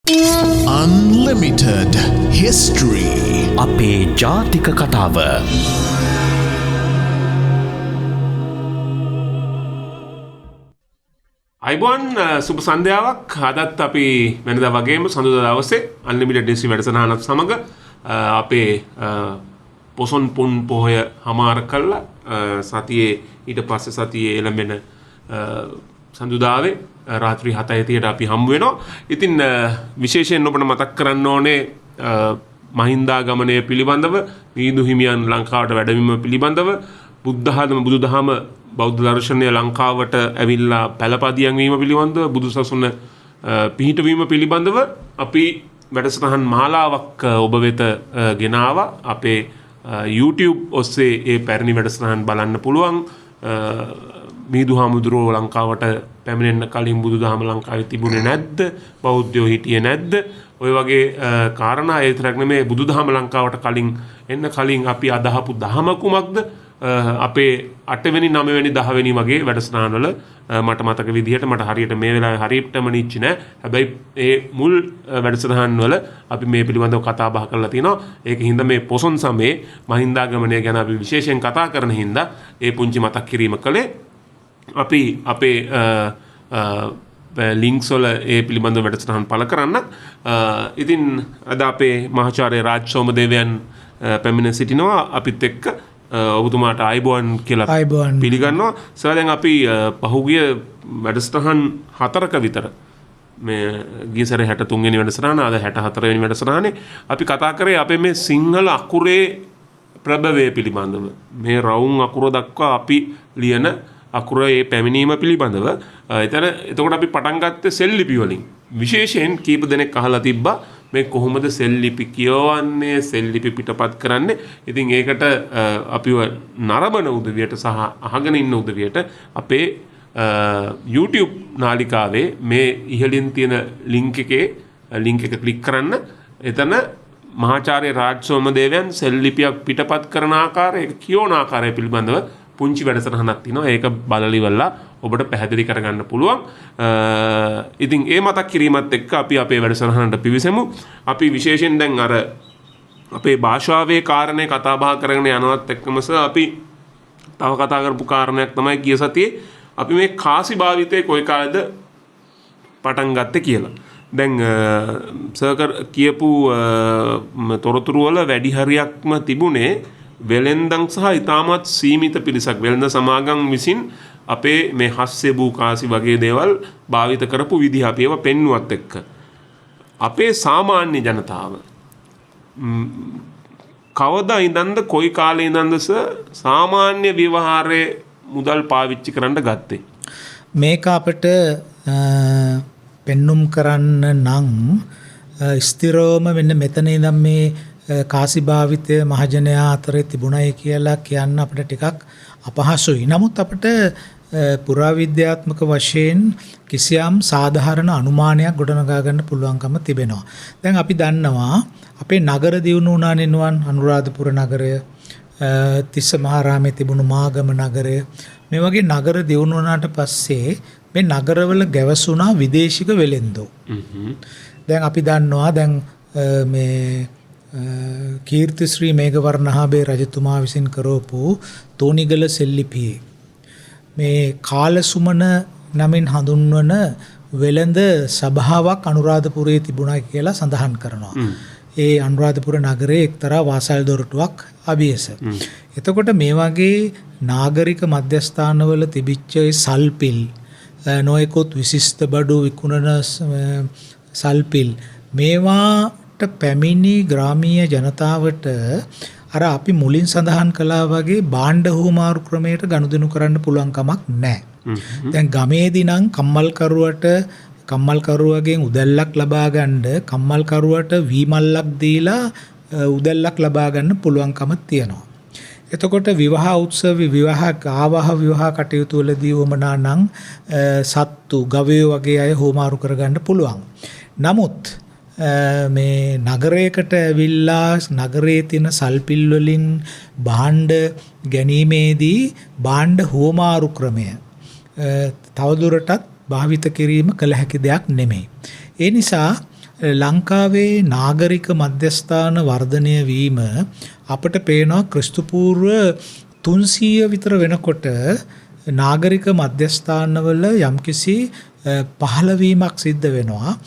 Unlimited History. අපේ ජාතික කතාව. අයිබෝන් සුබ සන්ධ්‍යාවක්. අදත් අපි වෙනදා වගේම සඳුදා දවසේ අන්ලිමිටඩ් හිස්ටරි වැඩසටහනත් සමග අපේ පොසොන් පුන් පොහොය හමාර කළා. සතියේ ඊට පස්සේ සතියේ එළඹෙන සඳුදාවේ රාත්‍රී 7:30ට අපි හම්බ වෙනවා. ඉතින් විශේෂයෙන් ඔබට මතක් කරන්න ඕනේ මහින්දාගමනය පිළිබඳව, මිහිඳු හිමියන් ලංකාවට වැඩමීම පිළිබඳව, බුදුදහම බෞද්ධ දර්ශනය ලංකාවට ඇවිල්ලා පැලපදියම් වීම පිළිබඳව, බුදුසසුන පිහිටවීම පිළිබඳව අපි වැඩසටහන් මාලාවක් ඔබ වෙත ගෙනාවා. අපේ YouTube ඔස්සේ ඒ පැරණි වැඩසටහන් බලන්න පුළුවන්. මිහිඳු හාමුදුරුවෝ ලංකාවට පැමිණෙන්න කලින් බුදුදහම ලංකාවේ තිබුණේ නැද්ද? බෞද්ධයෝ හිටියේ නැද්ද? ඔය වගේ කාරණා. ඒ විතරක් නෙමෙයි, බුදුදහම ලංකාවට කලින් එන්න කලින් අපි අදහපු දහම කුමක්ද? අපේ 8 වෙනි 9 වෙනි 10 වෙනි වගේ වැඩසටහන් වල මට මතක විදිහට, මට හරියට මේ වෙලාවේ හරියටම නිච්චි නෑ. හැබැයි ඒ මුල් වැඩසටහන් වල අපි මේ පිළිබඳව කතා බහ කරලා තිනවා. ඒක හින්දා මේ පොසොන් සමයේ මහින්දාගමනය ගැන අපි විශේෂයෙන් කතා කරන හින්දා ඒ පුංචි මතක් කිරීම කළේ. අපි අපේ ලින්ක්ස් වල ඒ පිළිබඳව වැඩසටහන් පළ කරන්න. ඉතින් අද අපේ මහාචාර්ය රාජ් සෝමදේවයන් පැමිණ සිටිනවා අපිත් එක්ක. ඔබතුමාට ආයිබෝන් කියලා පිළිගන්නවා. සර්, දැන් අපි පහුගිය වැඩසටහන් 4ක විතර, මේ ගිය සැරේ 63 වෙනි වැඩසටහන, අද 64 වෙනි වැඩසටහනේ අපි කතා කරේ අපේ මේ සිංහල අකුරේ ප්‍රභවය පිළිබඳව. මේ රවුම් අකුර දක්වා අපි ලියන අකුරේ පැමිණීම පිළිබඳව. එතකොට අපි පටන් ගත්තේ සෙල් ලිපි වලින්. විශේෂයෙන් කීප දෙනෙක් අහලා තිබ්බා මේ කොහොමද සෙල් ලිපි කියවන්නේ, සෙල් ලිපි පිටපත් කරන්නේ. ඉතින් ඒකට අපිව නරඹන උදවියට සහ අහගෙන ඉන්න උදවියට අපේ YouTube නාලිකාවේ මේ ඉහළින් තියෙන ලින්ක් එක ක්ලික් කරන්න. එතන මහාචාර්ය රාජ් සෝමදේවයන් සෙල් ලිපියක් පිටපත් කරන ආකාරය, ඒක කියවන ආකාරය පිළිබඳව පුංචි වැඩසටහනක් තියෙනවා. ඒක බලලිවලා ඔබට පැහැදිලි කරගන්න පුළුවන්. ඉතින් ඒ මතක් කිරීමත් එක්ක අපි අපේ වැඩසටහනට පිවිසෙමු. අපි විශේෂයෙන් දැන් අර අපේ භාෂාවේ කාරණේ කතා බහ කරගෙන යනවත් එක්කම අපි තව කතා කරපු කාරණයක් තමයි ගිය සතියේ අපි මේ කාසි භාවිතයේ කොයි කාලෙද පටන් ගත්තේ කියලා. දැන් සර්කර් කියපු තොරතුරු වල වැඩි හරියක්ම තිබුණේ වෙලෙන්දන් සහ ඉතාමත් සීමිත පිරිසක්, වෙළඳ සමාගම් විසින් අපේ මේ හස්සේ බූ කාසි වගේ දේවල් භාවිත කරපු විදිහ අපි ඒවා පෙන්නුවත් එක්ක අපේ සාමාන්‍ය ජනතාව කවදා ඉඳන්ද, කොයි කාලේ ඉඳන්ද සාමාන්‍ය ව්‍යවහාරයේ මුදල් පාවිච්චි කරන්න ගත්තේ? මේක අපිට පෙන්눔 කරන්න නම් ස්ථිරවම වෙන්න මෙතන ඉඳන් මේ කාසි භාවිතය මහජනයා අතරේ තිබුණයි කියලා කියන්න අපිට ටිකක් අපහසුයි. නමුත් අපිට පුරාවිද්‍යාත්මක වශයෙන් කිසියම් සාධාරණ අනුමානයක් ගොඩනගා ගන්න පුළුවන්කම තිබෙනවා. දැන් අපි දන්නවා අපේ නගර දියුණු වුණානේ නුවන් අනුරාධපුර නගරය, තිස්ස මහාරාමේ තිබුණු මාගම නගරය. මේ වගේ නගර දියුණු වුණාට පස්සේ මේ නගරවල ගැවසුණා විදේශික වෙළෙන්දෝ. දැන් අපි දන්නවා දැන් මේ කීර්තිශ්‍රී මේඝවර්ණහාබේ රජතුමා විසින් කරවපු තෝනිගල සෙල් ලිපියේ මේ කාලසුමන නමින් හඳුන්වන වෙළඳ සභාවක් අනුරාධපුරයේ තිබුණා කියලා සඳහන් කරනවා. ඒ අනුරාධපුර නගරයේ එක්තරා වාසල් දොරටුවක් අභියස. එතකොට මේ වගේ නාගරික මධ්‍යස්ථානවල තිබිච්ච සල්පිල්, නොයෙකුත් විශිෂ්ට බඩු විකුණන සල්පිල්, මේවාට පැමිණි ග්‍රාමීය ජනතාවට අර අපි මුලින් සඳහන් කළා වගේ භාණ්ඩ හුවමාරු ක්‍රමයට ගනුදෙනු කරන්න පුළුවන් කමක් නැහැ. දැන් ගමේදී නම් කම්මල්කරුවගෙන් උදැල්ලක් ලබා ගන්න, කම්මල්කරුවට වී මල්ලක් දීලා උදැල්ලක් ලබා ගන්න පුළුවන්කම තියෙනවා. එතකොට විවාහ උත්සව, ආවාහ විවාහ කටයුතු වලදී වමනා නම් සත්තු, ගවයෝ වගේ අය හුවමාරු කරගන්න පුළුවන්. නමුත් මේ නගරයකට ඇවිල්ලා නගරයේ තියෙන සල්පිල් වලින් භාණ්ඩ ගැනීමේදී භාණ්ඩ හුවමාරු ක්‍රමය තවදුරටත් භාවිත කිරීම කළ හැකි දෙයක් නෙමෙයි. ඒ නිසා ලංකාවේ නාගරික මධ්‍යස්ථාන වර්ධනය වීම අපට පේනවා ක්‍රිස්තු පූර්ව 300 විතර වෙනකොට නාගරික මධ්‍යස්ථානවල යම්කිසි පහළවීමක් සිද්ධ වෙනවා.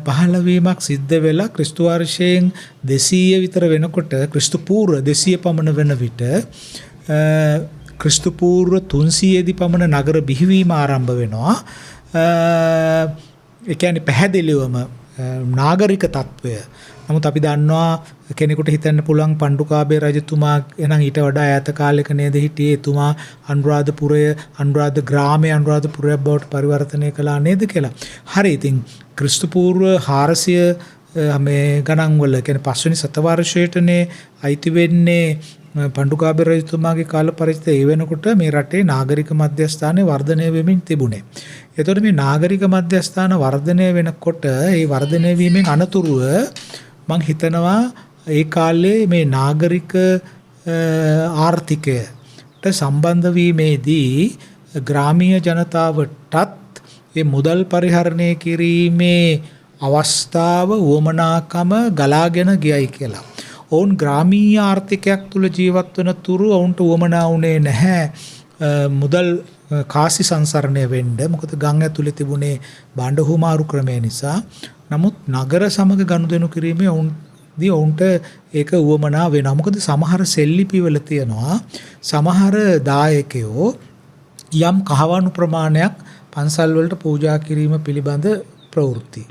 පහළවීමක් සිද්ධ වෙලා ක්‍රිස්තු වර්ෂයෙන් 200 විතර වෙනකොට ක්‍රිස්තු පූර්ව 200 පමණ වෙන විට ක්‍රිස්තු පූර්ව 300 දී පමණ නගර බිහිවීම ආරම්භ වෙනවා. ඒ කියන්නේ පැහැදිලිවම නාගරික තත්වය. නමුත් අපි දන්නවා කෙනෙකුට හිතන්න පුළුවන් පණ්ඩුකාභය රජතුමා එනම් ඊට වඩා ඈත කාලයක නේද හිටියේ. එතුමා අනුරාධපුරය අනුරාධ ග්‍රාමයේ අනුරාධපුරයක් බවට පරිවර්තනය කළා නේද කියලා. හරි. ඉතින් ක්‍රිස්තු පූර්ව 400 මේ ගණන් වල කියන්නේ 5 වෙනි සතවර්ෂයටනේ අයිති වෙන්නේ පණ්ඩුකාභය රජතුමාගේ කාල පරිච්ඡේදය. ඒ වෙනකොට මේ රටේ නාගරික මධ්‍යස්ථානය වර්ධනය වෙමින් තිබුණේ. එතකොට මේ නාගරික මධ්‍යස්ථාන වර්ධනය වෙනකොට ඒ වර්ධනය වීමෙන් අනතුරුව මං හිතනවා ඒ කාලේ මේ නාගරික ආර්ථිකයට සම්බන්ධ වීමේදී ග්‍රාමීය ජනතාවටත් ඒ මුදල් පරිහරණය කිරීමේ අවස්ථාව වොමනාකම ගලාගෙන ගියයි කියලා. ඔවුන් ග්‍රාමීය ආර්ථිකයක් තුල ජීවත් වන තුරු ඔවුන්ට වොමනා වුණේ නැහැ මුදල් කාසි සංසරණය වෙන්න. මොකද ගම් ඇතුලේ තිබුණේ බාණ්ඩ හුමාරු ක්‍රමය නිසා. නමුත් නගර සමග ගනුදෙනු කිරීමේ ඔවුන්ට ඒක වොමනා වෙනවා. මොකද සමහර සෙල්ලිපිවල තියෙනවා සමහර දායකයෝ යම් කහවණු ප්‍රමාණයක් පන්සල් වලට පූජා කිරීම පිළිබඳ ප්‍රවෘත්ති.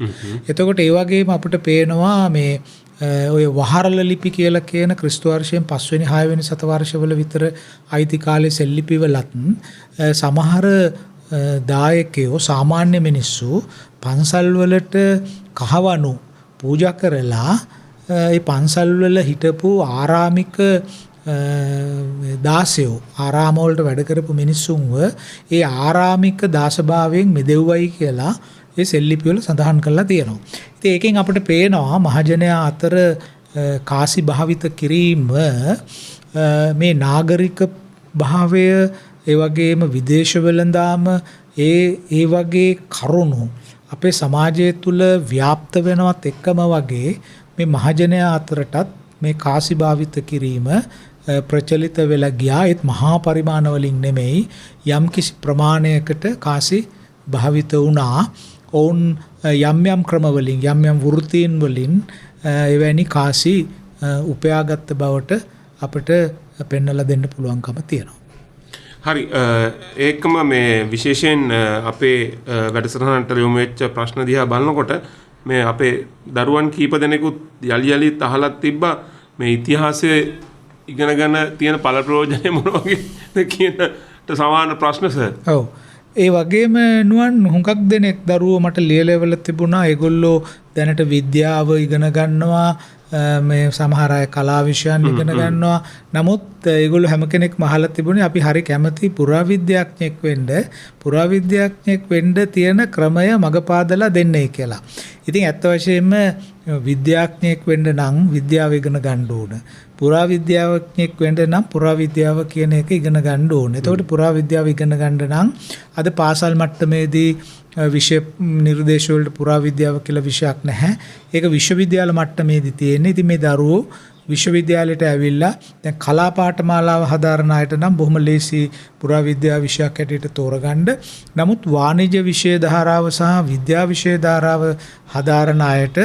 එතකොට ඒ වගේම අපිට පේනවා මේ ඔය වහරල ලිපි කියලා කියන ක්‍රිස්තු වර්ෂයෙන් 5 වෙනි 6 වෙනි සතවර්ෂවල විතර අයිති කාලේ සෙල්ලිපිවලත් සමහර දායකයෝ සාමාන්‍ය මිනිස්සු පන්සල් වලට කහවණු පූජා කරලා ඒ පන්සල් වල හිටපු ආරාමික දාසයෝ ආරාම වලට වැඩ කරපු මිනිස්සුන්ව ඒ ආරාමික දාසභාවයෙන් මෙදෙව්වයි කියලා ඒ සෙල්ලිපිවල සඳහන් කරලා තියෙනවා. ඉතින් ඒකෙන් අපිට පේනවා මහජනයා අතර කාසි භාවිත කිරීම මේ නාගරික භාවය ඒ වගේම විදේශ වෙළඳාම ඒ වගේ කරුණු අපේ සමාජය තුල ව්‍යාප්ත වෙනවත් එක්කම වගේ මේ මහජනයා අතරටත් මේ කාසි භාවිත කිරීම ප්‍රචලිත වෙලා ගියා. ඒත් මහා පරිමාණ වලින් නෙමෙයි යම්කිසි ප්‍රමාණයකට කාසි භාවිත වුණා. ඔවුන් යම් යම් ක්‍රම වලින් යම් යම් වෘත්තීන් වලින් එවැනි කාසි උපයාගත් බවට අපිට පෙන්වලා දෙන්න පුළුවන්කම තියෙනවා. හරි. ඒකම මේ විශේෂයෙන් අපේ වැඩසටහනට යොමු වෙච්ච ප්‍රශ්න දිහා බලනකොට මේ අපේ දරුවන් කීප දෙනෙකුත් යලි යලිත් අහලත් තිබ්බා මේ ඉතිහාසයේ ඉගෙනගෙන තියෙන පළ ප්‍රයෝජනේ මොන වගේද කියනට සමාන ප්‍රශ්න සර්. ඔව්. ඒ වගේම නුවන් හුඟක් දෙනෙක් දරුවෝ මට ලියලවල තිබුණා. ඒගොල්ලෝ දැනට විද්‍යාව ඉගෙන ගන්නවා, මේ සමහර අය කලා විෂයන් ඉගෙන ගන්නවා. නමුත් ඒගොල්ලෝ හැම කෙනෙක්ම අහලා තිබුණේ අපි හරි කැමති පුරාවිද්‍යාඥයෙක් වෙන්න. පුරාවිද්‍යාඥයෙක් වෙන්න තියෙන ක්‍රමය මඟ පාදලා දෙන්නේ කියලා. ඉතින් ඇත්ත වශයෙන්ම විද්‍යාඥයෙක් වෙන්න නම් විද්‍යාව ඉගෙන ගන්න ඕන. පුරාවිද්‍යාඥයෙක් වෙන්න නම් පුරාවිද්‍යාව කියන එක ඉගෙන ගන්න ඕන. එතකොට පුරාවිද්‍යාව ඉගෙන ගන්න නම් අද පාසල් මට්ටමේදී විෂය නිර්දේශ වලට පුරාවිද්‍යාව කියලා විෂයක් නැහැ. ඒක විශ්වවිද්‍යාල මට්ටමේදී තියෙන්නේ. ඉතින් මේ දරුවෝ විශ්වවිද්‍යාලයට ඇවිල්ලා දැන් කලා පාඨමාලාව හදාරන අයට නම් බොහොම ලේසි පුරාවිද්‍යා විෂයක් හැටියට තෝරගන්න. නමුත් වාණිජ්‍ය විෂය ධාරාව සහ විද්‍යා විෂය ධාරාව හදාරන අයට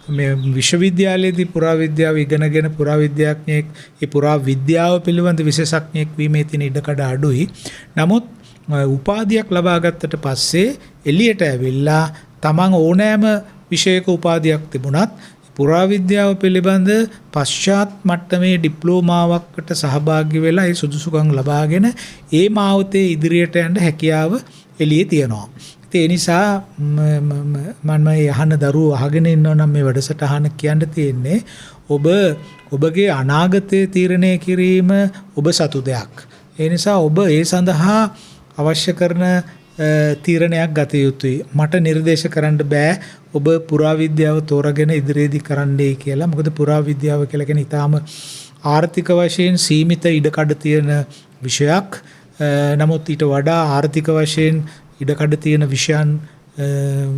මේ විශ්වවිද්‍යාලයේදී පුරාවිද්‍යාව ඉගෙනගෙන පුරාවිද්‍යාඥයෙක් ඒ පුරාවිද්‍යාව පිළිබඳ විශේෂඥයෙක් වීමේ තියෙන ඉඩකඩ අඩුයි. නමුත් උපාධියක් ලබා ගත්තට පස්සේ එළියට ඇවිල්ලා තමන් ඕනෑම විෂයක උපාධියක් තිබුණත් පුරාවිද්‍යාව පිළිබඳ පශ්චාත් මට්ටමේ ඩිප්ලෝමාවකට සහභාගී වෙලා ඒ සුදුසුකම් ලබාගෙන ඒ මාවතේ ඉදිරියට යන්න හැකියාව එළියේ තියෙනවා. ඒ නිසා මම මේ අහන දරුවෝ අහගෙන ඉන්නවා නම් මේ වැඩසටහන කියන්න තියෙන්නේ ඔබගේ අනාගතය තීරණය කිරීම ඔබ සතු දෙයක්. ඒ නිසා ඔබ ඒ සඳහා අවශ්‍ය කරන තීරණයක් ගත යුතුයි. මට නිර්දේශ කරන්න බෑ ඔබ පුරාවිද්‍යාව තෝරාගෙන ඉදිරියේදී කරන්නයි කියලා. මොකද පුරාවිද්‍යාව කියලා කියන්නේ ඊටාම ආර්ථික වශයෙන් සීමිත ඉඩකඩ තියෙන විෂයක්. නමුත් ඊට වඩා ආර්ථික වශයෙන් ඉඩකඩ තියෙන විෂයන්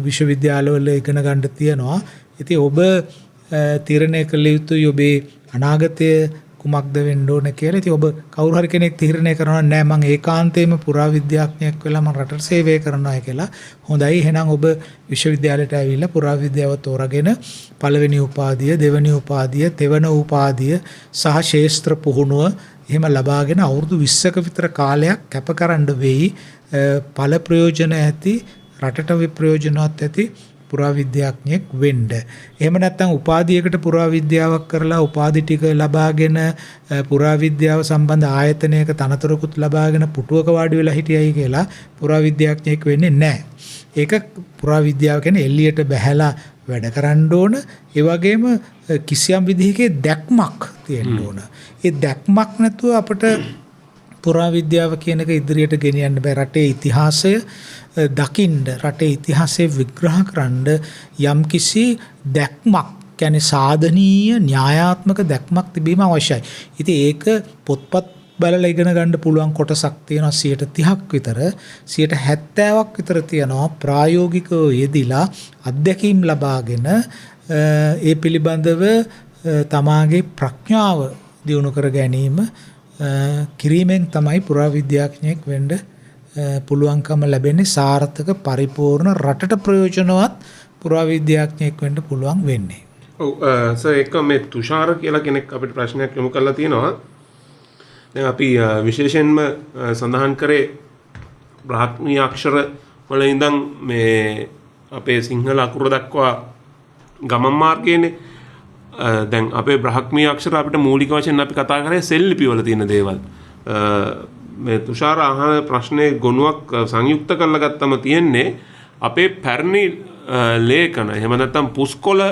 විශ්වවිද්‍යාලවල ඉගෙන ගන්න තියෙනවා. ඉතින් ඔබ තීරණය කළ යුතුයි ඔබේ අනාගතය කුමක්ද වෙන්න ඕන කියලා. ඉතින් ඔබ කවුරු හරි කෙනෙක් තීරණය කරනවා නෑ මම ඒකාන්තයෙන්ම පුරාවිද්‍යාඥයෙක් වෙලා මම රටට සේවය කරනවා කියලා. හොඳයි එහෙනම් ඔබ විශ්වවිද්‍යාලයට ඇවිල්ලා පුරාවිද්‍යාව තෝරාගෙන පළවෙනි උපාධිය, දෙවෙනි උපාධිය, තෙවන උපාධිය සහ ශාස්ත්‍ර පුහුණුව එහෙම ලබාගෙන අවුරුදු 20ක විතර කාලයක් කැපකරන්න වෙයි. ඵල ප්‍රයෝජන ඇති රටට ප්‍රයෝජනවත් ඇති පුරාවිද්‍යාඥයෙක් වෙන්න. එහෙම නැත්නම් උපාධියකට පුරාවිද්‍යාවක් කරලා උපාධි ටික ලබාගෙන පුරාවිද්‍යාව සම්බන්ධ ආයතනයක තනතුරකුත් ලබාගෙන පුටුවක වාඩි වෙලා හිටියයි කියලා පුරාවිද්‍යාඥයෙක් වෙන්නේ නැහැ. ඒක පුරාවිද්‍යාව කියන්නේ එළියට බහැලා වැඩ කරන්න ඕන. ඒ වගේම කිසියම් විදිහකේ දැක්මක් තියෙන්න ඕන. ඒ දැක්මක් නැතුව අපිට පුරාවිද්‍යාව කියන එක ඉදිරියට ගෙනියන්න බෑ. රටේ ඉතිහාසය දකින්න, රටේ ඉතිහාසය විග්‍රහ කරන්න යම්කිසි දැක්මක්, කියන්නේ සාධනීය න්‍යායාත්මක දැක්මක් තිබීම අවශ්‍යයි. ඉතින් ඒක පොත්පත් බලලා ඉගෙන ගන්න පුළුවන් කොටසක් තියෙනවා 30ක් විතර. 70ක් විතර තියෙනවා ප්‍රායෝගිකව යෙදිලා අත්දැකීම් ලබාගෙන ඒ පිළිබඳව තමාගේ ප්‍රඥාව දියුණු කර ගැනීම කිරීමෙන් තමයි පුරාවිද්‍යාඥයෙක් වෙන්න පුළුවන්කම ලැබෙන්නේ. සාර්ථක පරිපූර්ණ රටට ප්‍රයෝජනවත් පුරාවිද්‍යාඥයෙක් වෙන්න පුළුවන් වෙන්නේ. ඔව් සර් එක මේ තුෂාර කියලා කෙනෙක් අපිට ප්‍රශ්නයක් යොමු කරලා තියෙනවා. දැන් අපි විශේෂයෙන්ම සඳහන් කරේ බ්‍රාහ්මී අක්ෂර වල ඉඳන් මේ අපේ සිංහල අකුර දක්වා ගමන් මාර්ගයේනේ. දැන් අපේ බ්‍රාහ්මී අක්ෂර අපිට මූලික වශයෙන් අපි කතා කරේ සෙල් ලිපි වල තියෙන දේවල්. මේ තුෂාර අහන ප්‍රශ්නේ ගොනුවක් සංයුක්ත කරලා ගත්තම තියෙන්නේ අපේ පැරණි ලේඛන එහෙම නැත්නම් පුස්කොළ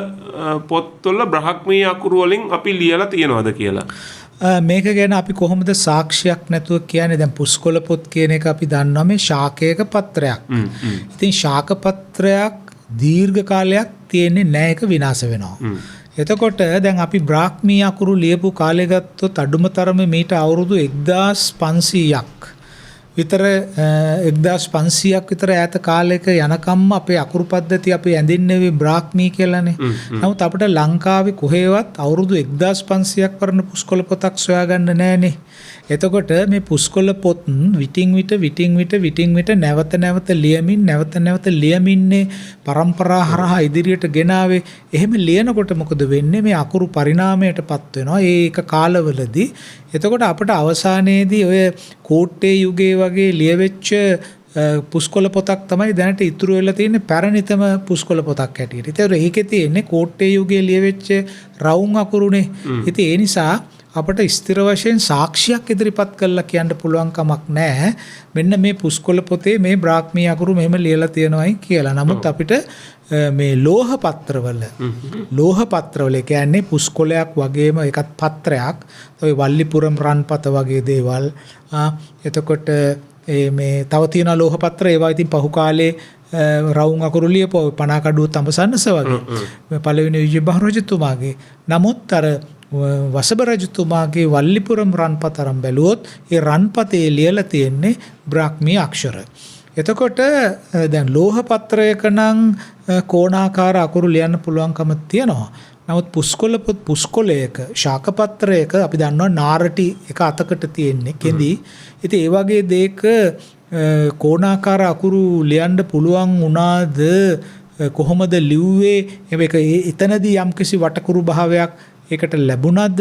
පොත්වල බ්‍රාහ්මී අකුරු වලින් අපි ලියලා තියනවාද කියලා. මේක ගැන අපි කොහොමද සාක්ෂියක් නැතුව කියන්නේ? දැන් පුස්කොළ පොත් කියන එක අපි දන්නවා මේ ශාකයක පත්‍රයක්. ඉතින් ශාක පත්‍රයක් දීර්ඝ කාලයක් තියෙන්නේ නැහැ, ඒක විනාශ වෙනවා. එතකොට දැන් අපි බ්‍රාහ්මී අකුරු ලියපු කාලය ගත්තොත් අඩුම තරමේ මීට අවුරුදු 1500ක් විතර 1500ක් විතර ඈත කාලයක යනකම්ම අපේ අකුරු පද්ධතිය අපි ඇඳින්නේ බ්‍රාහ්මී කියලානේ. නමුත් අපිට ලංකාවේ කොහෙවත් අවුරුදු 1500ක් වරන පුස්කොළ පොතක් සොයාගන්න නැහනේ. එතකොට මේ පුස්කොළ පොත් විටින් විට නැවත නැවත ලියමින්නේ පරම්පරා හරහා ඉදිරියට ගෙනාවේ. එහෙම ලියනකොට මොකද වෙන්නේ? මේ අකුරු පරිණාමයටපත් වෙනවා ඒක කාලවලදී. එතකොට අපිට අවසානයේදී ඔය කෝට්ටේ යුගයේ වගේ ලියවෙච්ච පුස්කොළ පොතක් තමයි දැනට ඉතුරු වෙලා තියෙන්නේ පැරණිතම පුස්කොළ පොතක් හැටියට. ඒතර ඒකේ තියෙන්නේ කෝට්ටේ යුගයේ ලියවෙච්ච රවුම් අකුරුනේ. ඉතින් ඒ නිසා අපට ස්ථිර වශයෙන් සාක්ෂියක් ඉදිරිපත් කරලා කියන්න පුළුවන් කමක් නැහැ. මෙන්න මේ පුස්කොළ පොතේ මේ බ්‍රාහ්මී අකුරු මෙහෙම ලියලා තියෙනවායි කියලා. නමුත් අපිට මේ ලෝහ පත්‍රවල කියන්නේ පුස්කොළයක් වගේම එකත් පත්‍රයක්. ඔය වල්ලිපුරම් රන්පත වගේ දේවල්. එතකොට මේ තව තියෙන ලෝහ පත්‍ර ඒවා ඉතින් පහු කාලේ රවුම් අකුරු ලියපුවා පනාකඩුව තඹසන්නස වගේ. මේ පළවෙනි විජයබහු රජතුමාගේ. නමුත් අර වසභ රජතුමාගේ වල්ලිපුරම් රන්පත අරන් බැලුවොත් ඒ රන්පතේ ලියලා තියෙන්නේ බ්‍රාහ්මී අක්ෂර. එතකොට දැන් ලෝහ පත්‍රයක නම් කෝණාකාර අකුරු ලියන්න පුළුවන්කම තියෙනවා. නමුත් පුස්කොළයක ශාක පත්‍රයක අපි දන්නවා නාරටි එක අතකට තියෙන්නේ කෙඳි. ඉතින් ඒ වගේ දෙයක කෝණාකාර අකුරු ලියන්න පුළුවන් වුණාද කොහොමද ලිව්වේ? ඒක එතනදී යම්කිසි වටකුරු භාවයක් ඒකට ලැබුණාද?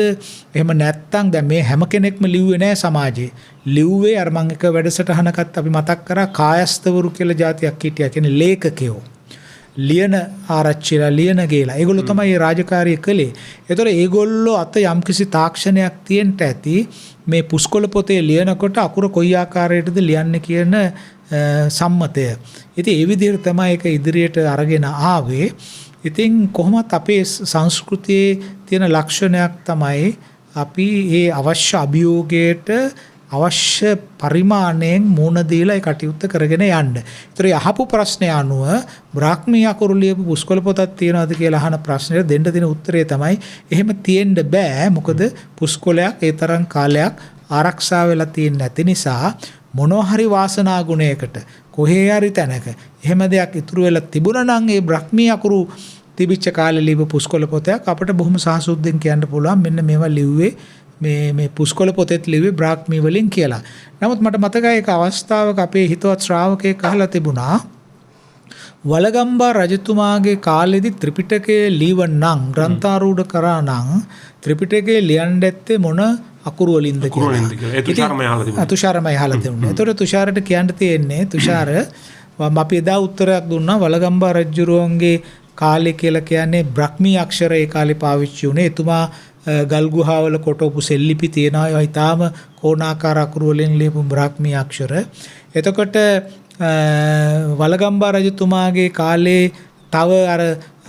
එහෙම නැත්නම් දැන් මේ හැම කෙනෙක්ම ලිව්වේ නැහැ සමාජයේ. ලිව්වේ අර මම එක වැඩසටහනකත් අපි මතක් කරා කායස්තවරු කියලා જાතියක් හිටියා. කියන්නේ ලේඛකයෝ. ලියන ආරච්චිලා ලියන ගේලා. ඒගොල්ලෝ තමයි මේ රාජකාරිය කළේ. ඒතර ඒගොල්ලෝ අත යම්කිසි තාක්ෂණයක් තියෙන්න ඇති මේ පුස්කොළ පොතේ ලියනකොට අකුර කොයි ආකාරයටද ලියන්නේ කියන සම්මතය. ඉතින් ඒ විදිහට තමයි ඒක ඉදිරියට අරගෙන ආවේ. ඉතින් කොහොමත් අපේ සංස්කෘතියේ තියෙන ලක්ෂණයක් තමයි අපි මේ අවශ්‍ය අභියෝගයට අවශ්‍ය පරිමාණයෙන් මුණ දීලා ඒ කටයුත්ත කරගෙන යන්න. ඒතර යහපු ප්‍රශ්නය අනුව බ්‍රාහ්මී අකුරු ලියපු පුස්කොළ පොතක් තියනවාද කියලා අහන ප්‍රශ්නෙට දෙන්න දෙන උත්තරේ තමයි එහෙම තියෙන්න බෑ. මොකද පුස්කොළයක් ඒ තරම් කාලයක් ආරක්ෂා වෙලා තියෙන්නේ නැති නිසා මොනවා හරි වාසනා ගුණයකට කොහේ හරි තැනක එහෙම දෙයක් ඉතුරු වෙලා තිබුණා නම් ඒ බ්‍රාහ්මී අකුරු තිබිච්ච කාලේ ලියපු පුස්කොළ පොතයක් අපිට බොහොම සාසුද්දෙන් කියන්න පුළුවන් මෙන්න මේවා ලිව්වේ මේ පුස්කොළ පොතේත් ලිව්වේ බ්‍රාහ්මී වලින් කියලා. නමුත් මට මතකයි එක අවස්ථාවක අපේ හිතවත් ශ්‍රාවකයෙක් අහලා තිබුණා වලගම්බා රජතුමාගේ කාලෙදි ත්‍රිපිටකය ලියවන්නම් ග්‍රන්ථාරූඪ කරා නම් ත්‍රිපිටකය ලියන්න ඇත්තේ මොන අකුරු වලින්ද කියලා. තුෂාරමයි අහලා තිබුණා. ඒතකොට තුෂාරට කියන්න තියෙන්නේ තුෂාර අපි එදා උත්තරයක් දුන්නා වලගම්බා රජුරුවන්ගේ කාලේ කියලා කියන්නේ බ්‍රාහ්මී අක්ෂර ඒ කාලේ පාවිච්චි වුණේ. එතුමා ගල් ගුහාවල කොටවපු සෙල්ලිපි තියෙනවා. ඒවා ඊටාම කෝණාකාර අකුරු වලින් ලියපු බ්‍රාහ්මී අක්ෂර. එතකොට වලගම්බා රජතුමාගේ කාලේ තව අර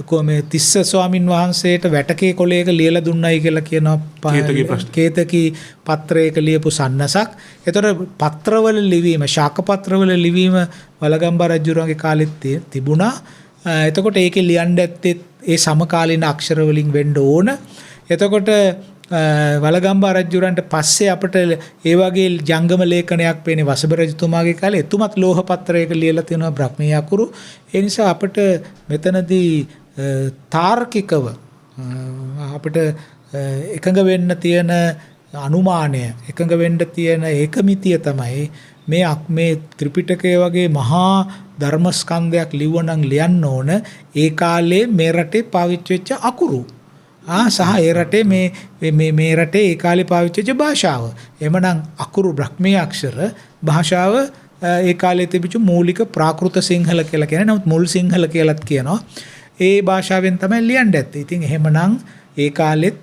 කොහොමද තිස්ස ස්වාමින් වහන්සේට වැටකේ කොලයක ලියලා දුන්නයි කියලා කියනවා කේතකී පත්‍රයක ලියපු සන්නසක්. එතකොට පත්‍රවල ලිවීම ශාක පත්‍රවල ලිවීම වලගම්බා රජුගේ කාලෙත් තිබුණා. එතකොට ඒකේ ලියන්න ඇත්තේ ඒ සමකාලීන අක්ෂර වලින් වෙන්න ඕන. එතකොට වලගම්බා රජුරන්ට පස්සේ අපිට ඒ වගේ ජංගම ලේඛනයක් පේන්නේ වසභ රජතුමාගේ කාලේ. එතුමත් ලෝහ පත්‍රයක ලියලා තියෙනවා බ්‍රාහ්මී අකුරු. ඒ නිසා අපිට මෙතනදී තාර්කිකව අපිට එකඟ වෙන්න තියෙන අනුමානය එකඟ වෙන්න තියෙන ඒකමිතිය තමයි මේ ත්‍රිපිටකය වගේ මහා ධර්මස්කන්ධයක් ලිව්වනම් ලියන්න ඕන ඒ කාලේ මේ රටේ පාවිච්චි වෙච්ච අකුරු. සහ ඒ රටේ මේ රටේ ඒ කාලේ පාවිච්චි වෙච්ච භාෂාව. එhmenan අකුරු බ්‍රාහ්මී අක්ෂර භාෂාව ඒ කාලේ තිබිච්ච මූලික ප්‍රාකෘත සිංහල කියලා කියන්නේ. නමුත් මුල් සිංහල කියලාත් කියනවා. ඒ භාෂාවෙන් තමයි ලියන්න ඇත්තේ. ඉතින් එහෙමනම් ඒ කාලෙත්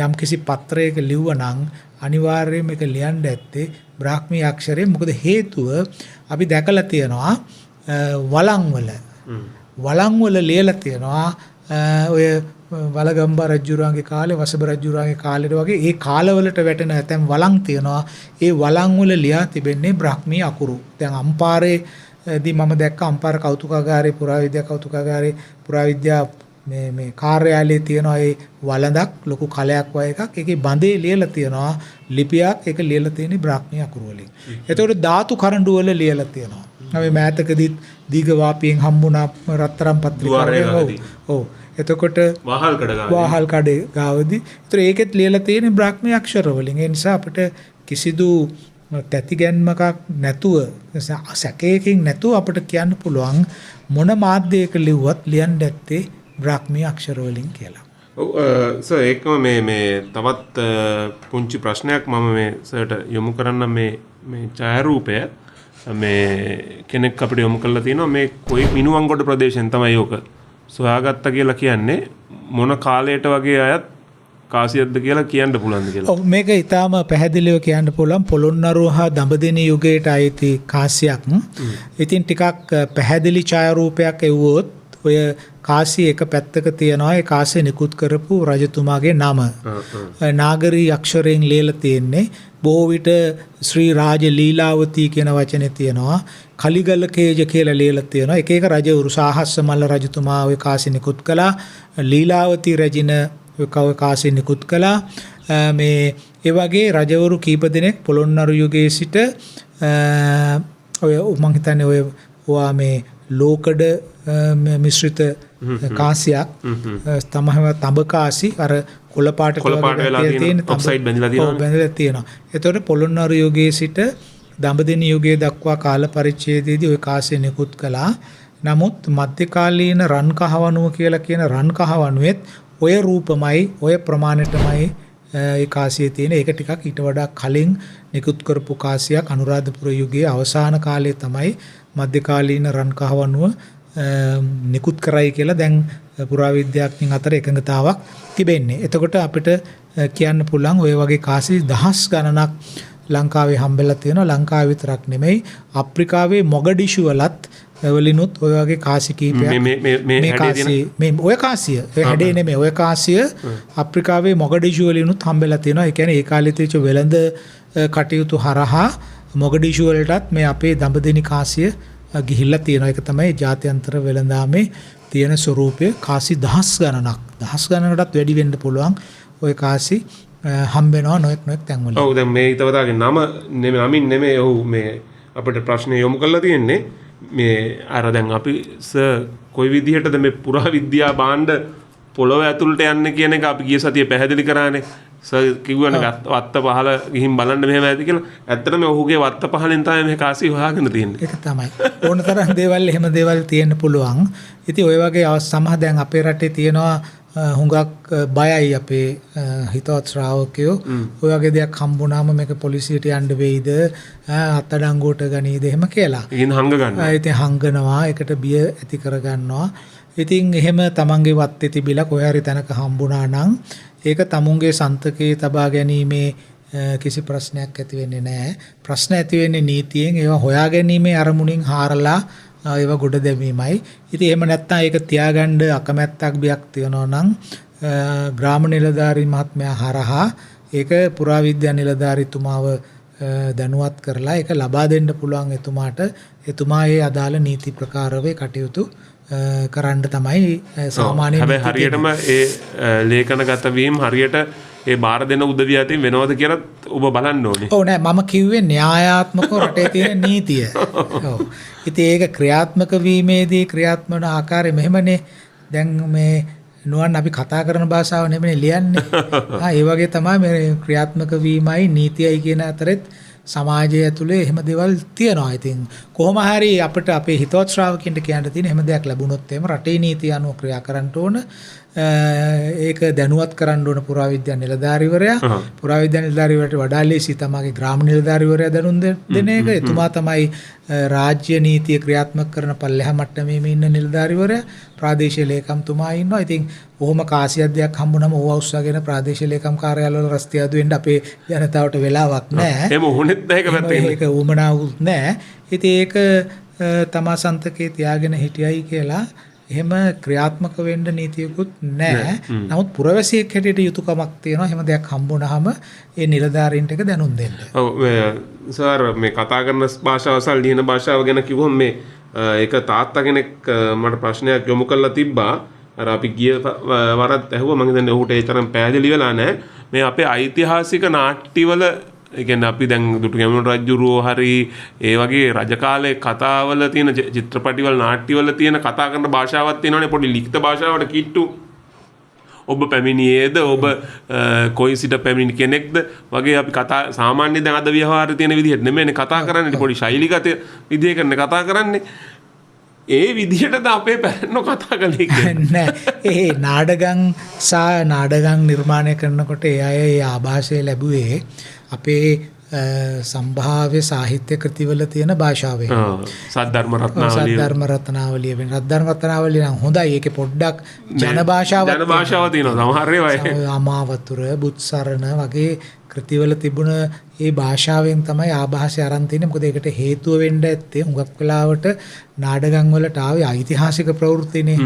යම්කිසි පත්‍රයක ලිව්වනම් අනිවාර්යයෙන්ම ඒක ලියන්න ඇත්තේ බ්‍රාහ්මී අක්ෂරයෙන්. මොකද හේතුව අපි දැකලා තියෙනවා වළංවල ලියලා තියෙනවා ඔය වලගම්බා රජුරන්ගේ කාලේ වසභ රජුරන්ගේ කාලේට වගේ ඒ කාලවලට වැටෙන ඇතැම් වළං තියෙනවා. ඒ වළං වල ලියා තිබෙන්නේ බ්‍රාහ්මී අකුරු. දැන් අම්පාරේ දී මම දැක්ක අම්පාර කෞතුකාගාරේ පුරාවිද්‍යා කෞතුකාගාරේ පුරාවිද්‍යා මේ කාර්යාලයේ තියෙනවා ඒ වළඳක් ලොකු කලයක් වගේ එකක්. ඒකේ බඳේ ලියලා තියෙනවා ලිපියක්. ඒක ලියලා තියෙන්නේ බ්‍රාහ්මී අකුරු වලින්. එතකොට ධාතු කරඬු වල ලියලා තියෙනවා. අපි මෑතකදී දීඝවාපියෙන් හම්බුණා රත්තරන් පත්‍රිකාවේ. ඔව්. එතකොට වාහල් කඩේ ගාවදී. ඒතර ඒකෙත් ලියලා තියෙන්නේ බ්‍රාහ්මී අක්ෂර වලින්. ඒ නිසා අපිට කිසිදු තැතිගැන්මක් නැතුව සැකයකින් නැතුව අපිට කියන්න පුළුවන් මොන මාධ්‍යයක ලිව්වත් ලියන්න ඇත්තේ බ්‍රාහ්මී අක්ෂර වලින් කියලා. ඔව් සර් ඒකම මේ තවත් පුංචි ප්‍රශ්නයක් මම මේ සර්ට යොමු කරන්න මේ ඡායාරූපය මේ කෙනෙක් අපිට යොමු කරලා තිනවා මේ කොයි මිනුවන්ගොඩ ප්‍රදේශයෙන් තමයි ඕක සොයාගත්ත කියලා කියන්නේ මොන කාලයට වගේ අයත් කාසියක්ද කියලා කියන්න පුළුවන්ද කියලා. ඔව් මේක ඊටාම පැහැදිලිව කියන්න පුළුවන්. පොළොන්නරුව හා දඹදෙණි යුගයට අයිති කාසියක්. ඉතින් ටිකක් පැහැදිලි ඡායාරූපයක් එවුවොත් ඔය කාසිය එක පැත්තක තියනවා. ඒ කාසිය නිකුත් කරපු රජතුමාගේ නම. නාගරී අක්ෂරයෙන් ලියලා තියෙන්නේ. බොහෝ විට ශ්‍රී රාජ ලීලාවතී කියන වචනේ තියෙනවා. කලිගල කේජ කියලා ලියලා තියෙනවා. එක එක රජවරු සාහස්ස මල්ල රජතුමා ඔය කාසිය නිකුත් කළා. ලීලාවතී රජින කාසිය නිකුත් කළා. මේ ඒ වගේ රජවරු කීප දෙනෙක් පොළොන්නරු යුගයේ සිට ඔය මං හිතන්නේ ඔය මේ ලෝකඩ මිශ්‍රිත කාසියක් තමයි තඹ කාසි අර කොළ පාටට වෙලා තියෙන ඔෆ්සයිඩ් බැඳලා තියෙනවා. එතකොට පොළොන්නරු යුගයේ සිට දඹදෙණි යුගයේ දක්වා කාල පරිච්ඡේදයේදී ওই කාසිය නිකුත් කළා. නමුත් මධ්‍යකාලීන රන් කහවණුව කියලා කියන රන් කහවණුවෙත් ඔය රූපමයි ඔය ප්‍රමාණයටමයි ඒ කාසියේ තියෙන. ඒක ටිකක් ඊට වඩා කලින් නිකුත් කරපු කාසියක්. අනුරාධපුර යුගයේ අවසාන කාලයේ තමයි මධ්‍යකාලීන රන් කහවණුව නිකුත් කරයි කියලා දැන් පුරාවිද්‍යාඥයන් අතර එකඟතාවක් තිබෙන්නේ. එතකොට අපිට කියන්න පුළුවන් ඔය වගේ කාසි දහස් ගණනක් ලංකාවේ හම්බෙලා තියෙනවා. ලංකාවේ විතරක් නෙමෙයි අප්‍රිකාවේ මොගඩිෂු වලත් වලිනුත් ඔය වගේ කාසි කීපයක් මේ ඔය කාසිය ඔය හැඩේ නෙමෙයි ඔය කාසිය අප්‍රිකාවේ මොගඩිෂු වලිනුත් හම්බෙලා තියෙනවා. ඒ කියන්නේ ඒ කාලේ තියච්ච වෙළඳ කටයුතු හරහා මොගඩිෂු වලටත් මේ අපේ දඹදෙණි කාසිය ගිහිල්ලා තියෙනවා. ඒක තමයි ජාත්‍යන්තර වෙළඳාමේ තියෙන ස්වරූපය. කාසි දහස් ගණනකටත් වැඩි වෙන්න පුළුවන් ඔය කාසි හම්බෙනවා නොඑක් තැන්වල. ඔව් දැන් මේ හිතවතාගේ නමින් නෙමෙයි ඔව් මේ අපිට ප්‍රශ්නේ යොමු කරලා තියෙන්නේ මේ අර දැන් අපි කොයි විදිහටද මේ පුරා විද්‍යා භාණ්ඩ පොළොව ඇතුළට යන්නේ කියන එක අපි ගිය සතියේ පැහැදිලි කරානේ. කිව්වනේ වත්ත පහල ගිහින් බලන්න මෙහෙම ඇති කියලා. ඇත්තටම ඔහුගේ වත්ත පහලෙන් තමයි මේ කාසිය හොයාගෙන තියෙන්නේ. ඒක තමයි. ඕන තරම් දේවල් එහෙම දේවල් තියෙන්න පුළුවන්. ඉතින් ওই වගේ සමහ දැන් අපේ රටේ තියෙනවා හුඟක් බයයි අපේ හිතවත් ශ්‍රාවකයෝ. ඔය වගේ දෙයක් හම්බුනාම මේක පොලිසියට යන්න වෙයිද අත්අඩංගුවට ගනීද එහෙම කියලා. ඉතින් හංග ගන්නවා. ඉතින් හංගනවා. ඒකට බිය ඇති කරගන්නවා. ඉතින් එහෙම තමන්ගේ වත්තේ තිබිලා කොහේ හරි තැනක හම්බුණා නම් ඒක තමුන්ගේ සන්තකේ තබා ගැනීමේ කිසි ප්‍රශ්නයක් ඇති වෙන්නේ නැහැ. ප්‍රශ්න ඇති වෙන්නේ නීතියෙන් ඒවා හොයා ගැනීමේ අරමුණින් හාරලා ඒවා ගොඩ දැමීමයි. ඉතින් එහෙම නැත්නම් ඒක තියාගන්න අකමැත්තක් බියක් තියනවා නම් ග්‍රාම නිලධාරී මහත්මයා හරහා ඒක පුරාවිද්‍යා නිලධාරීතුමාව දැනුවත් කරලා ඒක ලබා දෙන්න පුළුවන් එතුමාට. එතුමා ඒ අදාළ නීති ප්‍රකාරවේ කටයුතු කරන්න තමයි සාමාන්‍ය හැබැයි හරියටම ඒ ලේඛනගත වීම හරියට ඒ බාර දෙන උදවිය අතින් වෙනවද කියලා ඔබ බලන්න ඕනේ. ඔව් නෑ මම කිව්වේ න්‍යායාත්මකව රටේ තියෙන නීතිය. ඔව්. ඉතින් ඒක ක්‍රියාත්මක වීමේදී ක්‍රියාත්මක වන ආකාරය මෙහෙමනේ. දැන් මේ නුවන් අපි කතා කරන භාෂාව නෙමෙයි ලියන්නේ. ඒ වගේ තමයි මේ ක්‍රියාත්මක වීමයි නීතියයි කියන අතරෙත් සමාජය ඇතුලේ එහෙම දේවල් තියෙනවා. ඉතින් කොහොම හරි අපිට අපේ හිතවත් ශ්‍රාවකින්ට කියන්න තියෙන එහෙම දෙයක් ලැබුණොත් එහෙම රටේ නීතිය අනුව ක්‍රියා කරන්න ඕන. ඒක දැනුවත් කරන්න ඕන පුරාවිද්‍යා නිලධාරීවරයා. පුරාවිද්‍යා නිලධාරීවරයාට වඩා ලේසි තමයිගේ ග්‍රාම නිලධාරීවරයා දැනුම් දෙන එක. එතුමා තමයි රාජ්‍ය නීතිය ක්‍රියාත්මක කරන පල්ලෙහා මට්ටමේ ඉන්න නිලධාරීවරයා. ප්‍රාදේශීය ලේකම්තුමා ඉන්නවා. ඉතින් ඔහොම කාසියක් දෙයක් හම්බුනම ඕවා උස්සගෙන ප්‍රාදේශීය ලේකම් කාර්යාලවල රස්තියාදු වෙන්න අපේ ජනතාවට වෙලාවක් නැහැ. එහෙම වුණෙත් නැහැ ඒක පැත්තකින්. ඒක උමනාවුත් නැහැ. ඉතින් ඒක තමා සන්තකේ තියාගෙන හිටියයි කියලා එහෙම ක්‍රියාත්මක වෙන්න නීතියකුත් නැහැ. නමුත් පුරවැසියෙක් හැටියට යුතුයකමක් තියෙනවා. එහෙම දෙයක් හම්බුනහම ඒ නිලධාරීන්ට ඒක දැනුම් දෙන්න. ඔව් සර් මේ කතා කරන භාෂාව සහ ලියන භාෂාව ගැන කිව්වොත් මේ ඒක තාත්තා කෙනෙක් මට ප්‍රශ්නයක් යොමු කරලා තිබ්බා. අර අපි ගිය වරත් ඇහුවා මම හිතන්නේ ඔහුට ඒ තරම් පැහැදිලි වෙලා නැහැ. මේ අපේ ඓතිහාසික නාට්‍යවල ඒ කියන්නේ අපි දැන් දුටුගැමුණු රජුරෝ හරි ඒ වගේ රජ කාලේ කතාවල තියෙන චිත්‍රපටිවල නාට්‍යවල තියෙන කතා කරන භාෂාවක් තියෙනවනේ පොඩි ලිඛිත භාෂාවට කිට්ටු. ඔබ පැමිණියේද ඔබ කොයි සිට පැමිණි කෙනෙක්ද වගේ අපි කතා සාමාන්‍ය දැන් අද ව්‍යවහාරයේ තියෙන විදිහට නෙමෙයිනේ කතා කරන්නේ පොඩි ශෛලිගත විදිහකට කතා කරන්නේ. ඒ විදිහටද අපේ පැරණියෝ කතා කළේ කියන්නේ නෑ. ඒ නාඩගම් නාඩගම් නිර්මාණය කරනකොට ඒ අය ඒ ආభాෂය ලැබුවේ අපේ සම්භාව්‍ය සාහිත්‍ය කෘතිවල තියෙන භාෂාවෙන්. සද්ධර්ම රත්නාවලිය. සද්ධර්ම රත්නාවලිය වෙන සද්ධර්ම රත්නාවලිය නම් හොඳයි. ඒකේ පොඩ්ඩක් ජන භාෂාව තියෙනවා. සමහර ඒවා අමාවතුර බුත්සරණ වගේ කෘතිවල තිබුණ ඒ භාෂාවෙන් තමයි ආభాෂය අරන් තින්නේ. මොකද ඒකට හේතුව වෙන්න ඇත්තේ හුඟක් වෙලාවට නාඩගම් වලට ආවේ ඓතිහාසික ප්‍රවෘත්තිනේ.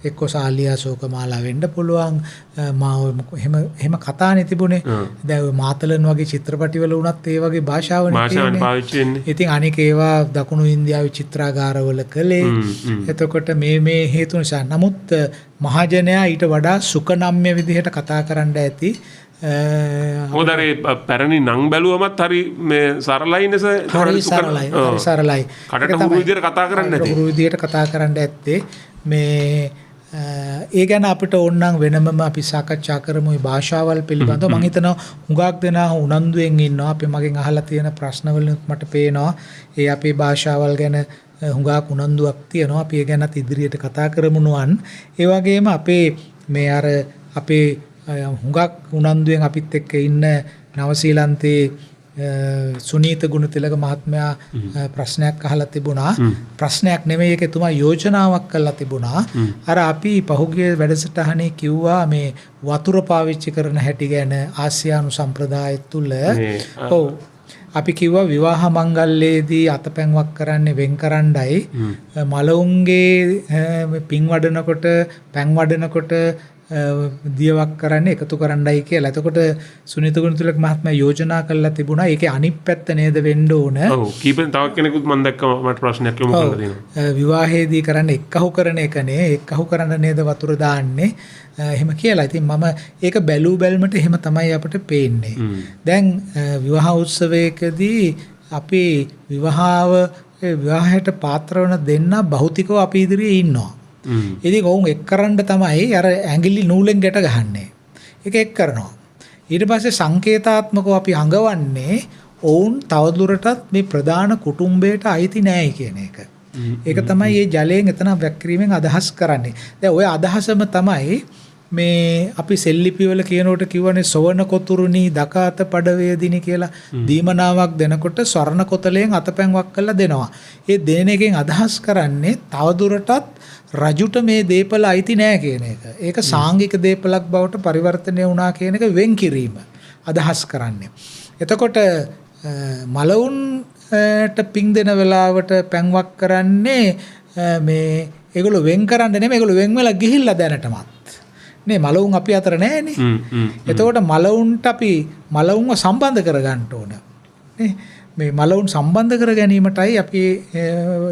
එක්ක ශාලියා ශෝකමාලා වෙන්න පුළුවන්. එහෙම කතානේ තිබුණේ. දැන් මාතලන් වගේ චිත්‍රපටිවල වුණත් ඒ වගේ භාෂාවනේ පාවිච්චි වෙන්නේ. ඉතින් අනික ඒවා දකුණු ඉන්දියාවේ චිත්‍රාගාරවල කළේ. එතකොට මේ හේතු නිසා. නමුත් මහජනයා ඊට වඩා සුකනම්ය විදිහට කතා කරන්න ඇති. හොඳරේ පැරණි නං බැලුවමත් හරි මේ සරලයිනේ සරලයි. කටට හුරු විදිහට කතා කරන්න ඇති. හුරු විදිහට කතා කරන්න ඇත්තේ මේ ඒ ගැන අපිට ඕනනම් වෙනමම අපි සාකච්ඡා කරමු මේ භාෂාවල් පිළිබඳව. මම හිතනවා හුඟක් දෙනා උනන්දුවෙන් ඉන්නවා. අපි මගෙන් අහලා තියෙන ප්‍රශ්නවල මට පේනවා ඒ අපේ භාෂාවල් ගැන හුඟක් උනන්දුවක් තියෙනවා. අපි ඒ ගැනත් ඉදිරියට කතා කරමු නුවන්. ඒ වගේම අපේ මේ අර අපේ හුඟක් උනන්දුවෙන් අපිත් එක්ක ඉන්න නවසීලන්තේ සුනීත ගුණතිලක මහත්මයා ප්‍රශ්නයක් අහලා තිබුණා. ප්‍රශ්නයක් නෙමෙයි ඒක එතුමා යෝජනාවක් කළා තිබුණා. අර අපි පහුගිය වැඩසටහනේ කිව්වා මේ වතුර පාවිච්චි කරන හැටි ගැන ආසියානු සම්ප්‍රදාය තුල. ඔව් අපි කිව්වා විවාහ මංගල්‍යයේදී අතපැන්වක් කරන්නේ වෙන් කරන්නයි මලවුන්ගේ පින් වඩනකොට පැන් වඩනකොට දියවක් කරන්නේ එකතු කරන්නයි කියලා. එතකොට සුනිත ගුණතිලක මහත්මයා යෝජනා කළා තිබුණා. ඒකේ අනිත් පැත්ත නේද වෙන්න ඕන. ඔව් කීපෙන් තව කෙනෙකුත් මම දැක්කම මට ප්‍රශ්නයක් යොමු කරලා දෙනවා. විවාහයේදී කරන්නේ එක්කහු කරන එක නේ. එක්කහු කරන්න නේද වතුර දාන්නේ. එහෙම කියලා. ඉතින් මම ඒක බැලූ බැල්මට එහෙම තමයි අපිට පේන්නේ. දැන් විවාහ උත්සවයකදී අපි විවාහව ඒ විවාහයට පාත්‍ර වෙන දෙන්න භෞතිකව අපි ඉදිරියේ ඉන්නවා. ඉතින් ඔවුන් එක් කරන්න තමයි අර ඇඟිලි නූලෙන් ගැට ගහන්නේ. ඒක එක් කරනවා. ඊට පස්සේ සංකේතාත්මකව අපි අඟවන්නේ ඔවුන් තවදුරටත් මේ ප්‍රධාන කුටුම්බයට අයිති නැහැ කියන එක. ඒක තමයි මේ ජලයෙන් එතන වැක්කිරීමෙන් අදහස් කරන්නේ. දැන් ওই අදහසම තමයි මේ අපි සෙල්ලිපිවල කියනකොට කියවනේ සොවන කොතුරුනි දකාත පඩවේදිනි කියලා දීමනාවක් දෙනකොට ස්වර්ණ කොතලයෙන් අතපැන්වක් කරලා දෙනවා. ඒ දෙන එකෙන් අදහස් කරන්නේ තවදුරටත් රජුට මේ දීපල අයිති නෑ කියන එක. ඒක සාංගික දීපලක් බවට පරිවර්තනය වුණා කියන එක වෙන් කිරීම අදහස් කරන්නේ. එතකොට මලවුන්ට පින් දෙන වෙලාවට පැන්වක් කරන්නේ මේ ඒගොල්ලෝ වෙන් කරන්න නෙමෙයි ඒගොල්ලෝ වෙන් වෙලා ගිහිල්ලා දැනටමත්. නේ මලවුන් අපි අතර නෑනේ. එතකොට මලවුන්ට අපි මලවුන්ව සම්බන්ධ කරගන්න ඕන. නේ මේ මලවුන් සම්බන්ධ කර ගැනීමටයි අපි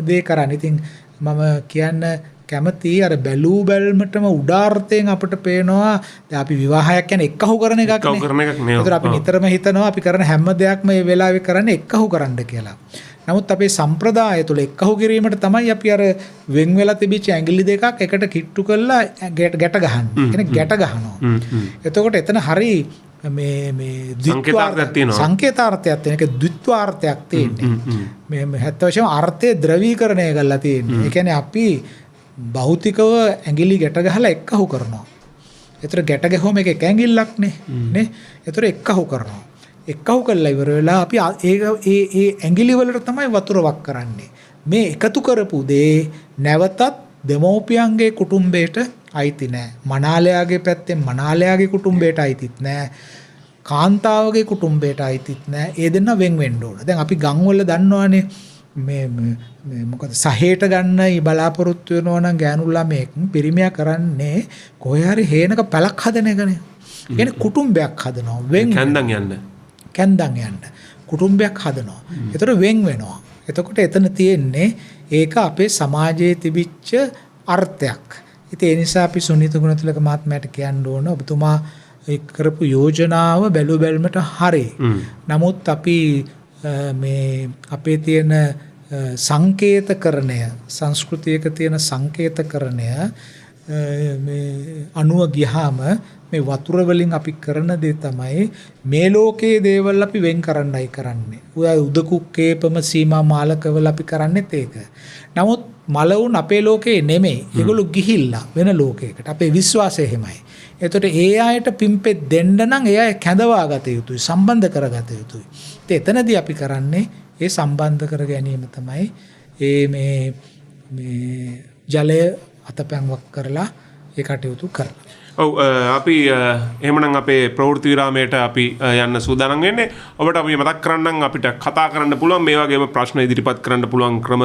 දේ කරන්නේ. ඉතින් මම කියන්න කැමති අර බැලූ බැල්මටම උඩාර්ථයෙන් අපිට පේනවා දැන් අපි විවාහයක් කියන්නේ එක්කහු කරන එකක් නේ. ඒතර අපි නිතරම හිතනවා අපි කරන හැම දෙයක්ම මේ වෙලාවේ කරන්නේ එක්කහු කරන්න කියලා. නමුත් අපේ සම්ප්‍රදාය තුළ එක්කහු කිරීමට තමයි අපි අර වෙන් වෙලා තිබිච්ච ඇඟිලි දෙකක් එකට කිට්ටු කරලා ගැට ගහන්නේ. කියන්නේ ගැට ගහනවා. එතකොට එතන හරි මේ සංකේතාර්ථයක් තියෙන එක ද්විත්වාර්ථයක් තියෙන්නේ. මේ හැත්ත වශයෙන් අර්ථය ද්‍රවීකරණය කරලා තියෙන්නේ. ඒ කියන්නේ අපි භෞතිකව ඇඟිලි ගැට ගහලා එක්කහු කරනවා. ඒතර ගැට ගැහුවම ඒක ඇඟිල්ලක් නේ. ඒතර එක්කහු කරනවා. එක්කහු කළා ඉවර වෙලා අපි ඒ ඇඟිලි වලට තමයි වතුර වක් කරන්නේ. මේ එකතු කරපු දේ නැවතත් දෙමෝපියන්ගේ කුටුම්බයට අයිති නෑ. මනාලයාගේ පැත්තෙන් මනාලයාගේ කුටුම්බයට අයිතිත් නෑ. කාන්තාවගේ කුටුම්බයට අයිතිත් නෑ. ඒ දෙන්න වෙන් වෙන්න ඕන. දැන් අපි ගම් වල දන්නවනේ මේ මොකද සහේට ගන්න බලාපොරොත්තු වෙනවා නම් ගෑනු ළමෙක් පිරිමියා කරන්නේ කොහේ හරි හේනක පැලක් හදන එකනේ. කියන්නේ කුටුම්බයක් හදනවා. වෙන් කැන්දන් යන්න කුටුම්බයක් හදනවා. ඒතර වෙන් වෙනවා. එතකොට එතන තියෙන්නේ ඒක අපේ සමාජයේ තිබිච්ච අර්ථයක්. ඉතින් ඒ නිසා අපි සුනිත ගුණතිලක මහත්මයාට කියන්න ඕන ඔබතුමා කරපු යෝජනාව බැලු බැලමට හරි. නමුත් අපි මේ අපේ තියෙන සංකේතකරණය සංස්කෘතියක තියෙන සංකේතකරණය මේ අනුව ගියාම මේ වතුර වලින් අපි කරන දේ තමයි මේ ලෝකයේ දේවල් අපි වෙන් කරන්නයි කරන්නේ. උදකුක්කේපම සීමා මාලකවල අපි කරන්නේත් ඒක. නමුත් මලවුන් අපේ ලෝකේ නෙමෙයි. ඒගොල්ලෝ ගිහිල්ලා වෙන ලෝකයකට. අපේ විශ්වාසය එහෙමයි. එතකොට ඒ අයට පිම්පෙත් දෙන්න නම් ඒ අය කැඳවා ගත යුතුයි, සම්බන්ධ කරගත යුතුයි. එතනදී අපි කරන්නේ ඒ සම්බන්ධ කර ගැනීම තමයි මේ ජලය අතපැන්වක් කරලා ඒ කටයුතු කරලා. ඔව් අපි එහෙමනම් අපේ ප්‍රවෘත්ති විරාමයට අපි යන්න සූදානම් වෙන්නේ. ඔබට අපි මතක් කරන්නම් අපිට කතා කරන්න පුළුවන් මේ වගේම ප්‍රශ්න ඉදිරිපත් කරන්න පුළුවන් ක්‍රම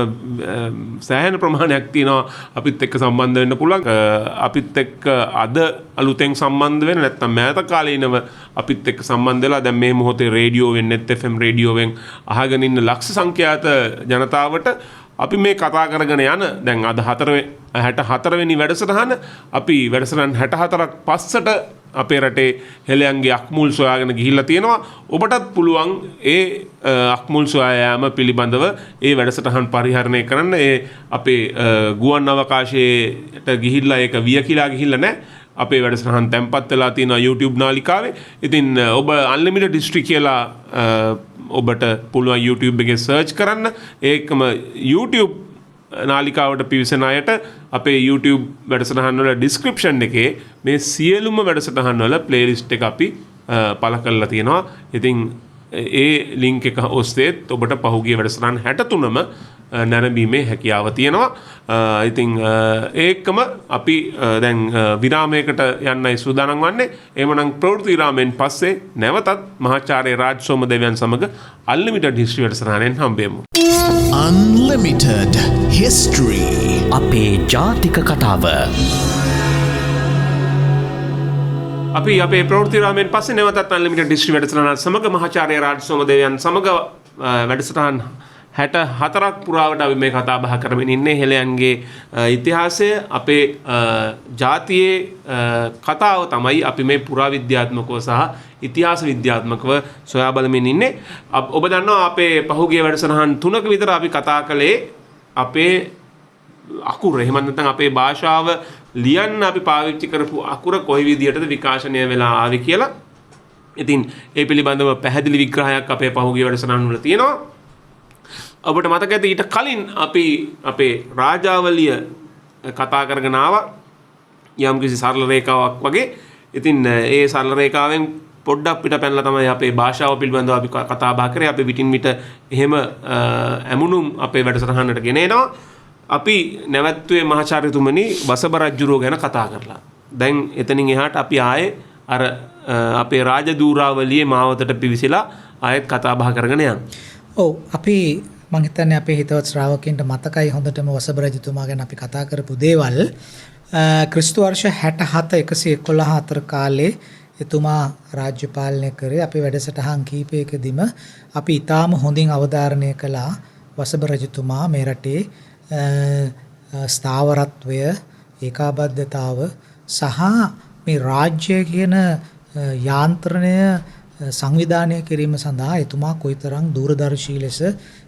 සෑහෙන ප්‍රමාණයක් තියෙනවා. අපිත් එක්ක සම්බන්ධ වෙන්න පුළුවන්. අපිත් එක්ක අද අලුතෙන් සම්බන්ධ වෙන්න නැත්නම් මෑත කාලීනව අපිත් එක්ක සම්බන්ධ වෙලා දැන් මේ මොහොතේ රේඩියෝවෙන් net FM රේඩියෝවෙන් අහගෙන ඉන්න ලක්ෂ සංඛ්‍යාත ජනතාවට අපි මේ කතා කරගෙන යන දැන් අද 64 වෙනි වැඩසටහන අපි වැඩසටහන් 64ක් පස්සට අපේ රටේ හෙළයන්ගේ අක්මුල් සොයාගෙන ගිහිල්ලා තියෙනවා. ඔබටත් පුළුවන් ඒ අක්මුල් සොයා යාම පිළිබඳව ඒ වැඩසටහන් පරිහරණය කරන්න. ඒ අපේ ගුවන් අවකාශයට ගිහිල්ලා ඒක වියකිලා ගිහිල්ලා නැහැ. අපේ වැඩසටහන් තැන්පත් වෙලා තියෙනවා YouTube නාලිකාවේ. ඉතින් ඔබ Unlimited History කියලා ඔබට පුළුවන් YouTube එකේ සර්ච් කරන්න. ඒකම YouTube නාලිකාවට පිවිසෙන අයට අපේ YouTube වැඩසටහන් වල description එකේ මේ සියලුම වැඩසටහන් වල playlist එක අපි පළ කරලා තියෙනවා. ඉතින් ඒ link එක ඔස්සේ ඔබට පහුගිය වැඩසටහන් 63ම නැරඹීමේ හැකියාව තියෙනවා. ඉතින් ඒකම අපි දැන් විරාමයකට යන්නයි සූදානම් වන්නේ. එhmenan ප්‍රවෘත්ති විරාමයෙන් පස්සේ නැවතත් මහාචාර්ය රාජ් සෝමදේවයන් සමග Unlimited History වැඩසටහනෙන් හම්බෙමු. Unlimited History. අපේ ජාතික කතාව. අපි අපේ ප්‍රවෘත්ති විරාමයෙන් පස්සේ නැවතත් Unlimited History වැඩසටහන සමග මහාචාර්ය රාජ් සෝමදේවයන් සමග වැඩසටහන් 64ක් පුරාවට අපි මේ කතා බහ කරමින් ඉන්නේ හෙළයන්ගේ ඉතිහාසය අපේ ජාතියේ කතාව තමයි අපි මේ පුරාවිද්‍යාත්මකව සහ ඉතිහාස විද්‍යාත්මකව සොයා බලමින් ඉන්නේ. ඔබ දන්නවා අපේ පහුගිය වැඩසටහන් 3ක විතර අපි කතා කළේ අපේ අකුර එහෙම නැත්නම් අපේ භාෂාව ලියන්න අපි පාවිච්චි කරපු අකුර කොයි විදියටද විකාශනය වෙලා ආවේ කියලා. ඉතින් ඒ පිළිබඳව පැහැදිලි විග්‍රහයක් අපේ පහුගිය වැඩසටහන් වල තියෙනවා. ඔබට මතක ඇති ඊට කලින් අපි අපේ රාජාවලිය කතා කරගෙන ආවා යම්කිසි සරල රේඛාවක් වගේ. ඉතින් ඒ සරල රේඛාවෙන් පොඩ්ඩක් පිට පැනලා තමයි අපේ භාෂාව පිළිබඳව අපි කතා බහ කරේ. අපි විටින් විට එහෙම ඇමුණුම් අපේ වැඩසටහනට ගෙන එනවා. අපි නැවැත්තුවේ මහාචාර්යතුමනි වසභ රජුරෝ ගැන කතා කරලා. දැන් එතනින් එහාට අපි ආයේ අර අපේ රාජදූරාවලියේ මාවතට පිවිසලා ආයෙත් කතා බහ කරගෙන යනවා. ඔව් අපි මම හිතන්නේ අපේ හිතවත් ශ්‍රාවකයන්ට මතකයි හොඳටම වසභ රජතුමා ගැන අපි කතා කරපු දේවල්. ක්‍රිස්තු වර්ෂ 67 111 අතර කාලේ එතුමා රාජ්‍ය පාලනය කරේ. අපේ වැඩසටහන් කීපයකදීම අපි ඊටාම හොඳින් අවධාරණය කළා වසභ රජතුමා මේ රටේ ස්ථාවරත්වය, ඒකාබද්ධතාව සහ මේ රාජ්‍ය කියන යාන්ත්‍රණය සංවිධානය කිරීම සඳහා එතුමා කොයිතරම් දූරදර්ශී ලෙස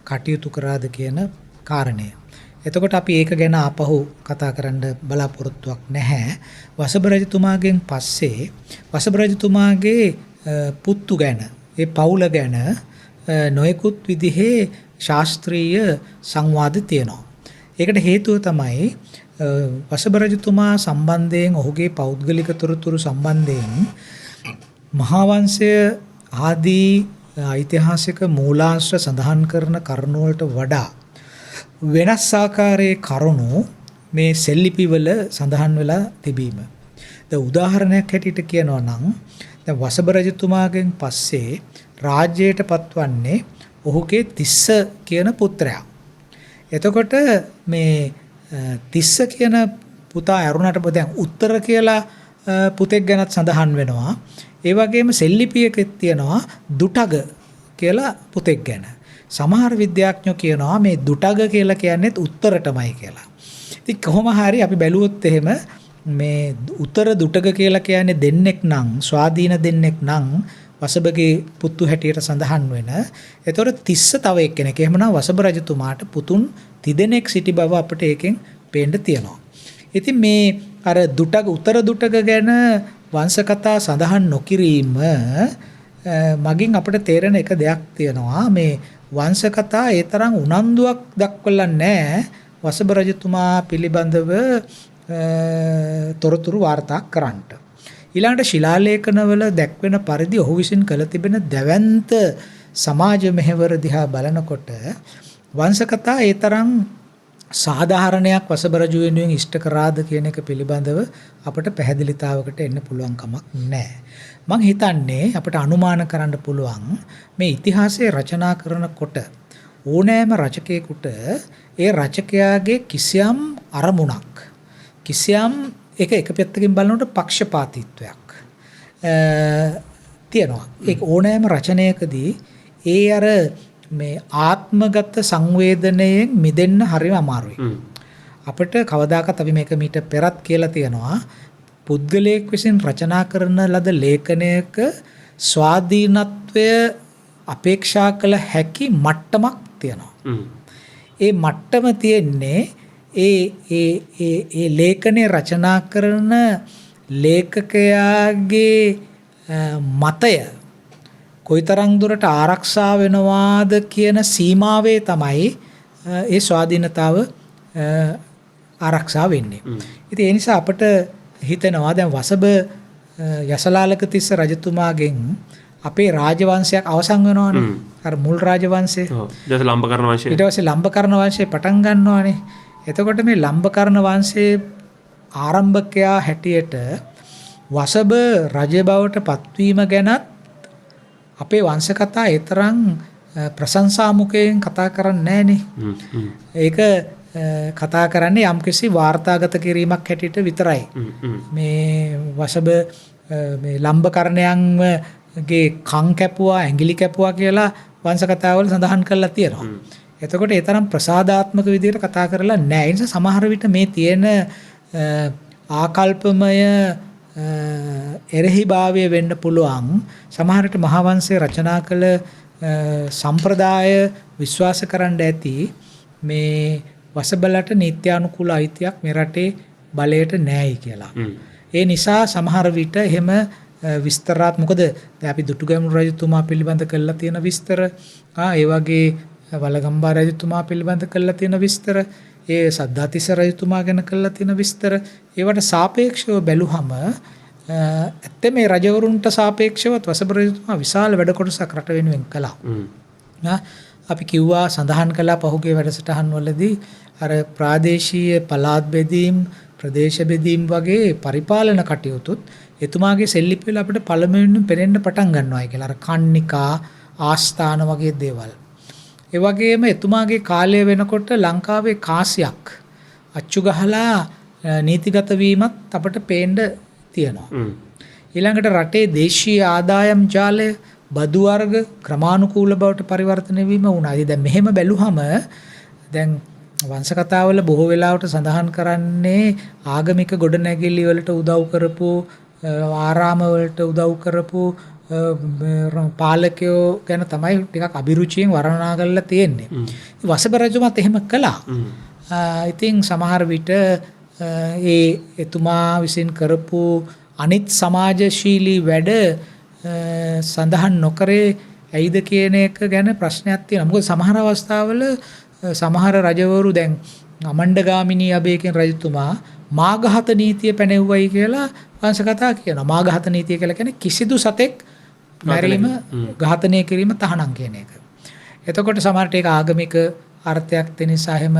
කටයුතු කරාද කියන කාරණය. එතකොට අපි ඒක ගැන ආපහු කතා කරන්න බලාපොරොත්තුවක් නැහැ. වසභ රජතුමාගෙන් පස්සේ වසභ රජතුමාගේ පුත්තු ගැන, ඒ පවුල ගැන නොයෙකුත් විදිහේ ශාස්ත්‍රීය සංවාද තියෙනවා. ඒකට හේතුව තමයි වසභ රජතුමා සම්බන්ධයෙන් ඔහුගේ පෞද්ගලික තොරතුරු සම්බන්ධයෙන් මහාවංශය ආදී ඓතිහාසික මූලාශ්‍ර සඳහන් කරන කරුණු වලට වඩා වෙනස් ආකාරයේ කරුණු මේ සෙල්ලිපිවල සඳහන් වෙලා තිබීම. දැන් උදාහරණයක් හැටියට කියනවා නම් දැන් වසභ රජතුමාගෙන් පස්සේ රාජ්‍යයට පත්වන්නේ ඔහුගේ තිස්ස කියන පුත්‍රයා. එතකොට මේ තිස්ස කියන පුතා ඇරුණට දැන් උත්තර කියලා පුතෙක් ගැනත් සඳහන් වෙනවා. ඒ වගේම සෙල්ලිපියකෙත් තියෙනවා දුටග කියලා පුතෙක් ගැන. සමහර විද්‍යාඥයෝ කියනවා මේ දුටග කියලා කියන්නේත් උත්තරටමයි කියලා. ඉතින් කොහොම හරි අපි බැලුවොත් එහෙම මේ උත්තර දුටග කියලා කියන්නේ දෙන්නෙක් නම්, ස්වාධීන දෙන්නෙක් නම් වසභගේ පුතු හැටියට සඳහන් වෙන. ඒතකොට තිස්ස තව එක්කෙනෙක්. එහෙමනම් වසභ රජතුමාට පුතුන් තිදෙනෙක් සිටි බව අපිට ඒකෙන් පේන්න තියෙනවා. ඉතින් මේ අර දුටග උත්තර දුටග ගැන වංශ කතා සඳහන් නොකිරීම මගින් අපිට තේරෙන එක දෙයක් තියෙනවා. මේ වංශ කතා ඒ තරම් උනන්දුවක් දක්වලා නැහැ වසභ රජතුමා පිළිබඳව තොරතුරු වාර්තා කරන්නට. ඊළඟට ශිලාලේඛනවල දැක්වෙන පරිදි ඔහු විසින් කළ තිබෙන දැවැන්ත සමාජ මෙහෙවර දිහා බලනකොට වංශ කතා ඒ තරම් සාධාරණයක් වසභ රජු වෙනුවෙන් ඉෂ්ට කරාද කියන එක පිළිබඳව අපට පැහැදිලිතාවකට එන්න පුළුවන් කමක් නැහැ. මම හිතන්නේ අපිට අනුමාන කරන්න පුළුවන් මේ ඉතිහාසය රචනා කරනකොට ඕනෑම රචකයෙකුට ඒ රචකයාගේ කිසියම් අරමුණක්, කිසියම් එක පැත්තකින් බලනකොට පක්ෂපාතීත්වයක් තියෙනවා. ඒ ඕනෑම රචනයකදී ඒ අර මේ ආත්මගත සංවේදනයෙන් මිදෙන්න හරිම අමාරුයි. අපිට කවදාකවත් අපි මේක මීට පෙරත් කියලා තියෙනවා. පුද්ගලයෙක් විසින් රචනා කරන ලද ලේඛනයක ස්වාධීනත්වය අපේක්ෂා කළ හැකි මට්ටමක් තියෙනවා. ඒ මට්ටම තියෙන්නේ ඒ ලේඛනය රචනා කරන ලේඛකයාගේ මතය කොයිතරම් දුරට ආරක්ෂා වෙනවාද කියන සීමාවේ තමයි ඒ ස්වාධීනතාව ආරක්ෂා වෙන්නේ. ඉතින් ඒ නිසා අපිට හිතෙනවා දැන් වසභ යසලාලක තිස්ස රජතුමාගෙන් අපේ රාජවංශයක් අවසන් වෙනවානේ. අර මුල් රාජවංශය. ඊට පස්සේ ලම්බකර්ණ වංශය. ඊට පස්සේ ලම්බකර්ණ වංශය පටන් ගන්නවානේ. එතකොට මේ ලම්බකර්ණ වංශයේ ආරම්භකයා හැටියට වසභ රජ බවට පත්වීම ගැනත් අපේ වංශ කතා ඒ තරම් ප්‍රශංසා මුඛයෙන් කතා කරන්නේ නැහනේ. ඒක කතා කරන්නේ යම්කිසි වාර්තාගත කිරීමක් හැටියට විතරයි. මේ වසභ මේ ලම්බකර්ණයන්ගේ කන් කැපුවා, ඇඟිලි කැපුවා කියලා වංශ කතාවල සඳහන් කරලා තියෙනවා. එතකොට ඒ තරම් ප්‍රසාදාත්මක විදිහට කතා කරලා නැහැ. ඒ නිසා සමහර විට මේ තියෙන ආකල්පමය එරෙහිභාවය වෙන්න පුළුවන්. සමහර විට මහාවංශය රචනා කළ සම්ප්‍රදාය විශ්වාස කරන්න ඇති මේ වසබලට නීත්‍යානුකූල අයිතියක් මේ රටේ බලයට නැහැයි කියලා. ඒ නිසා සමහර විට එහෙම විස්තරාත් මොකද දැන් අපි දුටුගැමුණු රජතුමා පිළිබඳ කළා තියෙන විස්තර, ඒ වගේ වලගම්බා රජතුමා පිළිබඳ කළා තියෙන විස්තර, ඒ සද්ධාතිස්ස රජතුමා ගැන කළා තියෙන විස්තර, ඒවට සාපේක්ෂව බැලුවම ඇත්තේ මේ රජවරුන්ට සාපේක්ෂව වසබ රජතුමා විශාල වැඩ කොටසක් රට වෙනුවෙන් කළා. අපි කිව්වා සඳහන් කළා පහුගිය වැඩසටහන් වලදී අර ප්‍රාදේශීය පළාත් බෙදීම්, ප්‍රදේශ බෙදීම් වගේ පරිපාලන කටයුතුත් එතුමාගේ සෙල්ලිපි වල අපිට පළමුවෙන්ම පෙනෙන්න පටන් ගන්නවා කියලා. අර කන්නිකා, ආස්ථාන වගේ දේවල්. ඒ වගේම එතුමාගේ කාලය වෙනකොට ලංකාවේ කාසියක් අච්චු ගහලා නීතිගත වීමත් අපට පේන්න තියෙනවා. ඊළඟට රටේ දේශීය ආදායම් ජාලය, බදු වර්ග ක්‍රමානුකූල බවට පරිවර්තනය වීම වුණා. ඉතින් දැන් මෙහෙම බැලුවම දැන් වංශ කතාවල බොහෝ වෙලාවට සඳහන් කරන්නේ ආගමික ගොඩනැගිලි වලට උදව් කරපු, ආරාම වලට උදව් කරපු පාලකයෝ ගැන තමයි ටිකක් අභිරුචියෙන් වර්ණනා කරලා තියෙන්නේ. වසබ රජුමත් එහෙම කළා. ඉතින් සමහර විට එතුමා විසින් කරපු අනිත් සමාජශීලී වැඩ සඳහන් නොකරේ ඇයිද කියන එක ගැන ප්‍රශ්නයක් තියෙනවා. මොකද සමහර අවස්ථාවල සමහර රජවරු දැන් අමණ්ඩගාමිනී අබේකෙන් රජතුමා මාඝාත නීතිය පැනෙව්වයි කියලා වංශ කතා කියනවා. මාඝාත නීතිය කියලා කියන්නේ කිසිදු සතෙක් මැරීම, ඝාතනය කිරීම තහනම් කියන එක. එතකොට සමහරට ඒක ආගමික අර්ථයක් තියෙන නිසා එහෙම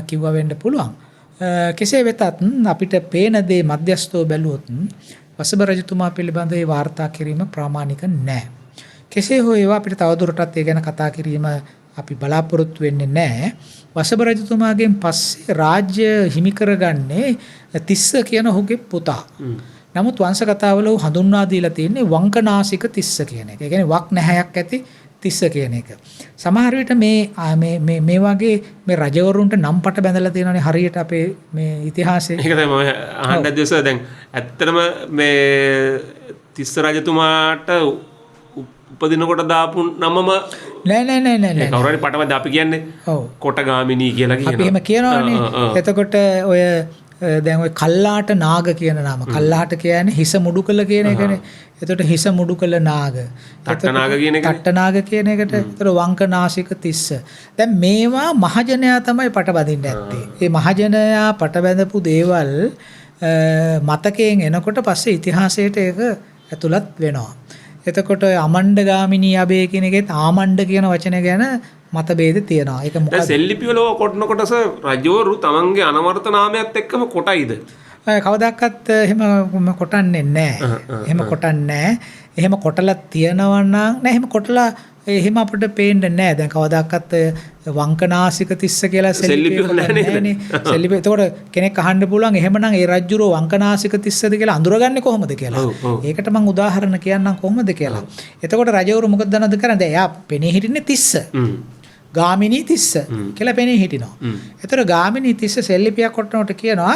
කිව්වා වෙන්න පුළුවන්. කෙසේ වෙතත් අපිට පේන දේ මධ්‍යස්ථව බැලුවොත් වසබ රජතුමා පිළිබඳ ඒ වාර්තා කිරීම ප්‍රාමාණික නැහැ. කෙසේ හෝ ඒවා අපිට තවදුරටත් ඒ ගැන කතා කිරීම අපි බලාපොරොත්තු වෙන්නේ නැහැ. වසබ රජතුමාගෙන් පස්සේ රාජ්‍ය හිමි කරගන්නේ තිස්ස කියන ඔහුගේ පුතා. නමුත් වංශ කතාවල හඳුන්වා දීලා තියෙන්නේ වංකනාසික තිස්ස කියන එක. ඒ කියන්නේ වක් නැහැයක් ඇති තිස්ස කියන එක. සමහර විට මේ වගේ මේ රජවරුන්ට නම් පට බැඳලා තියෙනවානේ හරියට අපේ මේ ඉතිහාසයේ. ඒක තමයි මම අහන්න දැස දැන් ඇත්තටම මේ තිස්ස රජතුමාට උපදිනකොට දාපු නමම නෑ කවුරු හරි පටවද අපි කියන්නේ කොටගාමිනී කියලා කියනවා. අපි එහෙම කියනවානේ. එතකොට ඔය දැන් ඔය කල්ලාට නාග කියන නම. කල්ලාට කියන්නේ හිස මුඩු කළ කියන එකනේ. එතකොට හිස මුඩු කළ නාග. තට්ටනාග කියන එක. තට්ටනාග කියන එකට. එතකොට වංකනාසික තිස්ස. දැන් මේවා මහජනයා තමයි පටබඳින්න ඇත්තේ. මේ මහජනයා පටබැඳපු දේවල් මතකයෙන් එනකොට පස්සේ ඉතිහාසයට ඒක ඇතුළත් වෙනවා. එතකොට අමණ්ඩගාමිනී අබේ කියන එකෙත් ආමණ්ඩ කියන වචනය ගැන මතභේද තියෙනවා. ඒක මොකද? සෙල්ලිපි වල කොටන කොටස රජවරු තමන්ගේ අනවර්ත නාමයත් එක්කම කොටයිද? කවදාවත් එහෙම කොටන්නේ නැහැ. එහෙම කොටන්නේ නැහැ. එහෙම කොටලා තියනවා නම් නෑ එහෙම කොටලා එහෙම අපිට පේන්නේ නැහැ. දැන් කවදාවත් වංකනාසික තිස්ස කියලා සෙල්ලිපි නැහැනේ. සෙල්ලිපි. එතකොට කෙනෙක් අහන්න පුළුවන් එහෙමනම් ඒ රජුරෝ වංකනාසික තිස්සද කියලා අඳුරගන්නේ කොහොමද කියලා. ඒකට මම උදාහරණ කියන්නම් කොහොමද කියලා. එතකොට රජවරු මොකද දන්නවද කරන්නේ? දැන් එයා පෙනී හිටින්නේ තිස්ස. ගාමිණී තිස්ස කියලා පෙනී හිටිනවා. එතකොට ගාමිණී තිස්ස සෙල්ලිපියක් කොටනකොට කියනවා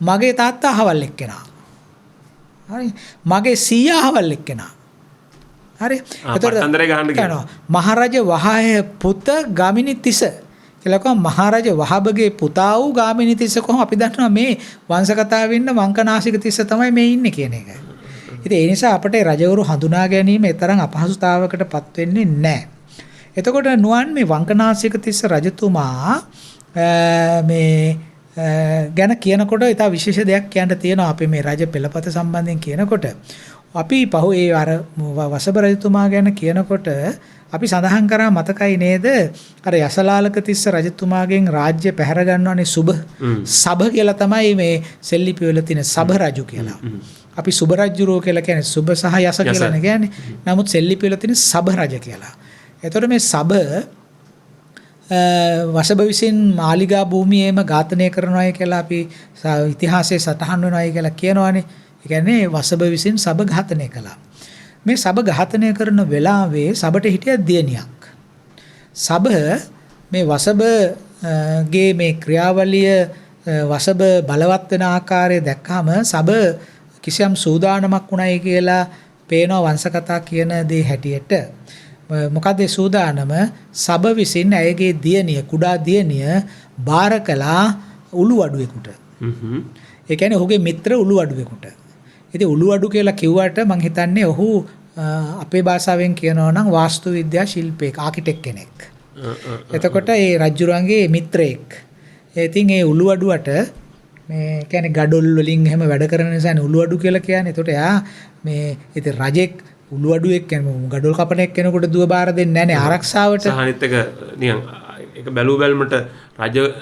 මගේ තාත්තා අහවල් එක්කෙනා. හරි. මගේ සීයා අහවල් එක්කෙනා. හරි. එතකොට අන්දරේ ගහන්න කියනවා. මහරජ වහය පුත ගාමිණී තිස්ස කියලා කොහොම මහරජ වහබගේ පුතා වූ ගාමිණී තිස්ස කොහොම අපි දන්නවා මේ වංශ කතාවේ ඉන්න වංකනාසික තිස්ස තමයි මේ ඉන්නේ කියන එක. ඉතින් ඒ නිසා අපිට රජවරු හඳුනා ගැනීම තරම් අපහසුතාවකටපත් වෙන්නේ නැහැ. එතකොට නුවන් මේ වංකනාසික තිස්ස රජතුමා මේ ගැන කියනකොට ඉතා විශේෂ දෙයක් කියන්න තියෙනවා. අපි මේ රජ පෙළපත සම්බන්ධයෙන් කියනකොට අපි ඒ අර වසබ රජතුමා ගැන කියනකොට අපි සඳහන් කරා මතකයි නේද අර යසලාලක තිස්ස රජතුමාගෙන් රාජ්‍ය පැහැර ගන්නවනේ සබ කියලා තමයි මේ සෙල්ලිපි වල තියෙන සබ රජු කියලා. අපි සුබ රජුරෝ කියලා කියන්නේ සුබ සහ යස කියලා නේ කියන්නේ. නමුත් සෙල්ලිපි වල තියෙන සබ රජ කියලා. එතකොට මේ සබ වසබ විසින් මාලිගා භූමියේම ඝාතනය කරනවායි කියලා අපි ඉතිහාසයේ සටහන් වෙනවායි කියලා කියනවානේ. ඒ කියන්නේ වසබ විසින් සබ ඝාතනය කළා. මේ සබ ඝාතනය කරන වෙලාවේ සබට හිටිය දියණියක්. සබ මේ වසබගේ මේ ක්‍රියාවලිය වසබ බලවත් වෙන ආකාරය දැක්කම සබ කිසියම් සූදානමක් වුණයි කියලා පේනවා වංශකථා කියන දේ හැටියට. මොකද ඒ සූදානම සබ විසින් ඇයගේ දියණිය කුඩා දියණිය බාර කළා උළුවඩුවෙකුට. ඒ කියන්නේ ඔහුගේ මිත්‍ර උළුවඩුවෙකුට. ඉතින් උළුවඩු කියලා කිව්වට මං හිතන්නේ ඔහු අපේ භාෂාවෙන් කියනවා නම් වාස්තු විද්‍යා ශිල්පියෙක් ආකිටෙක් කෙනෙක්. එතකොට ඒ රජුරන්ගේ මිත්‍රයෙක්. ඉතින් ඒ උළුවඩුවට මේ කියන්නේ ගඩොල් වලින් එහෙම වැඩ කරන නිසානේ උළුවඩු කියලා කියන්නේ. එතකොට එයා මේ ඉතින් රජෙක් උළුවඩුවෙක් කියන්නේ ගඩොල් කපන කෙනෙකුට දුව බාර දෙන්නේ නැහැ නේ ආරක්ෂාවට. අනිත් එක නිකන් ඒක බැලු බැලමට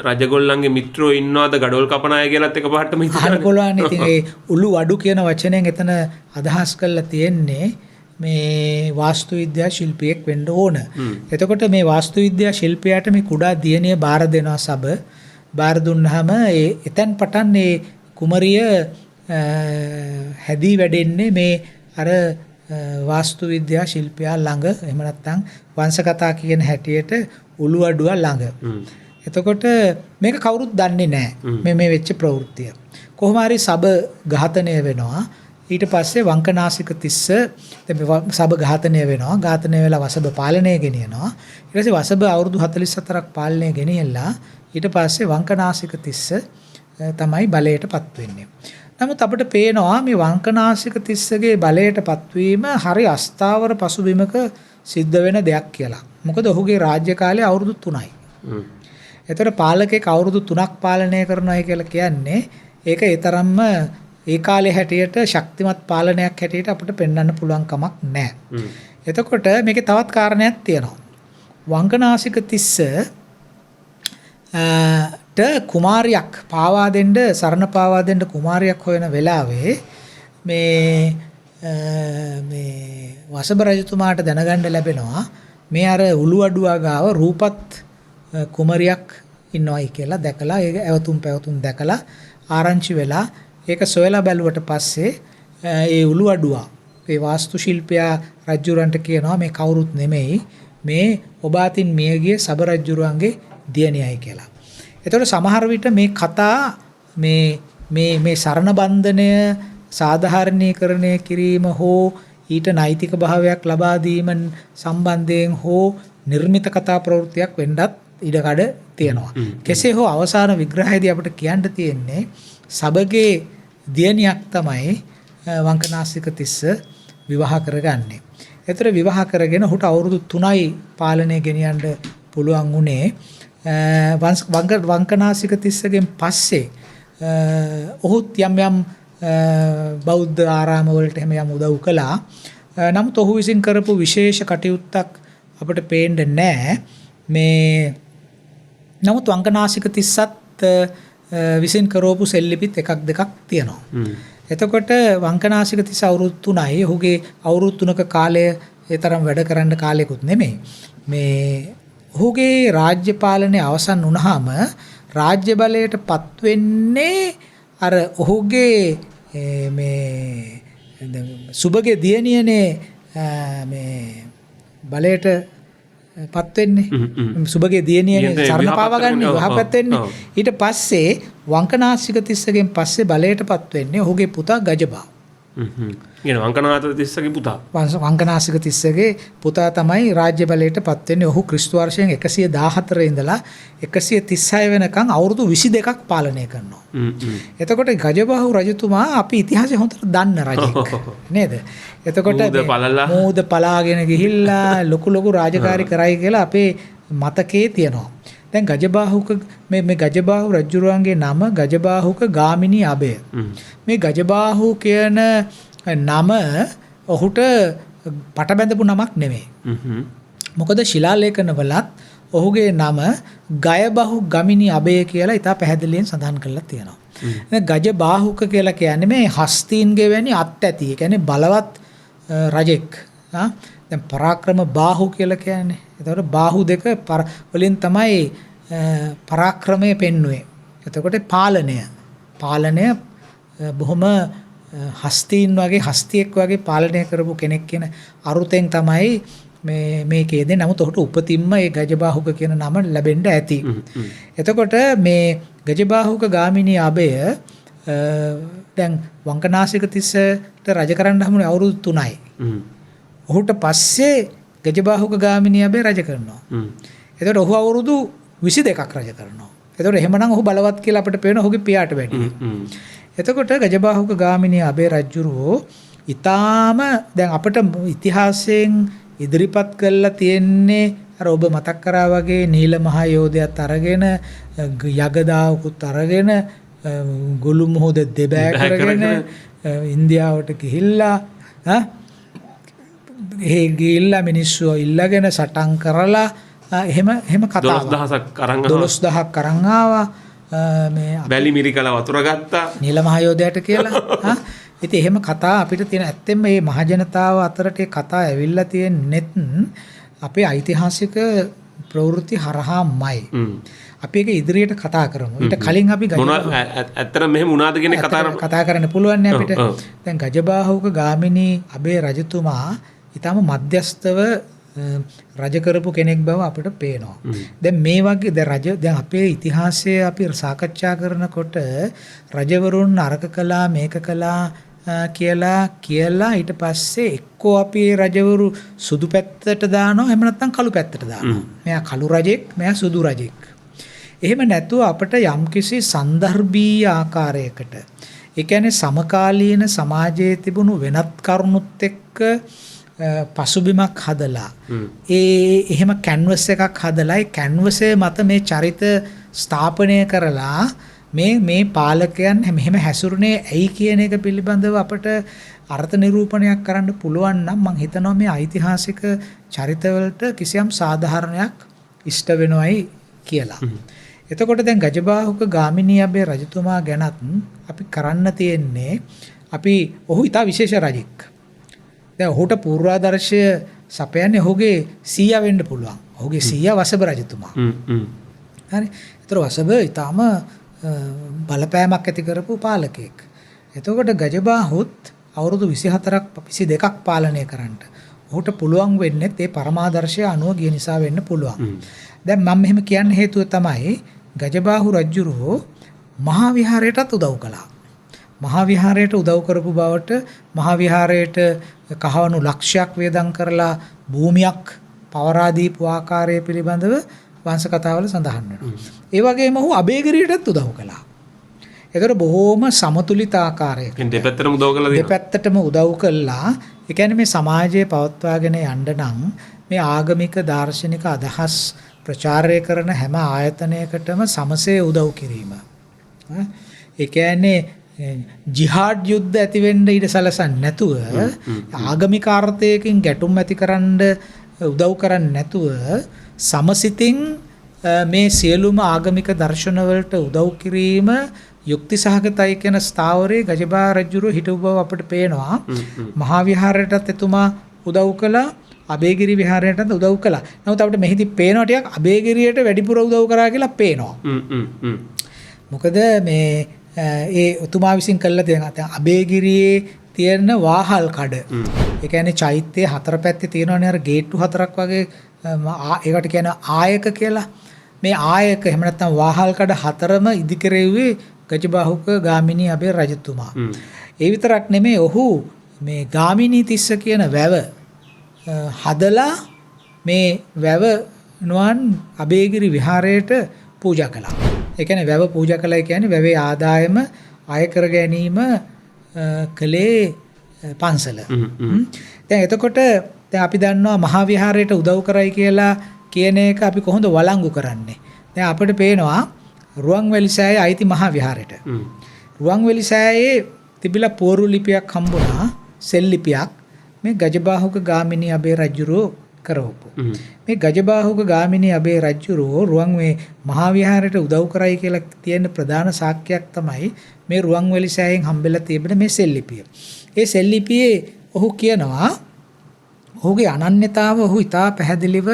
රජගොල්ලන්ගේ මිත්‍රෝ ඉන්නවද ගඩොල් කපන අය කියලාත් එකපාරටම හිතන්න පුළුවන්. ඉතින් ඒ උළුවඩු කියන වචනයෙන් එතන අදහස් කරලා තියෙන්නේ මේ වාස්තු විද්‍යා ශිල්පියෙක් වෙන්න ඕන. එතකොට මේ වාස්තු විද්‍යා ශිල්පියාට මේ කුඩා දියණිය බාර දෙනවා සබ. බාර දුන්නාම එතෙන් පටන් මේ කුමරිය හැදී වැඩෙන්නේ මේ අර වාස්තු විද්‍යා ශිල්පියා ළඟ. එහෙම නැත්නම් වංශකථා කියන හැටියට උළුවඩුවා ළඟ. එතකොට මේක කවුරුත් දන්නේ නැහැ මේ වෙච්ච ප්‍රවෘත්තිය. කොහොම හරි සබ ඝාතනය වෙනවා. ඊට පස්සේ වංකනාසික තිස්ස සබ ඝාතනය වෙනවා. ඝාතනය වෙලා වසබ පාලනය ගෙනියනවා. ඊට පස්සේ වසබ අවුරුදු 44ක් පාලනය ගෙනියලා ඊට පස්සේ වංකනාසික තිස්ස තමයි බලයටපත් වෙන්නේ. නමුත් අපිට පේනවා මේ වංකනාසික තිස්සගේ බලයටපත් වීම හරි අස්ථාවර පසුබිමක සිද්ධ වෙන දෙයක් කියලා. මොකද ඔහුගේ රාජ්‍ය කාලය අවුරුදු 3යි. එතකොට පාලකෙක් අවුරුදු 3ක් පාලනය කරනවායි කියලා කියන්නේ ඒක ඒ තරම්ම ඒ කාලේ හැටියට ශක්තිමත් පාලනයක් හැටියට අපිට පෙන්වන්න පුළුවන් කමක් නැහැ. එතකොට මේකේ තවත් කාරණයක් තියෙනවා. වංකනාසික තිස්ස කුමාරියක් පාවා දෙන්න සරණ පාවා දෙන්න කුමාරියක් හොයන වෙලාවේ මේ වසබ රජතුමාට දැනගන්න ලැබෙනවා මේ අර උළුවඩුවා ගාව රූපත් කුමරියක් ඉන්නවයි කියලා දැකලා ඒක ඇවතුම් පැවතුම් දැකලා ආරංචි වෙලා ඒක සොයලා බැලුවට පස්සේ ඒ උළුවඩුවා ඒ වාස්තු ශිල්පියා රජුරන්ට කියනවා මේ කවුරුත් නෙමෙයි මේ ඔබ අතින් මියගිය සබ රජුරන්ගේ දියණියයි කියලා. එතකොට සමහර විට මේ කතා මේ සරණ බන්ධනය සාධාරණීකරණය කිරීම හෝ ඊට නෛතික භාවයක් ලබා දීම සම්බන්ධයෙන් හෝ නිර්මිත කතා ප්‍රවෘත්තියක් වෙන්නත් ඉඩකඩ තියෙනවා. කෙසේ හෝ අවසාන විග්‍රහයේදී අපිට කියන්න තියෙන්නේ සබගේ දියණියක් තමයි වංකනාසික තිස්ස විවාහ කරගන්නේ. ඒතර විවාහ කරගෙන ඔහුට අවුරුදු 3යි පාලනය ගෙනියන්න පුළුවන් වුණේ. වංකනාසික තිස්සගෙන් පස්සේ ඔහුත් යම් බෞද්ධ ආරාම වලට එහෙම යම් උදව් කළා. නමුත් ඔහු විසින් කරපු විශේෂ කටයුත්තක් අපිට පේන්නේ නැහැ. මේ නමුත් වංකනාසික තිස්සත් විසින් කරවපු සෙල්ලිපිත් එකක් දෙකක් තියෙනවා. එතකොට වංකනාසික තිස්ස අවුරුදු 3යි. ඔහුගේ අවුරුදු 3ක කාලය ඒ තරම් වැඩ කරන්න කාලයකුත් නෙමෙයි. මේ ඔහුගේ රාජ්‍ය පාලනය අවසන් වුණාම රාජ්‍ය බලයට පත් වෙන්නේ අර ඔහුගේ මේ සුබගේ දියණියනේ මේ බලයට පත් වෙන්නේ. සුබගේ දියණියනේ සරණ පාවා ගන්න වහපත් වෙන්නේ. ඊට පස්සේ වංකනාසික තිස්සගෙන් පස්සේ බලයට පත් වෙන්නේ ඔහුගේ පුතා ගජබා. වංකනාසික තිස්සගේ පුතා. වංකනාසික තිස්සගේ පුතා තමයි රාජ්‍ය බලයට පත් වෙන්නේ. ඔහු ක්‍රිස්තු වර්ෂයෙන් 114 ඉඳලා 136 වෙනකන් අවුරුදු 22ක් පාලනය කරනවා. එතකොට ගජබාහු රජතුමා අපි ඉතිහාසය හොඳට දන්න රජෙක් නේද? එතකොට මූද පලාගෙන ගිහිල්ලා ලොකු රාජකාරී කරයි කියලා අපේ මතකයේ තියෙනවා. දැන් ගජබාහුක මේ ගජබාහු රජුරුවන්ගේ නම ගජබාහුක ගාමිණී අබය. මේ ගජබාහු කියන නම ඔහුට පට බැඳපු නමක් නෙමෙයි. මොකද ශිලාලේඛන වලත් ඔහුගේ නම ගයබහු ගමිණී අබය කියලා ඉතා පැහැදිලියෙන් සඳහන් කරලා තියෙනවා. ගජබාහුක කියලා කියන්නේ මේ හස්තීන්ගේ වැනි අත් ඇති. ඒ කියන්නේ බලවත් රජෙක්. දැන් පරාක්‍රම බාහු කියලා කියන්නේ. එතකොට බාහු දෙක වලින් තමයි පරාක්‍රමය පෙන්වුවේ. එතකොට පාලනය බොහොම හස්තීන් වගේ හස්තියෙක් වගේ පාලනය කරපු කෙනෙක් කියන අරුතෙන් තමයි මේකේද නමුත් ඔහුට උපතින්ම ඒ ගජබාහුක කියන නම ලැබෙන්න ඇති. එතකොට මේ ගජබාහුක ගාමිණී අබය දැන් වංකනාසික තිස්සට රජ කරන්න හමුනේ අවුරුදු 3යි. ඔහුට පස්සේ ගජබාහුක ගාමිණී අබය රජ කරනවා. එතකොට ඔහු අවුරුදු 22ක් රජ කරනවා. එතකොට එහෙමනම් ඔහු බලවත් කියලා අපිට පේන ඔහුගේ පියාට වැඩි. එතකොට ගජබාහුක ගාමිණී අබේ රජුරෝ ඊටාම දැන් අපිට ඉතිහාසයෙන් ඉදිරිපත් කරලා තියෙන්නේ අර ඔබ මතක් කරා වගේ නීල මහා යෝධයත් අරගෙන යගදාවකුත් අරගෙන ගොළු මුහුද දෙබෑ කරගෙන ඉන්දියාවට ගිහිල්ලා ඒ ගිහිල්ලා මිනිස්සු ඉල්ලගෙන සටන් කරලා එහෙම කතාවක් 12000ක් අරන් ආවා මේ වැලි මිරිකලා වතුර ගත්තා නීල මහ යෝධයාට කියලා ඉතින් එහෙම කතා අපිට තියෙන ඇත්තෙන්ම මේ මහ ජනතාව අතරට ඒ කතා ඇවිල්ලා තියෙන්නෙත් අපේ ඓතිහාසික ප්‍රවෘත්ති හරහාමයි අපි ඒක ඉදිරියට කතා කරමු ඊට කලින් අපි ඇත්තටම මෙහෙම වුණාද කියන කතා කරන්න පුළුවන් නේ අපිට දැන් ගජබාහුක ගාමිණී අබේ රජතුමා ඊටම මධ්‍යස්තව රජ කරපු කෙනෙක් බව අපිට පේනවා. දැන් මේ වගේ දැන් අපේ ඉතිහාසය අපි සාකච්ඡා කරනකොට රජවරුන් අරක කළා මේක කළා කියලා ඊට පස්සේ එක්කෝ අපි රජවරු සුදු පැත්තට දානවා එහෙම නැත්නම් කළු පැත්තට දානවා. මෙයා කළු රජෙක් මෙයා සුදු රජෙක්. එහෙම නැතුව අපිට යම්කිසි සන්දර්භීය ආකාරයකට ඒ කියන්නේ සමකාලීන සමාජයේ තිබුණු වෙනත් කරුණුත් එක්ක පසුබිමක් හදලා එහෙම කැන්වස් එකක් හදලා ඒ කැන්වසේ මත මේ චරිත ස්ථාපනය කරලා මේ පාලකයන් මෙහෙම හැසිරුනේ ඇයි කියන එක පිළිබඳව අපට අර්ථ නිරූපණයක් කරන්න පුළුවන් නම් මම හිතනවා මේ ඓතිහාසික චරිතවලට කිසියම් සාධාරණයක් ඉෂ්ට වෙනවයි කියලා. එතකොට දැන් ගජබාහුක ගාමිණී අබේ රජතුමා ගැනත් අපි කරන්න තියෙන්නේ ඔහු ඉතා විශේෂ රජෙක්. දැන් ඔහුට පූර්වාදර්ශය සපයන්නේ ඔහුගේ සීයා වෙන්න පුළුවන්. ඔහුගේ සීයා වසභ රජතුමා. හරි. ඒතර වසභ ඊටාම බලපෑමක් ඇති කරපු පාලකයෙක්. එතකොට ගජබාහුත් අවුරුදු 24ක් 22ක් පාලනය කරන්න. ඔහුට පුළුවන් වෙන්නේ ඒ පරමාදර්ශය අනුව ගිය නිසා වෙන්න පුළුවන්. දැන් මම මෙහෙම කියන්න හේතුව තමයි ගජබාහු රජුරෝ මහා විහාරයටත් උදව් කළා. මහා විහාරයට උදව් කරපු බවට මහා විහාරයට කහවණු ලක්ෂයක් වේදම් කරලා භූමියක් පවරා දීපු ආකාරය පිළිබඳව වංශ කතාවල සඳහන් වෙනවා. ඒ වගේම ඔහු අබේගිරියටත් උදව් කළා. ඒතර බොහෝම සමතුලිත ආකාරයක දෙපැත්තටම උදව් කළා. ඒ කියන්නේ මේ සමාජයේ පවත්වාගෙන යන්න නම් මේ ආගමික දාර්ශනික අදහස් ප්‍රචාරය කරන හැම ආයතනයකටම සමසේ උදව් කිරීම. ඒ කියන්නේ ජිහාඩ් යුද්ධ ඇති වෙන්න ඉඩ සැලසන්නේ නැතුව ආගමික අර්ථයකින් ගැටුම් ඇති කරන්න උදව් කරන්නේ නැතුව සමසිතින් මේ සියලුම ආගමික දර්ශන වලට උදව් කිරීම යුක්ති සහගතයි කියන ස්ථාවරයේ ගජබා රජුරෝ හිටු බව අපිට පේනවා. මහා විහාරයටත් එතුමා උදව් කළා. අබේගිරි විහාරයටත් උදව් කළා. නමුත් අපිට මෙහිදී පේනවා ටිකක් අබේගිරියට වැඩිපුර උදව් කරා කියලා පේනවා. මොකද මේ ඒ එතුමා විසින් කළා තියෙන අබේගිරියේ තියෙන වාහල් කඩ. ඒ කියන්නේ චෛත්‍යයේ හතර පැත්තේ තියෙනවනේ අර ගේට්ටු හතරක් වගේ ඒකට කියන ආයක කියලා. මේ ආයක එහෙම නැත්නම් වාහල් කඩ හතරම ඉදිකරෙව්වේ ගජබාහුක ගාමිණී අබේ රජතුමා. ඒ විතරක් නෙමෙයි ඔහු මේ ගාමිණී තිස්ස කියන වැව හදලා මේ වැව නුවන් අබේගිරි විහාරයට පූජා කළා. ඒ කියන්නේ වැව පූජා කළා කියන්නේ වැවේ ආදායම අය කර ගැනීම කලේ පන්සල. දැන් එතකොට දැන් අපි දන්නවා මහා විහාරයට උදව් කරයි කියලා කියන එක අපි කොහොමද වළංගු කරන්නේ? දැන් අපිට පේනවා රුවන්වැලි සෑයේ අයිති මහා විහාරයට. රුවන්වැලි සෑයේ තිබිලා පෝරු ලිපියක් හම්බුණා සෙල් ලිපියක් මේ ගජබාහුක ගාමිණී අබේ රජුරෝ කරවපු. මේ ගජබාහුක ගාමිණී අබේ රජුරෝ රුවන්වේ මහා විහාරයට උදව් කරයි කියලා තියෙන ප්‍රධාන සාක්ෂියක් තමයි මේ රුවන්වැලි සෑයෙන් හම්බෙලා තිබෙන මේ සෙල් ලිපිය. ඒ සෙල් ලිපියේ ඔහු කියනවා ඔහුගේ අනන්‍යතාව ඔහු ඉතා පැහැදිලිව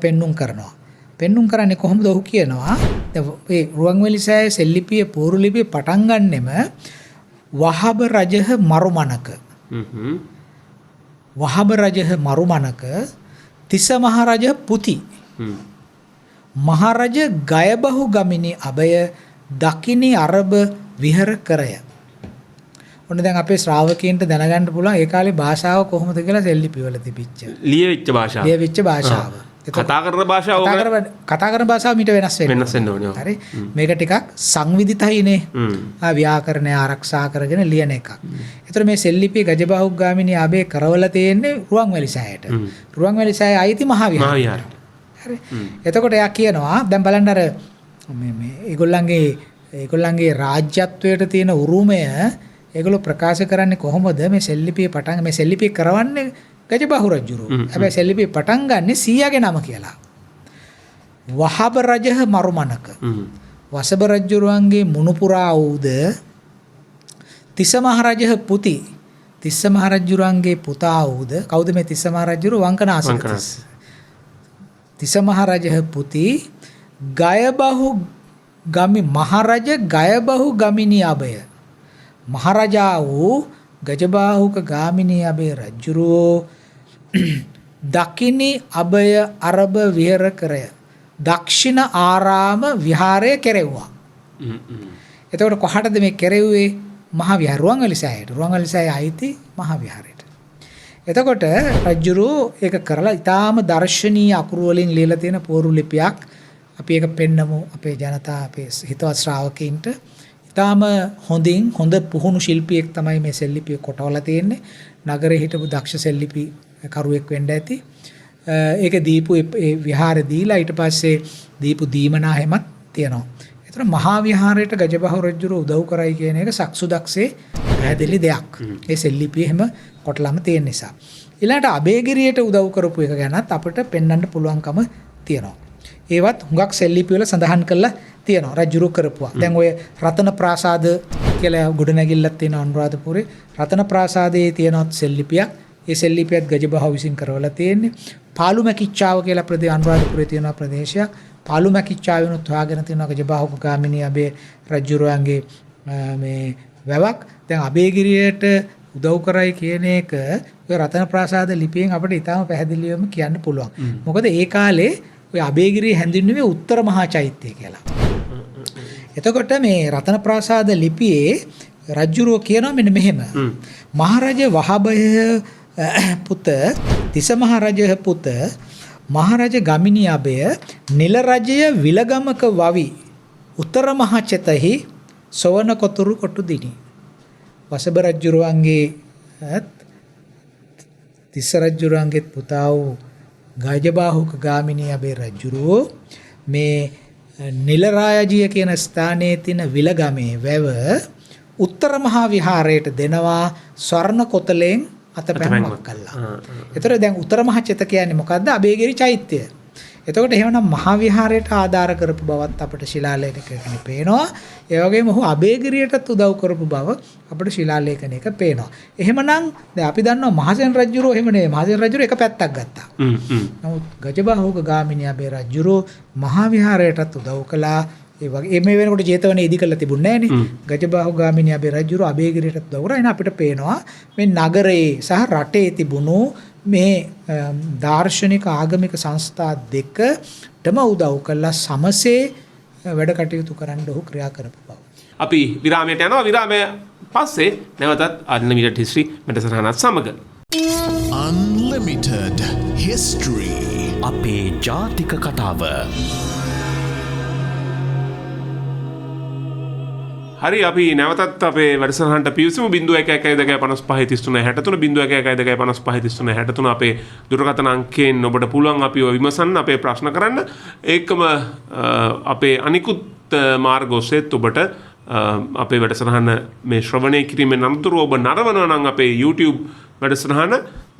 පෙන්눔 කරනවා. පෙන්눔 කරන්නේ කොහොමද? ඔහු කියනවා මේ රුවන්වැලි සෑයේ සෙල් ලිපියේ පෝරු ලිපිය පටන් ගන්නෙම වහබ රජහ මරුමනක. වහබ රජහ මරුමනක තිස්ස මහරජ පුති මහරජ ගයබහු ගමිනි අබය දකිනි අරබ විහර කරය. ඔන්න දැන් අපේ ශ්‍රාවකයන්ට දැනගන්න පුළුවන් ඒ කාලේ භාෂාව කොහොමද කියලා සෙල්ලිපි වල තිබිච්ච. ලියවිච්ච භාෂාව. ලියවිච්ච භාෂාව. කතා කරන භාෂාව කතා කරන භාෂාව මීට වෙනස් වෙන්න ඕනේ. හරි. මේක ටිකක් සංවිධිතයිනේ. ව්‍යාකරණය ආරක්ෂා කරගෙන ලියන එකක්. ඒතර මේ සෙල්ලිපි ගජබහු ගාමිනී ආබේ කරවලා තියෙන්නේ රුවන්වැලි සෑයට. රුවන්වැලි සෑය අයිති මහා විහාරය. හරි. එතකොට එයා කියනවා දැන් බලන්න අර මේ ඒගොල්ලන්ගේ රාජ්‍යත්වයට තියෙන උරුමය ඒගොල්ලෝ ප්‍රකාශ කරන්නේ කොහොමද මේ සෙල්ලිපිය කරවන්නේ ගජබහු රජුරු. හැබැයි සෙල්ලිපිය පටන් ගන්නෙ සීයාගේ නම කියලා. වහබ රජහ මරුමනක. වසබ රජුරුවන්ගේ මුණුපුරා වූද තිස්ස මහරජහ පුති. තිස්ස මහරජුරුවන්ගේ පුතා වූද කවුද මේ තිස්ස මහරජුරු වංකනාසක තිස්ස මහරජහ පුති ගයබහු ගමි මහරජ ගයබහු ගමිනී අබය. මහරජා වූ ගජබාහුක ගාමිනී අබේ රජුරෝ දකිනි අබය අරබ විහර කරය. දක්ෂිණ ආරාම විහාරය කෙරෙව්වා. එතකොට කොහටද මේ කෙරෙව්වේ? මහා විහාර රුවන්වැලි සෑයට. රුවන්වැලි සෑය අයිති මහා විහාරයට. එතකොට රජුරෝ ඒක කරලා ඊටාම දර්ශනීය අකුරු වලින් ලියලා තියෙන පෝරු ලිපියක් අපි ඒක පෙන්නමු අපේ ජනතා අපේ හිතවත් ශ්‍රාවකීන්ට. ඊටාම හොඳ පුහුණු ශිල්පියෙක් තමයි මේ සෙල්ලිපිය කොටවලා තියෙන්නේ. නගරේ හිටපු දක්ෂ සෙල්ලිපි කරුවෙක් වෙන්න ඇති. ඒක දීපු ඒ විහාරේ දීලා ඊට පස්සේ දීපු දීමනා හැමත් තියෙනවා. ඒතර මහා විහාරයට ගජබහු රජුරෝ උදව් කරයි කියන එක සක්සුදක්සේ පැහැදිලි දෙයක්. ඒ සෙල්ලිපිය හැම කොටලම තියෙන නිසා. ඊළඟට අබේගිරියට උදව් කරපු එක ගැනත් අපිට පෙන්වන්න පුළුවන්කම තියෙනවා. ඒවත් හුඟක් සෙල්ලිපි වල සඳහන් කරලා තියෙනවා රජුරෝ කරපුවා. දැන් ඔය රතන ප්‍රාසාද කියලා ගොඩනැගිල්ලක් තියෙන අනුරාධපුරේ රතන ප්‍රාසාදයේ තියෙනත් සෙල්ලිපියක්. ඒ සෙල්ලිපියත් ගජබහු විසින් කරවලා තියෙන්නේ. පාලු මැකිච්චාව කියලා අනුරාධපුරේ තියෙන ප්‍රදේශයක්. පාලු මැකිච්චාවෙනුත් හොයාගෙන තියෙනවා ගජබහු ගාමිනී අබේ රජුරුවන්ගේ මේ වැවක්. දැන් අබේගිරියට උදව් කරයි කියන එක ඔය රතන ප්‍රාසාද ලිපියෙන් අපිට ඉතාම පැහැදිලිවම කියන්න පුළුවන්. මොකද ඒ කාලේ ඔය අබේගිරිය හැඳින්වුවේ උත්තර මහා චෛත්‍යය කියලා. එතකොට මේ රතන ප්‍රාසාද ලිපියේ රජුරෝ කියනවා මෙන්න මෙහෙම. මහරජ වහබය පුත තිස්ස මහරජ පුත මහරජ ගමිනී අබය නිල රජය විලගමක වවි උත්තර මහා චෙතෙහි සොවන කොතුරු කොටු දිනි. වසබ රජුරුවන්ගේ තිස්ස රජුරුවන්ගේ පුතා වූ ගජබාහුක ගාමිනී අබේ රජුරෝ මේ නිලරායජිය කියන ස්ථානයේ තියෙන විලගමේ වැව උත්තර මහා විහාරයට දෙනවා ස්වර්ණ කොතලෙන් අතපැන්මක් කළා. ඒතර දැන් උත්තර මහා චිත කියන්නේ මොකද්ද? අබේගිරි චෛත්‍යය. එතකොට එහෙමනම් මහා විහාරයට ආධාර කරපු බවත් අපිට ශිලාලේඛනයක පේනවා. ඒ වගේම ඔහු අබේගිරියටත් උදව් කරපු බව අපිට ශිලාලේඛනයක පේනවා. එහෙමනම් දැන් අපි දන්නවා මහසෙන් රජුරෝ එහෙම නෙවෙයි. මහසෙන් රජුරෝ එක පැත්තක් ගත්තා. නමුත් ගජබාහුක ගාමිනී අබේ රජුරෝ මහා විහාරයටත් උදව් කළා. ඒ වගේ මේ වෙනකොට ජේතවනේ ඉදි කරලා තිබුණේ නැහනේ. ගජබාහු ගාමිනී අබේ රජුරෝ අබේගිරියටත් උදව් කරා. එහෙනම් අපිට පේනවා මේ නගරයේ සහ රටේ තිබුණු මේ දාර්ශනික ආගමික සංස්ථා දෙකටම උදව් කළා සමසේ වැඩ කටයුතු කරන්න ඔහු ක්‍රියා කරපු බව. අපි විරාමයට යනවා. විරාමය පස්සේ නැවතත් අන්ලිමිටඩ් හිස්ටරි මැඩසටහනත් සමග Unlimited History. අපේ ජාතික කතාව. හරි අපි නැවතත් අපේ වැඩසටහනට පිවිසමු 011253 අපේ දුරකථන අංකයෙන් ඔබට පුළුවන් අපිව විමසන්න අපේ ප්‍රශ්න කරන්න. ඒකම අපේ අනිකුත් මාර්ග ඔස්සේත් ඔබට අපේ වැඩසටහන මේ ශ්‍රවණය කිරීමෙන් අනතුරුව ඔබ නරවනවා නම් අපේ YouTube වැඩසටහන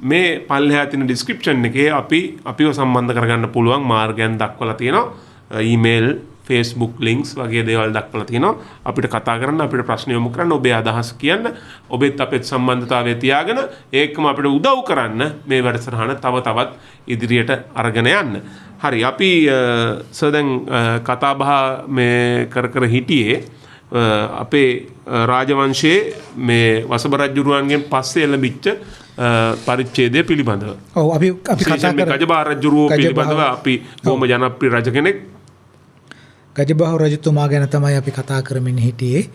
මේ පල්ලෙහා තියෙන description එකේ අපිව සම්බන්ධ කරගන්න පුළුවන් මාර්ගයන් දක්වලා තියෙනවා. ඊමේල් Facebook links වගේ දේවල් දක්වලා තියෙනවා. අපිට කතා කරන්න, අපිට ප්‍රශ්න යොමු කරන්න, ඔබේ අදහස් කියන්න, ඔබෙත් අපෙත් සම්බන්ධතාවය තියාගෙන ඒකම අපිට උදව් කරන්න මේ වැඩසටහන තව තවත් ඉදිරියට අරගෙන යන්න. හරි අපි දැන් කතා බහ මේ කර හිටියේ අපේ රාජවංශයේ මේ වසභ රජුරුවන්ගෙන් පස්සේ එළඹිච්ච පරිච්ඡේදය පිළිබඳව. ඔව් අපි කතා කරා ගජබහ රජුරුව පිළිබඳව අපි බොහොම ජනප්‍රිය රජ කෙනෙක්. ගජබහ රජතුමා ගැන තමයි අපි කතා කරමින් හිටියේ.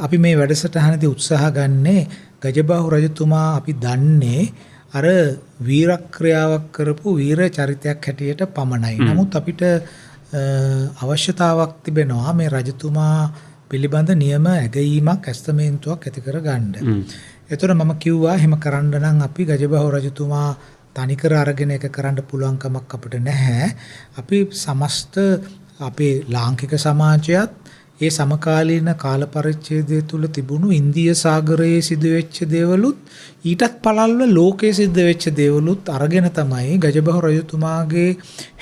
අපි මේ වැඩසටහනදී උත්සාහ ගන්නේ ගජබහ රජතුමා අපි දන්නේ අර වීරක්‍රියාවක් කරපු වීර චරිතයක් හැටියට පමණයි. නමුත් අපිට අවශ්‍යතාවක් තිබෙනවා මේ රජතුමා පිළිබඳ නියම ඇගයීමක් ඇස්තමේන්තුවක් ඇති කර ගන්න. එතකොට මම කිව්වා එහෙම කරන්න නම් අපි ගජබහ රජතුමා තනිකර අරගෙන එක කරන්න පුළුවන් කමක් අපිට නැහැ. අපි සමස්ත අපේ ලාංකික සමාජයත් ඒ සමකාලීන කාල පරිච්ඡේදය තුල තිබුණු ඉන්දිය සාගරයේ සිදුවෙච්ච දේවලුත් ඊටත් පළල්ව ලෝකයේ සිද්ධ වෙච්ච දේවලුත් අරගෙන තමයි ගජබහ රජතුමාගේ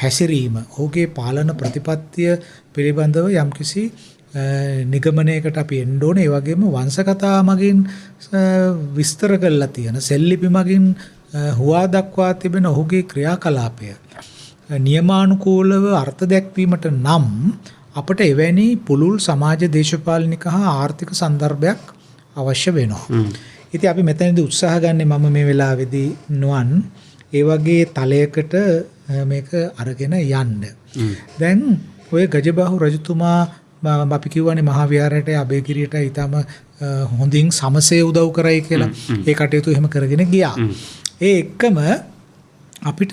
හැසිරීම, ඔහුගේ පාලන ප්‍රතිපත්තිය පිළිබඳව යම්කිසි නිගමනයකට අපි එන්න ඕනේ. ඒ වගේම වංශකථා මගින් විස්තර කරලා තියෙන සෙල්ලිපි මගින් හුවා දක්වා තිබෙන ඔහුගේ ක්‍රියාකලාපය නියමානුකූලව අර්ථ දැක්වීමට නම් අපට එවැනි පුළුල් සමාජ දේශපාලනික හා ආර්ථික සන්දර්භයක් අවශ්‍ය වෙනවා. ඉතින් අපි මෙතනදී උත්සාහ ගන්නේ මම මේ වෙලාවේදී නුවන් ඒ වගේ තලයකට මේක අරගෙන යන්න. දැන් ඔය ගජබහ රජතුමා අපි කියවනේ මහා විහාරයට අබේගිරියට ඊටම හොඳින් සමසේ උදව් කරයි කියලා. ඒ කටයුතු එහෙම කරගෙන ගියා. ඒ එක්කම අපිට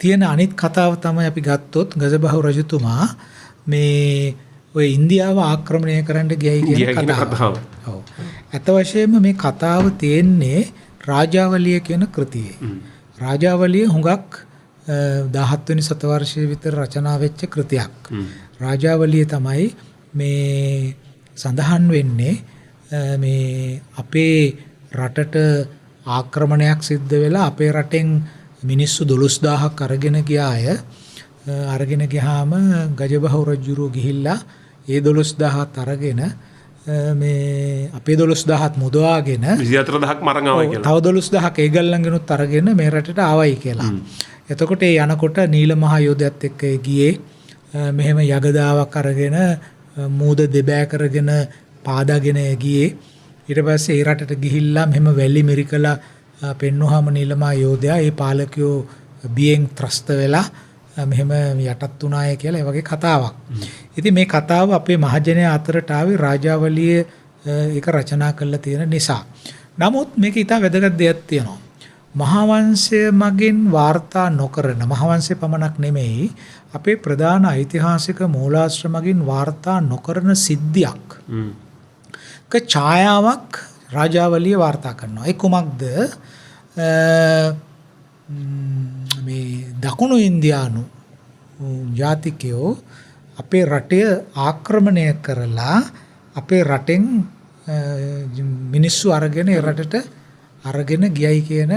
තියෙන අනිත් කතාව තමයි අපි ගත්තොත් ගජබහ රජතුමා මේ ඔය ඉන්දියාව ආක්‍රමණය කරන්න ගියයි කියන කතාව. ඔව්. අත වශයෙන්ම මේ කතාව තියෙන්නේ රාජාවලිය කියන කෘතියේ. රාජාවලිය හුඟක් 17 වෙනි සතවර්ෂයේ විතර රචනා වෙච්ච කෘතියක්. රාජාවලිය තමයි මේ සඳහන් වෙන්නේ මේ අපේ රටට ආක්‍රමණයක් සිද්ධ වෙලා අපේ රටෙන් මිනිස්සු 12000ක් අරගෙන ගිය අය අරගෙන ගියාම ගජබහ රජුරෝ ගිහිල්ලා ඒ 12000ත් අරගෙන මේ අපේ 12000ත් මුදවාගෙන 24000ක් මරන් ආවයි කියලා. තව 12000ක් ඒගොල්ලන්ගෙනුත් අරගෙන මේ රටට ආවයි කියලා. එතකොට ඒ යනකොට නීල මහ යෝධයත් එක්ක ගියේ මෙහෙම යගදාවක් අරගෙන මූද දෙබෑ කරගෙන පාදාගෙන ගියේ. ඊට පස්සේ ඒ රටට ගිහිල්ලා මෙහෙම වැලි මිරිකලා පෙන්නුවාම නීල මහ යෝධයා ඒ පාලකයෝ බියෙන් ත්‍රස්ත වෙලා මෙහෙම යටත් වුණාය කියලා ඒ වගේ කතාවක්. ඉතින් මේ කතාව අපේ මහජනයා අතරට ආවේ රාජාවලිය ඒක රචනා කරලා තියෙන නිසා. නමුත් මේක ඉතා වැදගත් දෙයක් තියෙනවා. මහාවංශය මගින් වාර්තා නොකරන මහාවංශය පමණක් නෙමෙයි අපේ ප්‍රධාන ඓතිහාසික මූලාශ්‍ර මගින් වාර්තා නොකරන සිද්ධියක්. ඡායාවක් රාජාවලිය වාර්තා කරනවා. ඒ කුමක්ද? මේ දකුණු ඉන්දියානු ජාතිකයෝ අපේ රටය ආක්‍රමණය කරලා අපේ රටෙන් මිනිස්සු අරගෙන ඒ රටට අරගෙන ගියයි කියන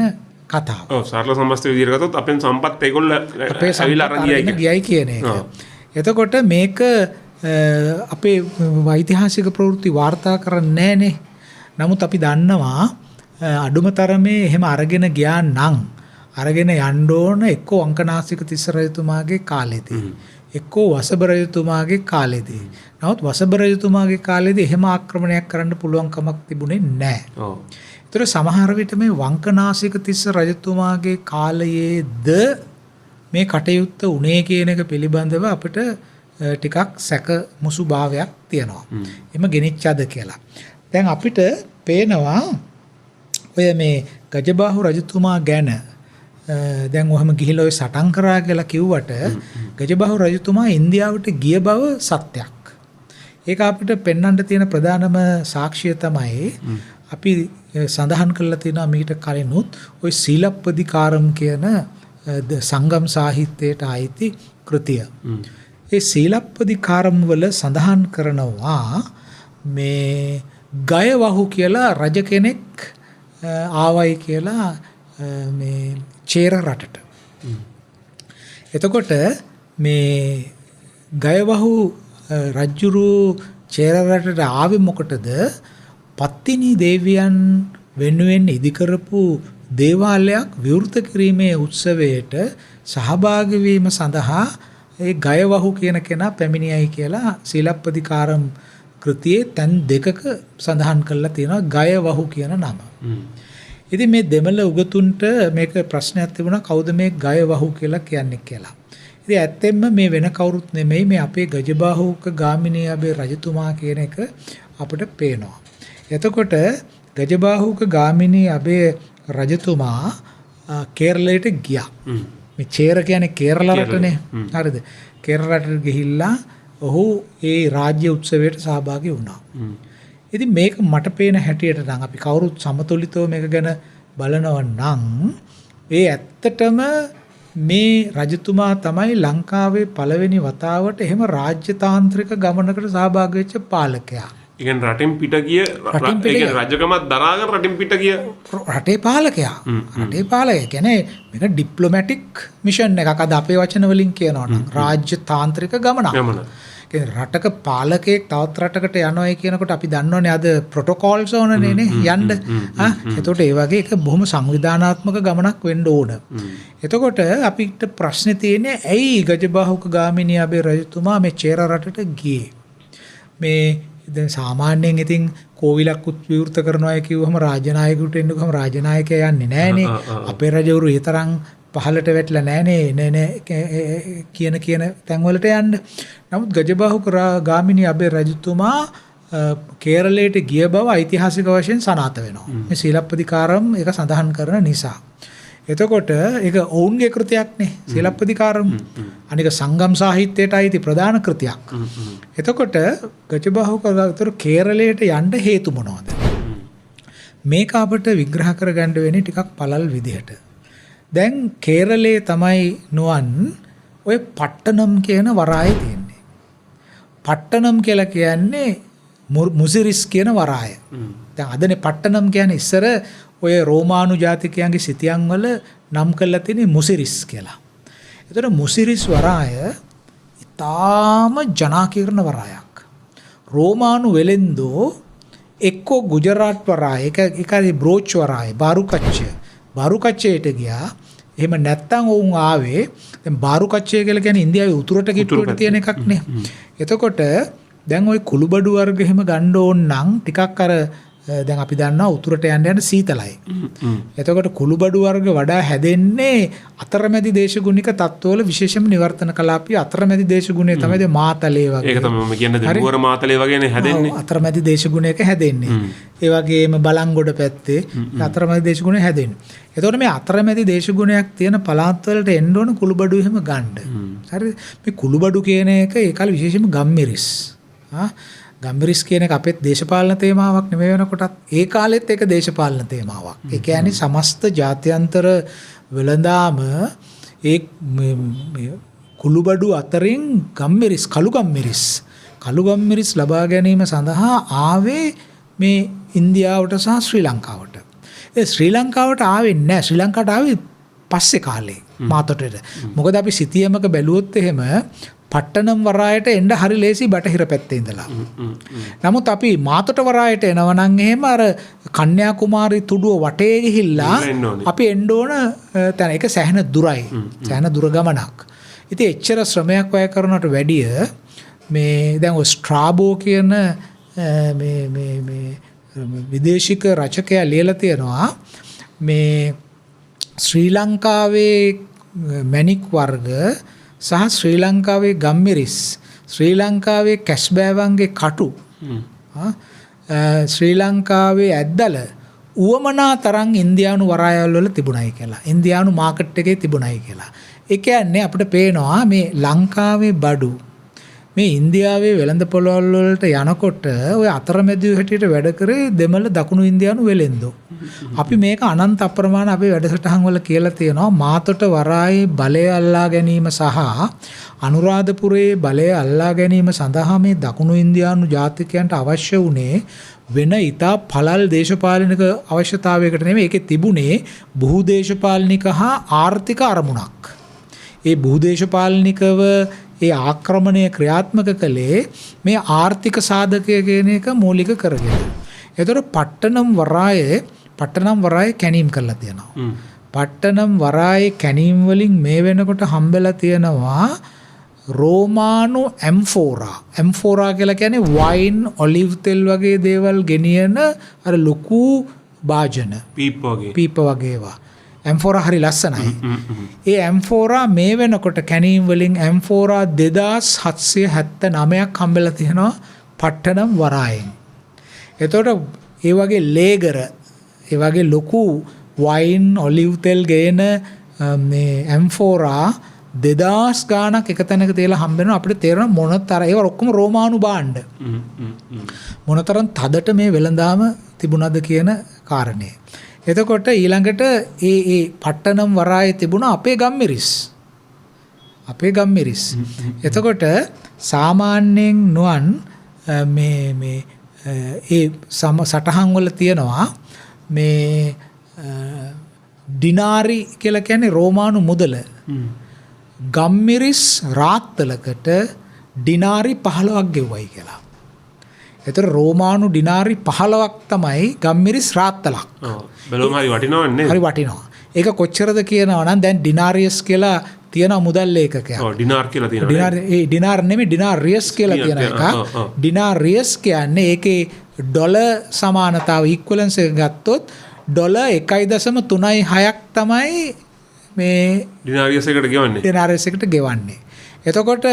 කතාව. ඔව් සරල සමස්ත විදිහට ගත්තොත් අපෙන් සම්පත් ඒගොල්ල ඇවිල්ලා අරන් ගියයි කියන එක. එතකොට මේක අපේ ඓතිහාසික ප්‍රවෘත්ති වාර්තා කරන්නේ නැහනේ. නමුත් අපි දන්නවා අඩුම තරමේ එහෙම අරගෙන ගියා නම් අරගෙන යන්න ඕන එක්කෝ අංකනාසික තිස්ස රජතුමාගේ කාලෙදී එක්කෝ වසභ රජතුමාගේ කාලෙදී. නමුත් වසභ රජතුමාගේ කාලෙදී එහෙම ආක්‍රමණයක් කරන්න පුළුවන් කමක් තිබුණේ නැහැ. ඔව්. ඒතර සමහර විට මේ වංකනාසික තිස්ස රජතුමාගේ කාලයේද මේ කටයුත්ත උනේ කියන එක පිළිබඳව අපිට ටිකක් සැක මුසු භාවයක් තියෙනවා. එම ගෙනිච්චද කියලා. දැන් අපිට පේනවා ඔය මේ ගජබහ රජතුමා ගැන දැන් ඔහම ගිහිල්ලා ඔය සටන් කරා කියලා කිව්වට ගජබහ රජතුමා ඉන්දියාවට ගිය බව සත්‍යයක්. ඒක අපිට පෙන්වන්න තියෙන ප්‍රධානම සාක්ෂිය තමයි අපි සඳහන් කරලා තියෙනවා මීට කලිනුත් ඔය සීලප්පදිකාරම් කියන සංගම් සාහිත්‍යයට ආйти කෘතිය. ඒ සීලප්පදිකාරම් වල සඳහන් කරනවා මේ ගයවහු කියලා රජ කෙනෙක් ආවයි කියලා මේ චේර රටට. එතකොට මේ ගයවහු රජුරු චේර රටට ආවේ මොකටද? පත්තිනි දේවියන් වෙනුවෙන් ඉදිකරපු දේවාලයක් විවෘත කිරීමේ උත්සවයට සහභාගී වීම සඳහා ඒ ගයවහු කියන කෙනා පැමිණියයි කියලා සීලප්පදිකාරම් කෘතියේ තැන් දෙකක සඳහන් කරලා තියෙනවා ගයවහු කියන නම. ඉතින් මේ දෙමළ උගතුන්ට මේක ප්‍රශ්නයක් තිබුණා කවුද මේ ගයවහු කියලා කියන්නේ කියලා. ඉතින් ඇත්තෙන්ම මේ වෙන කවුරුත් නෙමෙයි මේ අපේ ගජබාහුක ගාමිණී අබේ රජතුමා කියන එක අපිට පේනවා. එතකොට ගජබාහුක ගාමිණී අබේ රජතුමා කේරළයට ගියා. මේ චේර කියන්නේ කේරළ රටනේ. හරිද? කේරළ රටට ගිහිල්ලා ඔහු ඒ රාජ්‍ය උත්සවයට සහභාගී වුණා. ඉතින් මේක මට පේන හැටියට නම් අපි කවුරුත් සමතුලිතව මේක ගැන බලනවා නම් ඒ ඇත්තටම මේ රජතුමා තමයි ලංකාවේ පළවෙනි වතාවට එහෙම රාජ්‍යතාන්ත්‍රික ගමනකට සහභාගී වෙච්ච පාලකයා. ඒ කියන්නේ රටින් පිට ගිය රජකමත් දරාගෙන රටින් පිට ගිය රටේ පාලකයා. රටේ පාලකයා කියන්නේ මේක ඩිප්ලොමැටික් මිෂන් එකක්. අද අපේ වචන වලින් කියනවා නම් රාජ්‍යතාන්ත්‍රික ගමනක්. රටක පාලකයෙක් තවත් රටකට යනවා කියනකොට අපි දන්නවනේ අද ප්‍රොටෝකෝල්ස් ඕනනේ නේ යන්න. එතකොට ඒ වගේ එක බොහොම සංවිධානාත්මක ගමනක් වෙන්න ඕන. එතකොට අපිට ප්‍රශ්නේ තියෙන්නේ ඇයි ගජබාහුක ගාමිණී අබේ රජතුමා මේ චේර රටට ගියේ? මේ දැන් සාමාන්‍යයෙන් ඉතින් කෝවිලක් විවෘත කරනවා කිව්වම රාජනායකයෙකුට එන්න ගියාම රාජනායකයා යන්නේ නැහනේ. අපේ රජවරු ඒ තරම් පහලට වැටලා නැහනේ නේ කියන තැන්වලට යන්න. නමුත් ගජබාහුක ගාමිණී අබේ රජතුමා කේරළයට ගිය බව ඓතිහාසික වශයෙන් සනාථ වෙනවා. මේ සීලප්පදිකාරම් ඒක සඳහන් කරන නිසා. එතකොට ඒක ඔවුන්ගේ කෘතියක් නේ සීලප්පදිකාරම්. අනික සංගම් සාහිත්‍යයට අයිති ප්‍රධාන කෘතියක්. එතකොට ගජබාහුක රජතුමා කේරළයට යන්න හේතු මොනවද? මේක අපිට විග්‍රහ කරගන්න වෙන්නේ ටිකක් පළල් විදිහට. දැන් කේරළයේ තමයි නුවන් ඔය පට්ටනම් කියන වරාය තියෙන්නේ. පට්ටනම් කියලා කියන්නේ මුසිරිස් කියන වරාය. දැන් අදනේ පට්ටනම් කියන්නේ ඉස්සර ඔය රෝමානු ජාතිකයන්ගේ සිතියන් වල නම් කරලා තියෙන්නේ මුසිරිස් කියලා. ඒතර මුසිරිස් වරාය ඊටාම ජනාකීර්ණ වරායක්. රෝමානු වෙලෙන්දෝ එක්කෝ ගුජරාට් වරාය ඒකයි බ්‍රෝච් වරාය බාරුකච්චයට ගියා. එහෙම නැත්තම් වුන් ආවේ දැන් බාරුකච්චය කියලා කියන්නේ ඉන්දියාවේ උතුරට කිට්ටුවට තියෙන එකක් නේ. එතකොට දැන් ওই කුළුබඩු වර්ග එහෙම ගන්න ඕන නම් ටිකක් අර දැන් අපි දන්නවා උතුරට යන්න සීතලයි. එතකොට කුළුබඩු වර්ග වඩා හැදෙන්නේ අතරමැදි දේශගුණික තත්ත්වවල විශේෂම නිවර්තන කලාපී අතරමැදි දේශගුණය තමයි දැන් මාතලේ වගේ. ඒක තමයි මම කියන්නේ දැන් නුවර මාතලේ වගේනේ හැදෙන්නේ. අතරමැදි දේශගුණයක හැදෙන්නේ. ඒ වගේම බලංගොඩ පැත්තේ අතරමැදි දේශගුණය හැදෙන්නේ. එතකොට මේ අතරමැදි දේශගුණයක් තියෙන පළාත් වලට එන්න ඕන කුළුබඩු එහෙම ගන්න. හරිද? මේ කුළුබඩු කියන එක ඒ කාලේ විශේෂම ගම්මිරිස්. ගම්මිරිස් කියන එක අපේ දේශපාලන තේමාවක් නෙමෙයි වෙනකොටත් ඒ කාලෙත් ඒක දේශපාලන තේමාවක්. ඒ කියන්නේ සමස්ත ජාත්‍යන්තර වෙළඳාම ඒ කුළුබඩු අතරින් ගම්මිරිස් කළු ගම්මිරිස් ලබා ගැනීම සඳහා ආවේ මේ ඉන්දියාවට සහ ශ්‍රී ලංකාවට. ඒ ශ්‍රී ලංකාවට ආවේ නැහැ. ශ්‍රී ලංකාවට ආවේ පස්සේ කාලේ මාතොටට. මොකද අපි සිතියමක බැලුවොත් එහෙම පට්ටනම් වරායට එන්න හරි ලේසි බටහිර පැත්තේ ඉඳලා. නමුත් අපි මාතොට වරායට එනවා නම් එහෙම අර කන්‍යාකුමාරි තුඩුව වටේ ගිහිල්ලා අපි එන්න ඕන තැන ඒක සැහෙන දුරයි. සැහෙන දුර ගමනක්. ඉතින් එච්චර ශ්‍රමයක් වැය කරනවට වැඩිය මේ දැන් ඔය ස්ට්‍රාබෝ කියන මේ විදේශික රචකයා ලියලා තියෙනවා මේ ශ්‍රී ලංකාවේ මැණික් වර්ග සහ ශ්‍රී ලංකාවේ ගම්මිරිස් ශ්‍රී ලංකාවේ කැස්බෑවන්ගේ කටු ශ්‍රී ලංකාවේ ඇද්දල උවමනා තරම් ඉන්දියානු වරායවල වල තිබුණයි කියලා. ඉන්දියානු මාකට් එකේ තිබුණයි කියලා. ඒ කියන්නේ අපිට පේනවා මේ ලංකාවේ බඩු මේ ඉන්දියාවේ වෙළඳ පොළවල් වලට යනකොට ඔය අතරමැදි හැටියට වැඩ කරේ දෙමළ දකුණු ඉන්දියානු වෙළෙන්දෝ. අපි මේක අනන්ත අප්‍රමාණ අපේ වැඩසටහන් වල කියලා තියෙනවා මාතොට වරායේ බලය අල්ලා ගැනීම සහ අනුරාධපුරයේ බලය අල්ලා ගැනීම සඳහා මේ දකුණු ඉන්දියානු ජාතිකයන්ට අවශ්‍ය වුණේ වෙන ඊටා පළල් දේශපාලනික අවශ්‍යතාවයකට නෙමෙයි. ඒකේ තිබුණේ බහුදේශපාලනික හා ආර්ථික අරමුණක්. ඒ බහුදේශපාලනිකව ඒ ආක්‍රමණය ක්‍රියාත්මක කළේ මේ ආර්ථික සාධකය කියන එක මූලික කරගෙන. එතකොට පට්ටනම් වරායේ කැණීම් කරලා තියෙනවා. පට්ටනම් වරායේ කැණීම් වලින් මේ වෙනකොට හම්බෙලා තියෙනවා රෝමානු ඇම්ෆෝරා කියලා කියන්නේ වයින් ඔලිව් තෙල් වගේ දේවල් ගෙනියන අර ලොකු භාජන පීප වගේවා. ඇම්ෆෝරා හරි ලස්සනයි. ඒ ඇම්ෆෝරා මේ වෙනකොට කැනීම් වලින් ඇම්ෆෝරා 2779ක් හම්බෙලා තියෙනවා පට්ටනම් වරායෙන්. එතකොට ඒ වගේ ලේගර ඒ වගේ ලොකු වයින් ඔලිව් තෙල් ගේන මේ ඇම්ෆෝරා 2000 ගාණක් එක තැනක තියලා හම්බෙනවා. අපිට තේරෙන මොනතර ඒවා ඔක්කොම රෝමානු භාණ්ඩ. මොනතරම් තදට මේ වෙළඳාම තිබුණාද කියන කාරණේ. එතකොට ඊළඟට ඒ පට්ටනම් වරායේ තිබුණ අපේ ගම්මිරිස්. එතකොට සාමාන්‍යයෙන් නුවන් මේ ඒ සටහන් වල තියෙනවා මේ ඩිනාරි කියලා කියන්නේ රෝමානු මුදල. ගම්මිරිස් රාත්තලකට ඩිනාරි 15ක් ගෙව්වයි කියලා. එතකොට රෝමානු ඩිනාරි 15ක් තමයි ගම්මිරිස් රාත්තලක්. බැලුවම හරි වටිනවන්නේ. හරි වටිනවා. ඒක කොච්චරද කියනවා නම් දැන් ඩිනාරියස් කියලා තියෙන මුදල් ඒකකයක්. ඔව් ඩිනාර් කියලා තියෙනවා. ඩිනාර් නෙමෙයි ඩිනාරියස් කියලා තියෙන එක. ඩිනාරියස් කියන්නේ ඒකේ ඩොලර් සමානතාව ඉක්වලන්ස් එක ගත්තොත් ඩොලර් 1.36ක් තමයි මේ ඩිනාරියස් එකට ගෙවන්නේ. එතකොට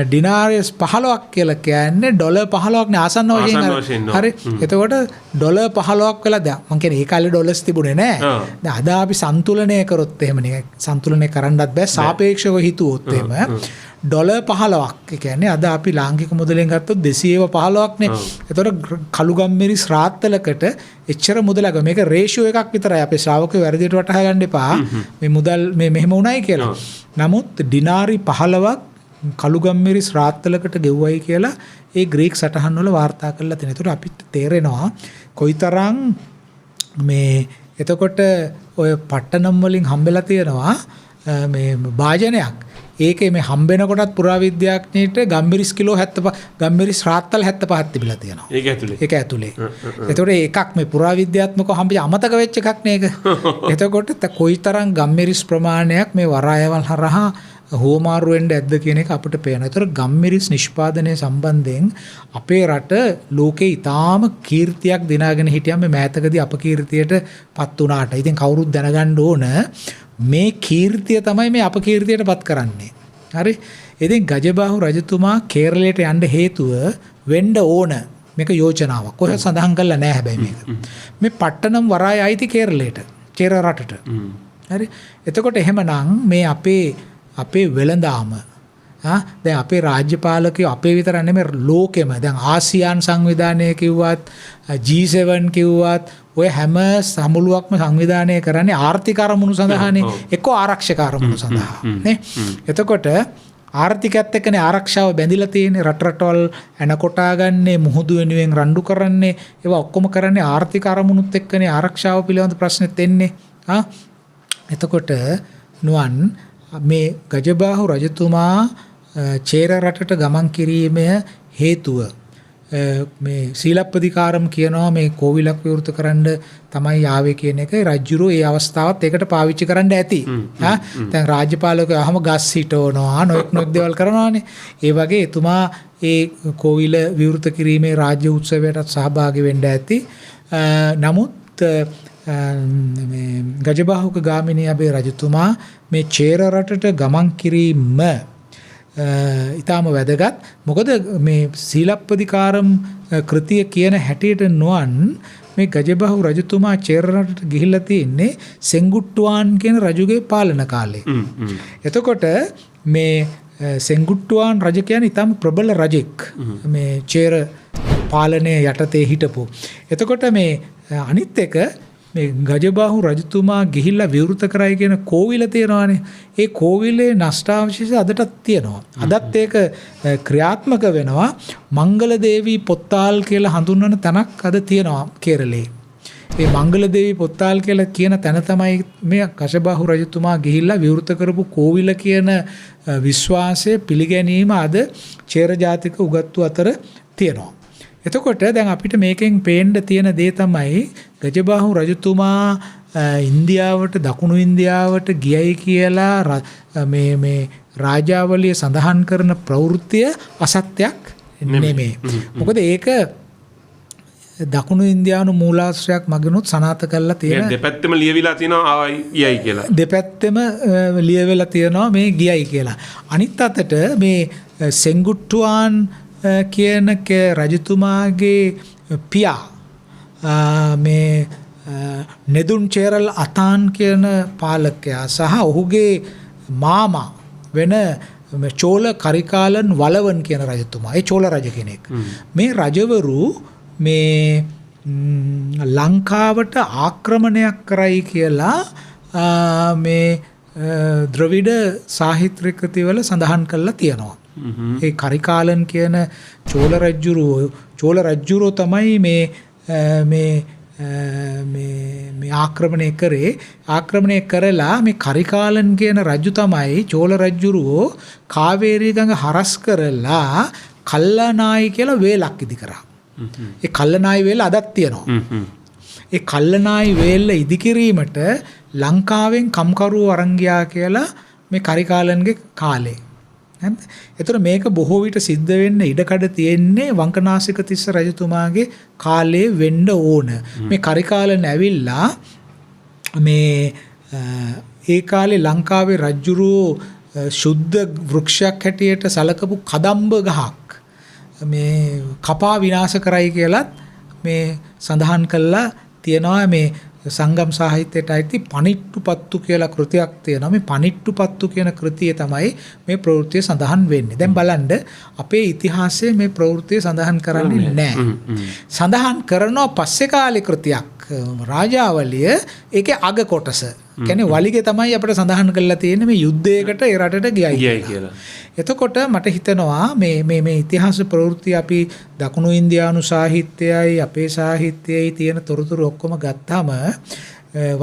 ඩිනාරියස් 15ක් කියලා කියන්නේ ඩොලර් 15ක් නේ ආසන්න වශයෙන්. හරි. එතකොට ඩොලර් 15ක් වෙලා දැන් මම කියන්නේ ඒ කාලේ ඩොලර්ස් තිබුණේ නෑ. දැන් අද අපි සන්තුලනය කරොත් එහෙම නේ සන්තුලනය කරන්නත් බෑ සාපේක්ෂව හිතුවොත් එහෙම ඩොලර් 15ක්. ඒ කියන්නේ අද අපි ලාංකික මුදලෙන් ගත්තොත් 215ක් නේ. එතකොට කළු ගම්මිරිස් රාත්තලකට එච්චර මුදලක මේක රේෂියෝ එකක් විතරයි. අපේ ශ්‍රාවකයෝ වැරදියට වටහා ගන්න එපා. මේ මුදල් මේ මෙහෙම උණයි කියලා. නමුත් ඩිනාරි 15ක් කළු ගම්මිරිස් රාත්තලකට ගෙව්වයි කියලා ඒ ග්‍රීක සටහන් වල වාර්තා කරලා තියෙනවා. ඒතකොට අපිට තේරෙනවා කොයිතරම් මේ එතකොට ඔය පට්ටනම් වලින් හම්බෙලා තියෙනවා මේ භාජනයක්. ඒකේ මේ හම්බෙන කොටත් පුරාවිද්‍යාඥයෙක්ට ගම්මිරිස් කිලෝ 75 ගම්මිරිස් රාත්තල් 75ක් තිබිලා තියෙනවා. ඒක ඇතුලේ. එතකොට එකක් මේ පුරාවිද්‍යාත්මකව හම්බෙච්ච අමතක වෙච්ච එකක් නේක. එතකොට කොයිතරම් ගම්මිරිස් ප්‍රමාණයක් මේ වරායවල් හරහා හෝමාරු වෙන්න ඇද්ද කියන එක අපිට පේනවා. ඒතර ගම්මිරිස් නිෂ්පාදනය සම්බන්ධයෙන් අපේ රට ලෝකේ ඊටාම කීර්තියක් දිනාගෙන හිටියා මේ මෑතකදී අපකීර්තියට පත් වුණාට. ඉතින් කවුරුත් දැනගන්න ඕන මේ කීර්තිය තමයි මේ අපකීර්තියට පත් කරන්නේ. හරි. ඉතින් ගජබාහු රජතුමා කේරළයට යන්න හේතුව වෙන්න ඕන මේක යෝජනාවක්. කොහෙද සඳහන් කරලා නැහැ හැබැයි මේක. මේ පට්ටනම් වරාය අයිති කේරළයට. චේර රටට. හරි. එතකොට එහෙමනම් මේ අපේ වෙළඳාම දැන් අපේ රාජ්‍ය පාලකයෝ අපේ විතර නෙමෙයි ලෝකෙම දැන් ආසියානු සංවිධානය කිව්වත් G7 කිව්වත් ඔය හැම සමුළුවක්ම සංවිධානය කරන්නේ ආර්ථික අරමුණු සඳහානේ එක්ක ආරක්ෂක අරමුණු සඳහා නේ. එතකොට ආර්ථිකයත් එක්කනේ ආරක්ෂාව බැඳිලා තියෙන්නේ. රටවල් එනකොටා ගන්නේ මුහුදු වෙනුවෙන් රණ්ඩු කරන්නේ ඒවා ඔක්කොම කරන්නේ ආර්ථික අරමුණුත් එක්කනේ ආරක්ෂාව පිළිබඳ ප්‍රශ්නෙත් එන්නේ. එතකොට නුවන් මේ ගජබාහු රජතුමා චේර රටට ගමන් කිරීමේ හේතුව මේ සීලප්පදිකාරම් කියනවා මේ කෝවිලක් විවෘත කරන්න තමයි ආවේ කියන එක රජුරෝ ඒ අවස්ථාවත් ඒකට පාවිච්චි කරන්න ඇති. දැන් රාජ්‍යපාලකයෝ අහම ගස් හිටවනවා නොඑක් දේවල් කරනවානේ. ඒ වගේ එතුමා ඒ කෝවිල විවෘත කිරීමේ රාජ්‍ය උත්සවයටත් සහභාගී වෙන්න ඇති. නමුත් මේ ගජබාහුක ගාමිණී අබේ රජතුමා මේ චේර රටට ගමන් කිරීම ඊටාම වැදගත්. මොකද මේ සීලප්පදිකාරම් කෘතිය කියන හැටියට නොවන් මේ ගජබාහු රජතුමා චේර රටට ගිහිල්ලා තියෙන්නේ සෙන්ගුට්ටුවාන් කියන රජුගේ පාලන කාලේ. එතකොට මේ සෙන්ගුට්ටුවාන් රජ කියන්නේ ඊටාම ප්‍රබල රජෙක්. මේ චේර පාලනය යටතේ හිටපු. එතකොට මේ අනිත් එක මේ ගජබාහු රජතුමා ගිහිල්ලා විවෘත කරයි කියන කෝවිල තියෙනවානේ. ඒ කෝවිලේ නෂ්ටාවශේෂ අදටත් තියෙනවා. අදත් ඒක ක්‍රියාත්මක වෙනවා. මංගල දේවී පොත්තාල් කියලා හඳුන්වන තැනක් අද තියෙනවා කේරළේ. ඒ මංගල දේවී පොත්තාල් කියලා කියන තැන තමයි මේ ගජබාහු රජතුමා ගිහිල්ලා විවෘත කරපු කෝවිල කියන විශ්වාසය පිළිගැනීම අද චේර ජාතික උගත්තු අතර තියෙනවා. එතකොට දැන් අපිට මේකෙන් පේන්න තියෙන දේ තමයි ගජබාහු රජතුමා ඉන්දියාවට දකුණු ඉන්දියාවට ගියයි කියලා මේ රාජාවලිය සඳහන් කරන ප්‍රවෘත්තිය අසත්‍යයක් නෙමෙයි. මොකද ඒක දකුණු ඉන්දියානු මූලාශ්‍රයක් මගිනුත් සනාථ කරලා තියෙන දෙපැත්තම ලියවිලා තියෙනවා ආයි ගියයි කියලා. දෙපැත්තම ලියවිලා තියෙනවා මේ ගියයි කියලා. අනිත් අතට මේ සෙන්ගුට්ටුවාන් කියන රජතුමාගේ පියා මේ නෙදුන් චේරල් අතාන් කියන පාලකයා සහ ඔහුගේ මාමා වෙන චෝල කරිකාලන් වලවන් කියන රජතුමා. ඒ චෝල රජ කෙනෙක්. මේ රජවරු මේ ලංකාවට ආක්‍රමණයක් කරයි කියලා මේ ද්‍රවිඩ සාහිත්‍ය කෘතිවල සඳහන් කරලා තියෙනවා. ඒ කරිකාලන් කියන චෝල රජ්ජුරුව තමයි මේ ආක්‍රමණය කරේ. ආක්‍රමණය කරලා මේ කරිකාලන් කියන රජු තමයි චෝල රජ්ජුරුවෝ කාවේරී ගඟ හරස් කරලා කල්ලනායි කියලා වේලක් ඉදි කරා. ඒ කල්ලනායි වේල අදත් තියෙනවා. ඒ කල්ලනායි වේල ඉදි කිරීමට ලංකාවෙන් කම්කරුවෝ අරන් ගියා කියලා මේ කරිකාලන්ගේ කාලේ. එතකොට මේක බොහෝ විට සිද්ධ වෙන්න ඉඩකඩ තියෙන්නේ වංකනාසික තිස්ස රජතුමාගේ කාලේ වෙන්න ඕන. මේ කරිකාලන් ඇවිල්ලා මේ ඒ කාලේ ලංකාවේ රජුරෝ ශුද්ධ වෘක්ෂයක් හැටියට සලකපු කදම්බ ගහක් මේ කපා විනාශ කරයි කියලත් මේ සඳහන් කළා තියෙනවා. මේ සංගම් සාහිත්‍යයට අයිති පනිට්ටුපත්තු කියලා කෘතියක් තියෙනවා. මේ පනිට්ටුපත්තු කියන කෘතිය තමයි මේ ප්‍රවෘත්තිය සඳහන් වෙන්නේ. දැන් බලන්න අපේ ඉතිහාසයේ මේ ප්‍රවෘත්තිය සඳහන් කරන්නේ නැහැ. සඳහන් කරනවා පස්සේ කාලේ කෘතියක් රාජාවලිය. ඒකේ අග කොටස කියන්නේ වලිගේ තමයි අපිට සඳහන් කරලා තියෙන්නේ මේ යුද්ධයකට ඒ රටට ගියයි කියලා. එතකොට මට හිතෙනවා මේ ඉතිහාස ප්‍රවෘත්ති අපි දකුණු ඉන්දියානු සාහිත්‍යයයි අපේ සාහිත්‍යයයි තියෙන තොරතුරු ඔක්කොම ගත්තාම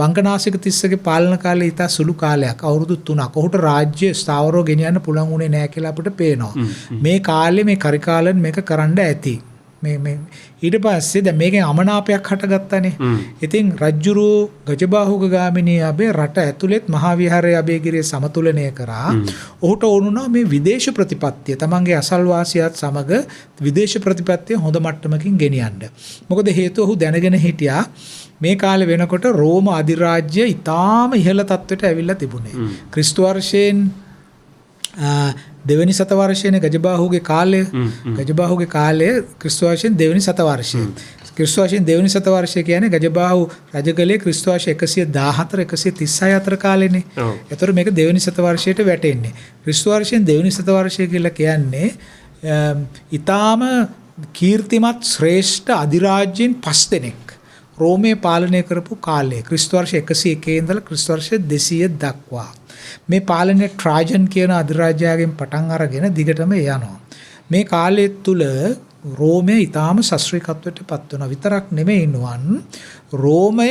වංකනාසික තිස්සගේ පාලන කාලේ ඉතා සුළු කාලයක් අවුරුදු 3ක්. ඔහුට රාජ්‍ය ස්ථාවරව ගෙනියන්න පුළුවන් වුණේ නැහැ කියලා අපිට පේනවා. මේ කාලේ මේ කරිකාලන් මේක කරන්න ඇති. මේ ඊට පස්සේ දැන් මේකෙන් අමනාපයක් හටගත්තානේ. ඉතින් රජ්ජුරුව ගජබාහුග ගාමිණී අබේ රට ඇතුළෙත් මහා විහාරයේ අබේගිරිය සමතුලනය කරා. ඔහුට ඕනුණා මේ විදේශ ප්‍රතිපත්තිය තමන්ගේ අසල්වාසියාත් සමග විදේශ ප්‍රතිපත්තිය හොඳ මට්ටමකින් ගෙනියන්න. මොකද හේතුව ඔහු දැනගෙන හිටියා මේ කාලේ වෙනකොට රෝම අධිරාජ්‍ය ඉතාම ඉහළ තත්ත්වයට ඇවිල්ලා තිබුණේ. ක්‍රිස්තු වර්ෂයෙන් දෙවනි සතවර්ෂයේනේ ගජබාහුගේ කාලය. ගජබාහුගේ කාලය ක්‍රිස්තු වර්ෂයෙන් දෙවනි සතවර්ෂය. ක්‍රිස්තු වර්ෂයෙන් දෙවනි සතවර්ෂය කියන්නේ ගජබාහු රජකලේ ක්‍රිස්තු වර්ෂ 114 136 අතර කාලෙනේ. ඒතර මේක දෙවනි සතවර්ෂයට වැටෙන්නේ. ක්‍රිස්තු වර්ෂයෙන් දෙවනි සතවර්ෂය කියලා කියන්නේ ඊටාම කීර්තිමත් ශ්‍රේෂ්ඨ අධිරාජ්‍යයන් 5 දෙනෙක් රෝමයේ පාලනය කරපු කාලය. ක්‍රිස්තු වර්ෂ 101 ඉඳලා ක්‍රිස්තු වර්ෂ 200 දක්වා මේ පාලනය ට්‍රාජන් කියන අධිරාජ්‍යයෙන් පටන් අරගෙන දිගටම යනවා. මේ කාලය තුල රෝමය ඊටාම ශාස්ත්‍රීයත්වයට පත් වෙනවා. විතරක් නෙමෙයි නුවන් රෝමය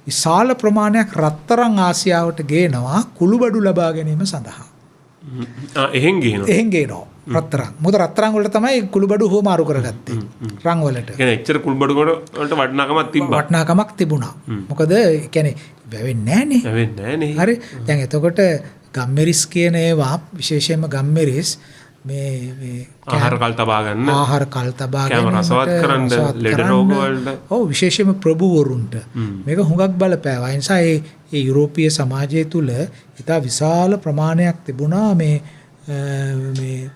විශාල ප්‍රමාණයක් රත්තරන් ආසියාවට ගේනවා කුළුබඩු ලබා ගැනීම සඳහා. එහෙන් ගේනවා රත්තරන්. මොකද රත්තරන් වලට තමයි කුළුබඩු හොමාරු කරගත්තේ. රන් වලට. කියන්නේ එච්චර කුළුබඩු වලට වටිනාකමක් තිබ්බා. වටිනාකමක් තිබුණා. මොකද කියන්නේ වැවෙන්නේ නැහනේ. හරි. දැන් එතකොට ගම්මෙරිස් කියන ඒවා විශේෂයෙන්ම ගම්මෙරිස් මේ ආහාර කල් තබා ගන්න. ආහාර කල් තබා ගන්න. රසවත් කරන්න ලෙඩ රෝග වලට. ඔව් විශේෂයෙන්ම ප්‍රභූවරුන්ට මේක හුඟක් බලපෑවා. ඒ නිසා ඒ යුරෝපීය සමාජය තුල ඉතා විශාල ප්‍රමාණයක් තිබුණා මේ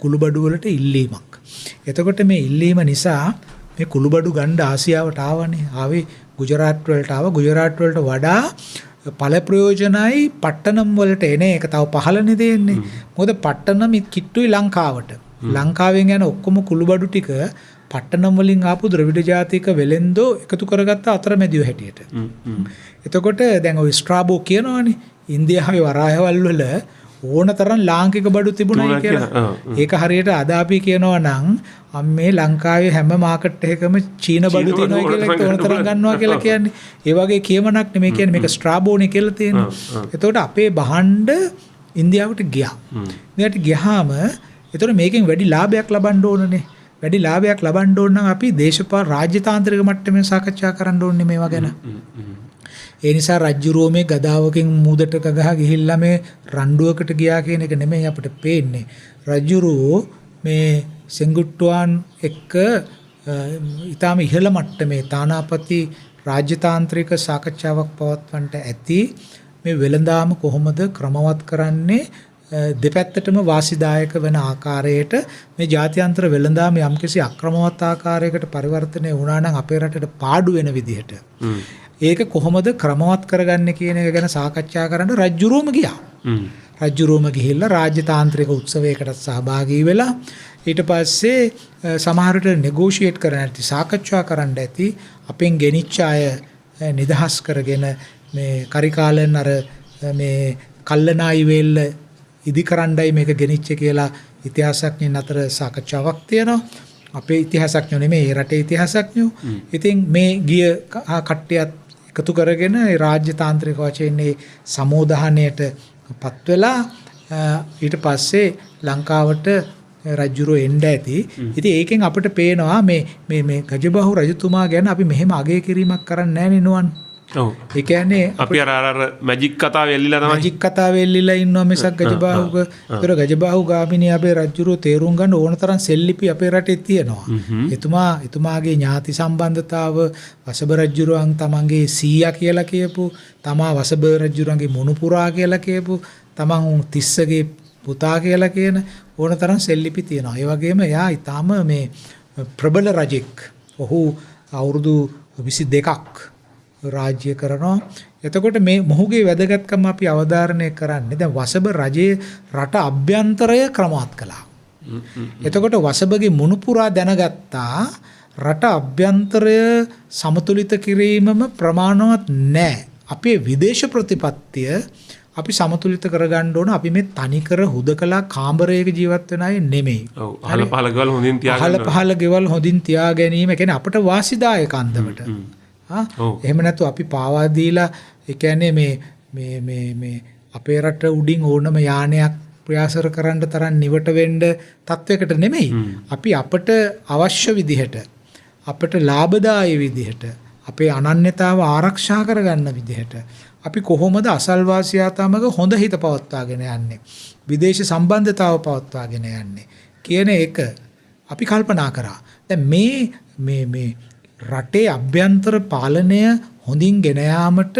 කුළුබඩු වලට ඉල්ලීමක්. එතකොට මේ ඉල්ලීම නිසා මේ කුළුබඩු ගන්න ආසියාවට ආවනේ. ආවේ ගුජරාට් වලට ආවා. ගුජරාට් වලට වඩා ඵල ප්‍රයෝජනයි පට්ටනම් වලට එන එක තව පහළනේ දෙන්නේ. මොකද පට්ටනම් කිට්ටුයි ලංකාවට. ලංකාවෙන් යන ඔක්කොම කුළුබඩු ටික පට්ටනම් වලින් ආපු ද්‍රවිඩ ජාතික වෙලෙන්දෝ එකතු කරගත්ත අතරමැදියෝ හැටියට. එතකොට දැන් ඔය ස්ට්‍රාබෝ කියනවනේ ඉන්දියාවේ වරායවල් වල ඕන තරම් ලාංකික බඩු තිබුණයි කියලා. ඒක හරියට අද අපි කියනවා නම් මේ ලංකාවේ හැම මාකට් එකකම චීන බඩු තියෙනවා කියලා ඕන තරම් ගන්නවා කියලා කියන්නේ. ඒ වගේ කියමනක් නෙමෙයි කියන්නේ මේක ස්ට්‍රාබෝනේ කියලා තියෙනවා. එතකොට අපේ භාණ්ඩ ඉන්දියාවට ගියා. ඉන්දියාවට ගියාම එතකොට මේකෙන් වැඩි ලාභයක් ලබන්න ඕනනේ. වැඩි ලාභයක් ලබන්න ඕන නම් අපි දේශපාලන රාජ්‍යතාන්ත්‍රික මට්ටමේ සාකච්ඡා කරන්න ඕනේ මේවා ගැන. ඒ නිසා රජ්ජුරුව මේ ගදාවකින් මූදට ගහ ගිහිල්ලා මේ රණ්ඩුවකට ගියා කියන එක නෙමෙයි අපිට පේන්නේ. රජ්ජුරුව මේ සෙන්ගුට්ටුවන් එක්ක ඊටාම ඉහළ මට්ටමේ තානාපති රාජ්‍යතාන්ත්‍රික සාකච්ඡාවක් පවත්වන්නට ඇති. මේ වෙළඳාම කොහොමද ක්‍රමවත් කරන්නේ දෙපැත්තටම වාසිදායක වෙන ආකාරයට මේ ජාත්‍යන්තර වෙළඳාම යම්කිසි අක්‍රමවත් ආකාරයකට පරිවර්තනය වුණා නම් අපේ රටට පාඩු වෙන විදිහට ඒක කොහොමද ක්‍රමවත් කරගන්නේ කියන එක ගැන සාකච්ඡා කරන්න රජ්ජුරුවම ගියා. රජ්ජුරුවම ගිහිල්ලා රාජ්‍යතාන්ත්‍රික උත්සවයකට සහභාගී වෙලා ඊට පස්සේ සමහරට නෙගෝෂියේට් කරන්න ඇති සාකච්ඡා කරන්න ඇති අපෙන් ගෙනිච්ච අය නිදහස් කරගෙන මේ කරිකාලෙන් අර මේ කල්ලනායි වේල්ල ඉදිකරණ්ඩයි මේක ගෙනිච්ච කියලා ඉතිහාසඥයින් අතර සාකච්ඡාවක් තියෙනවා. අපේ ඉතිහාසඥයෝ නෙමෙයි ඒ රටේ ඉතිහාසඥයෝ. ඉතින් මේ ගිය කට්ටියත් එකතු කරගෙන රාජ්‍යතාන්ත්‍රික වශයෙන් මේ සමෝධානයට පත් වෙලා ඊට පස්සේ ලංකාවට රජ්ජුරුව එන්න ඇති. ඉතින් ඒකෙන් අපිට පේනවා මේ ගජබහු රජතුමා ගැන අපි මෙහෙම අගය කිරීමක් කරන්නේ නැහැ නුවන්. ඔව්. ඒ කියන්නේ අපි අර මැජික් කතාව එල්ලිලා තමයි. මැජික් කතාව එල්ලිලා ඉන්නවා මිසක් ගජබහුක. ඒතර ගජබහු ගාමිණී අපේ රජ්ජුරුව තේරුම් ගන්න ඕන තරම් සෙල්ලිපි අපේ රටේ තියෙනවා. එතුමාගේ ඥාති සම්බන්ධතාව වසබ රජ්ජුරුවන් තමන්ගේ සීයා කියලා කියපු, තමා වසබ රජ්ජුරුවන්ගේ මුණුපුරා කියලා කියපු, තමන් තිස්සගේ පුතා කියලා කියන ඕන තරම් සෙල්ලිපි තියෙනවා. ඒ වගේම එයා ඊටාම මේ ප්‍රබල රජෙක්. ඔහු අවුරුදු 22ක් රාජ්‍ය කරනවා. එතකොට මේ මොහුගේ වැදගත්කම අපි අවධාරණය කරන්නේ දැන් වසබ රජයේ රට අභ්‍යන්තරය ක්‍රමවත් කළා. එතකොට වසබගේ මුණුපුරා දැනගත්තා රට අභ්‍යන්තරය සමතුලිත කිරීමම ප්‍රමාණවත් නැහැ. අපේ විදේශ ප්‍රතිපත්තිය අපි සමතුලිත කරගන්න ඕන. අපි මේ තනිකර හුදකලා කාමරයක ජීවත් වෙන අය නෙමෙයි. ඔව්. අහල පහල ගෙවල් හොඳින් තියාගන්න. අහල පහල ගෙවල් හොඳින් තියා ගැනීම කියන්නේ අපට වාසිදායක අන්දමට. එහෙම නැතු අපි පාවා දීලා ඒ කියන්නේ මේ අපේ රට උඩින් ඕනම යානයක් ප්‍රයාසර කරන්න තරම් නිවට වෙන්න තත්වයකට නෙමෙයි. අපි අපට අවශ්‍ය විදිහට අපට ලාභදායී විදිහට අපේ අනන්‍යතාව ආරක්ෂා කරගන්න විදිහට අපි කොහොමද අසල්වාසියා තමග හොඳ හිත පවත්වාගෙන යන්නේ විදේශ සම්බන්ධතාව පවත්වාගෙන යන්නේ කියන එක අපි කල්පනා කරා. දැන් මේ රටේ අභ්‍යන්තර පාලනය හොඳින් ගෙන යාමට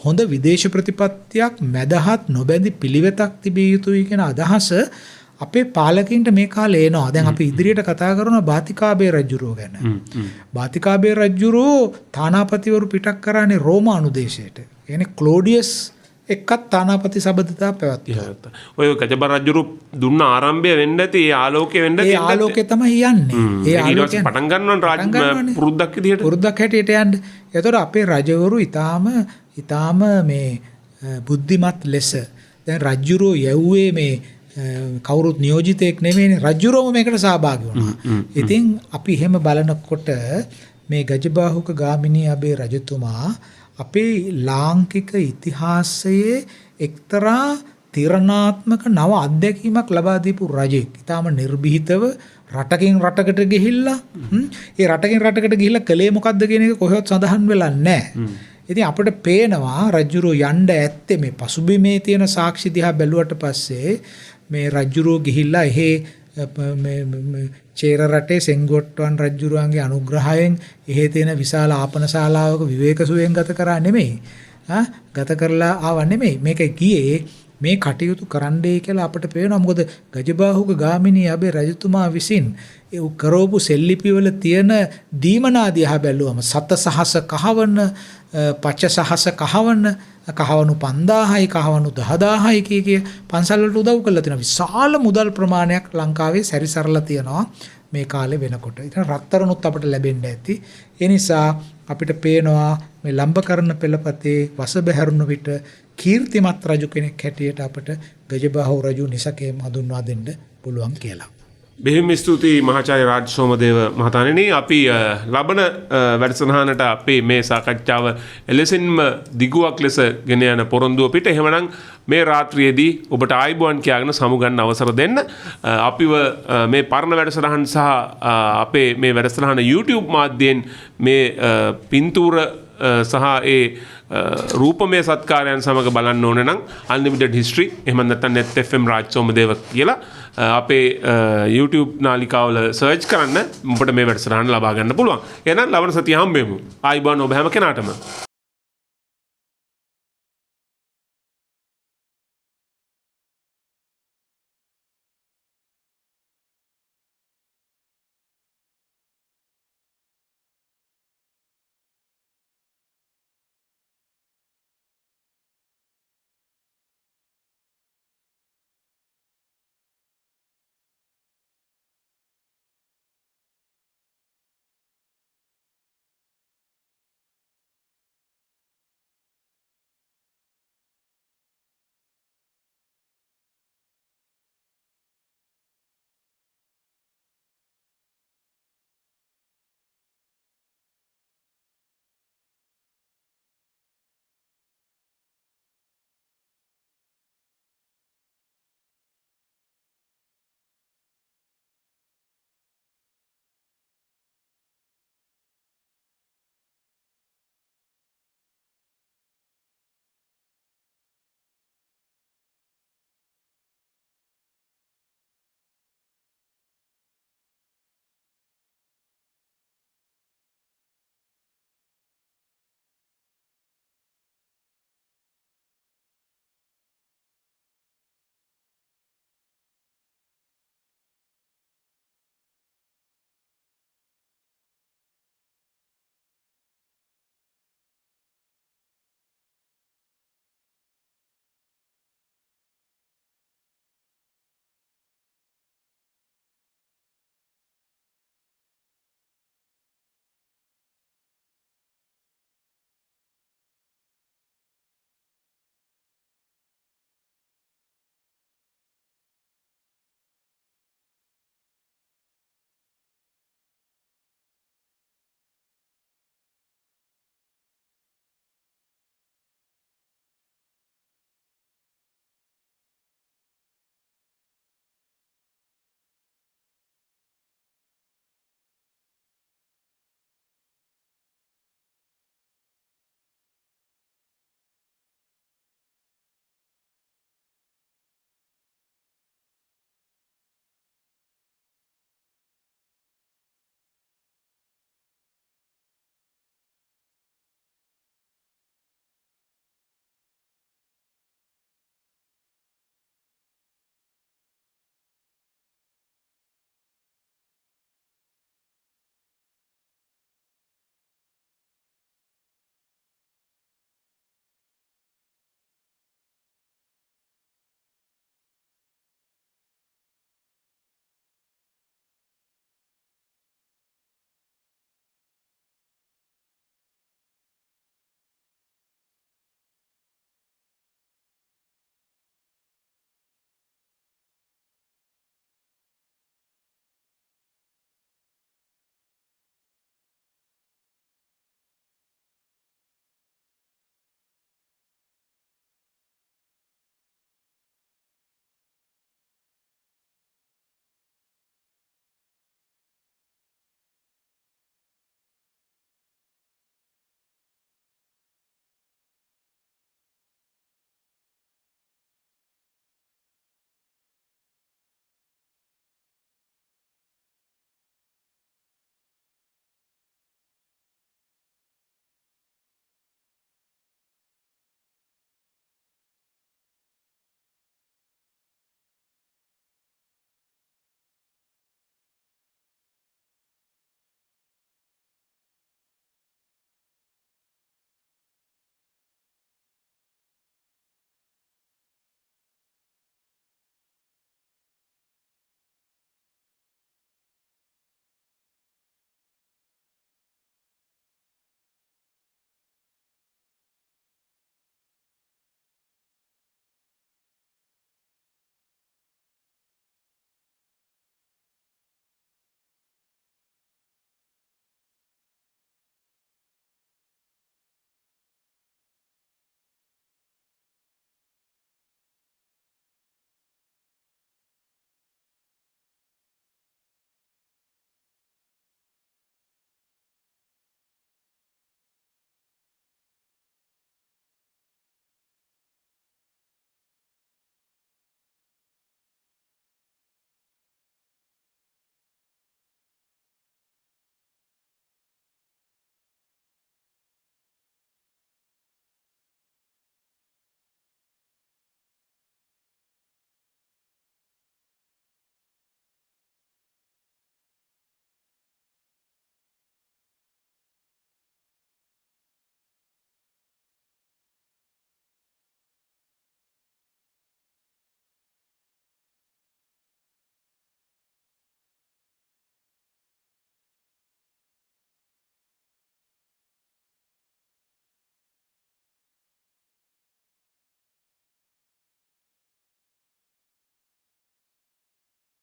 හොඳ විදේශ ප්‍රතිපත්තියක් මැදහත් නොබැඳි පිළිවෙතක් තිබිය යුතුයි කියන අදහස අපේ පාලකින්ට මේ කාලේ එනවා. දැන් අපි ඉදිරියට කතා කරනවා බාතිකාබේ රජුරෝ ගැන. බාතිකාබේ රජුරෝ තානාපතිවරු පිටක් කරන්නේ රෝමානු දේශයට. කියන්නේ ක්ලෝඩියස් එක්කත් තානාපති සබඳතා පැවැත්වුවා. ඔය ගජබ රජුරු දුන්න ආරම්භය වෙන්න ඇති ඒ ආලෝකය වෙන්න ඇති. ඒ ආලෝකය තමයි යන්නේ. ඒ ආලෝකය පටන් ගන්නවන් රාජ පුරුද්දක් විදිහට. පුරුද්දක් හැටියට යන්න. ඒතකොට අපේ රජවරු ඊටාම මේ බුද්ධිමත් ලෙස දැන් රජුරෝ යවුවේ මේ කවුරුත් නියෝජිතයෙක් නෙමෙයිනේ. රජුරෝම මේකට සහභාගී වුණා. ඉතින් අපි එහෙම බලනකොට මේ ගජබාහුක ගාමිණී අබේ රජතුමා අපේ ලාංකික ඉතිහාසයේ එක්තරා තිරණාත්මක නව අත්දැකීමක් ලබා දීපු රජෙක්. ඊටාම නිර්භීතව රටකින් රටකට ගිහිල්ලා ඒ රටකින් රටකට ගිහිල්ලා කලේ මොකද්ද කියන එක කොහෙවත් සඳහන් වෙලා නැහැ. ඉතින් අපිට පේනවා රජුරෝ යන්න ඇත්තේ මේ පසුබිමේ තියෙන සාක්ෂි දිහා බැලුවට පස්සේ මේ රජුරෝ ගිහිල්ලා එහෙ චේර රටේ සෙන්ගොට්ටුවන් රජුරුවන්ගේ අනුග්‍රහයෙන් එහෙ තියෙන විශාල ආපනශාලාවක විවේක සුවයෙන් ගත කරා නෙමෙයි. ගත කරලා ආව නෙමෙයි. මේක ගියේ මේ කටයුතු කරන්නයි කියලා අපිට පේනවා. මොකද ගජබාහුක ගාමිණී අබේ රජතුමා විසින් ඒ කරවපු සෙල්ලිපිවල තියෙන දීමනා දිහා බැලුවම සත සහස කහවන පච සහස කහවන කහවණු 5000යි කහවණු 10000යි කිය පන්සල් වලට උදව් කරලා තියෙනවා. විශාල මුදල් ප්‍රමාණයක් ලංකාවේ සැරිසරලා තියෙනවා මේ කාලේ වෙනකොට. ඉතින් රත්තරනුත් අපිට ලැබෙන්න ඇති. ඒ නිසා අපිට පේනවා මේ ලම්බකරණ පෙළපතේ වසබහැරුණු විට කීර්තිමත් රජු කෙනෙක් හැටියට අපිට ගජබාහු රජු නිසකේම හඳුන්වා දෙන්න පුළුවන් කියලා. බෙහෙම ස්තුතියි මහාචාර්ය රාජ් සෝමදේව මහතාණෙනි. අපි ලබන වැඩසටහනට අපේ මේ සාකච්ඡාව එලෙසින්ම දිගුවක් ලෙස ගෙන යන පොරොන්දුව පිට. එහෙමනම් මේ රාත්‍රියේදී ඔබට ආයිබෝන් කියාගෙන සමුගන්න අවසර දෙන්න. අපිව මේ පරණ වැඩසටහන් සහ අපේ මේ වැඩසටහන YouTube මාධ්‍යයෙන් මේ පින්තූර සහ ඒ රූපමය සත්කාරයන් සමග බලන්න ඕන නම් අන්ලිමිටඩ් හිස්ටරි එහෙම නැත්නම් net fm රාජ් සෝමදේව කියලා අපේ YouTube නාලිකාවල සර්ච් කරන්න ඔබට මේ වැඩසටහන ලබා ගන්න පුළුවන්. එහෙනම් ලබන සතිය හම්බෙමු. ආයිබෝන් ඔබ හැම කෙනාටම.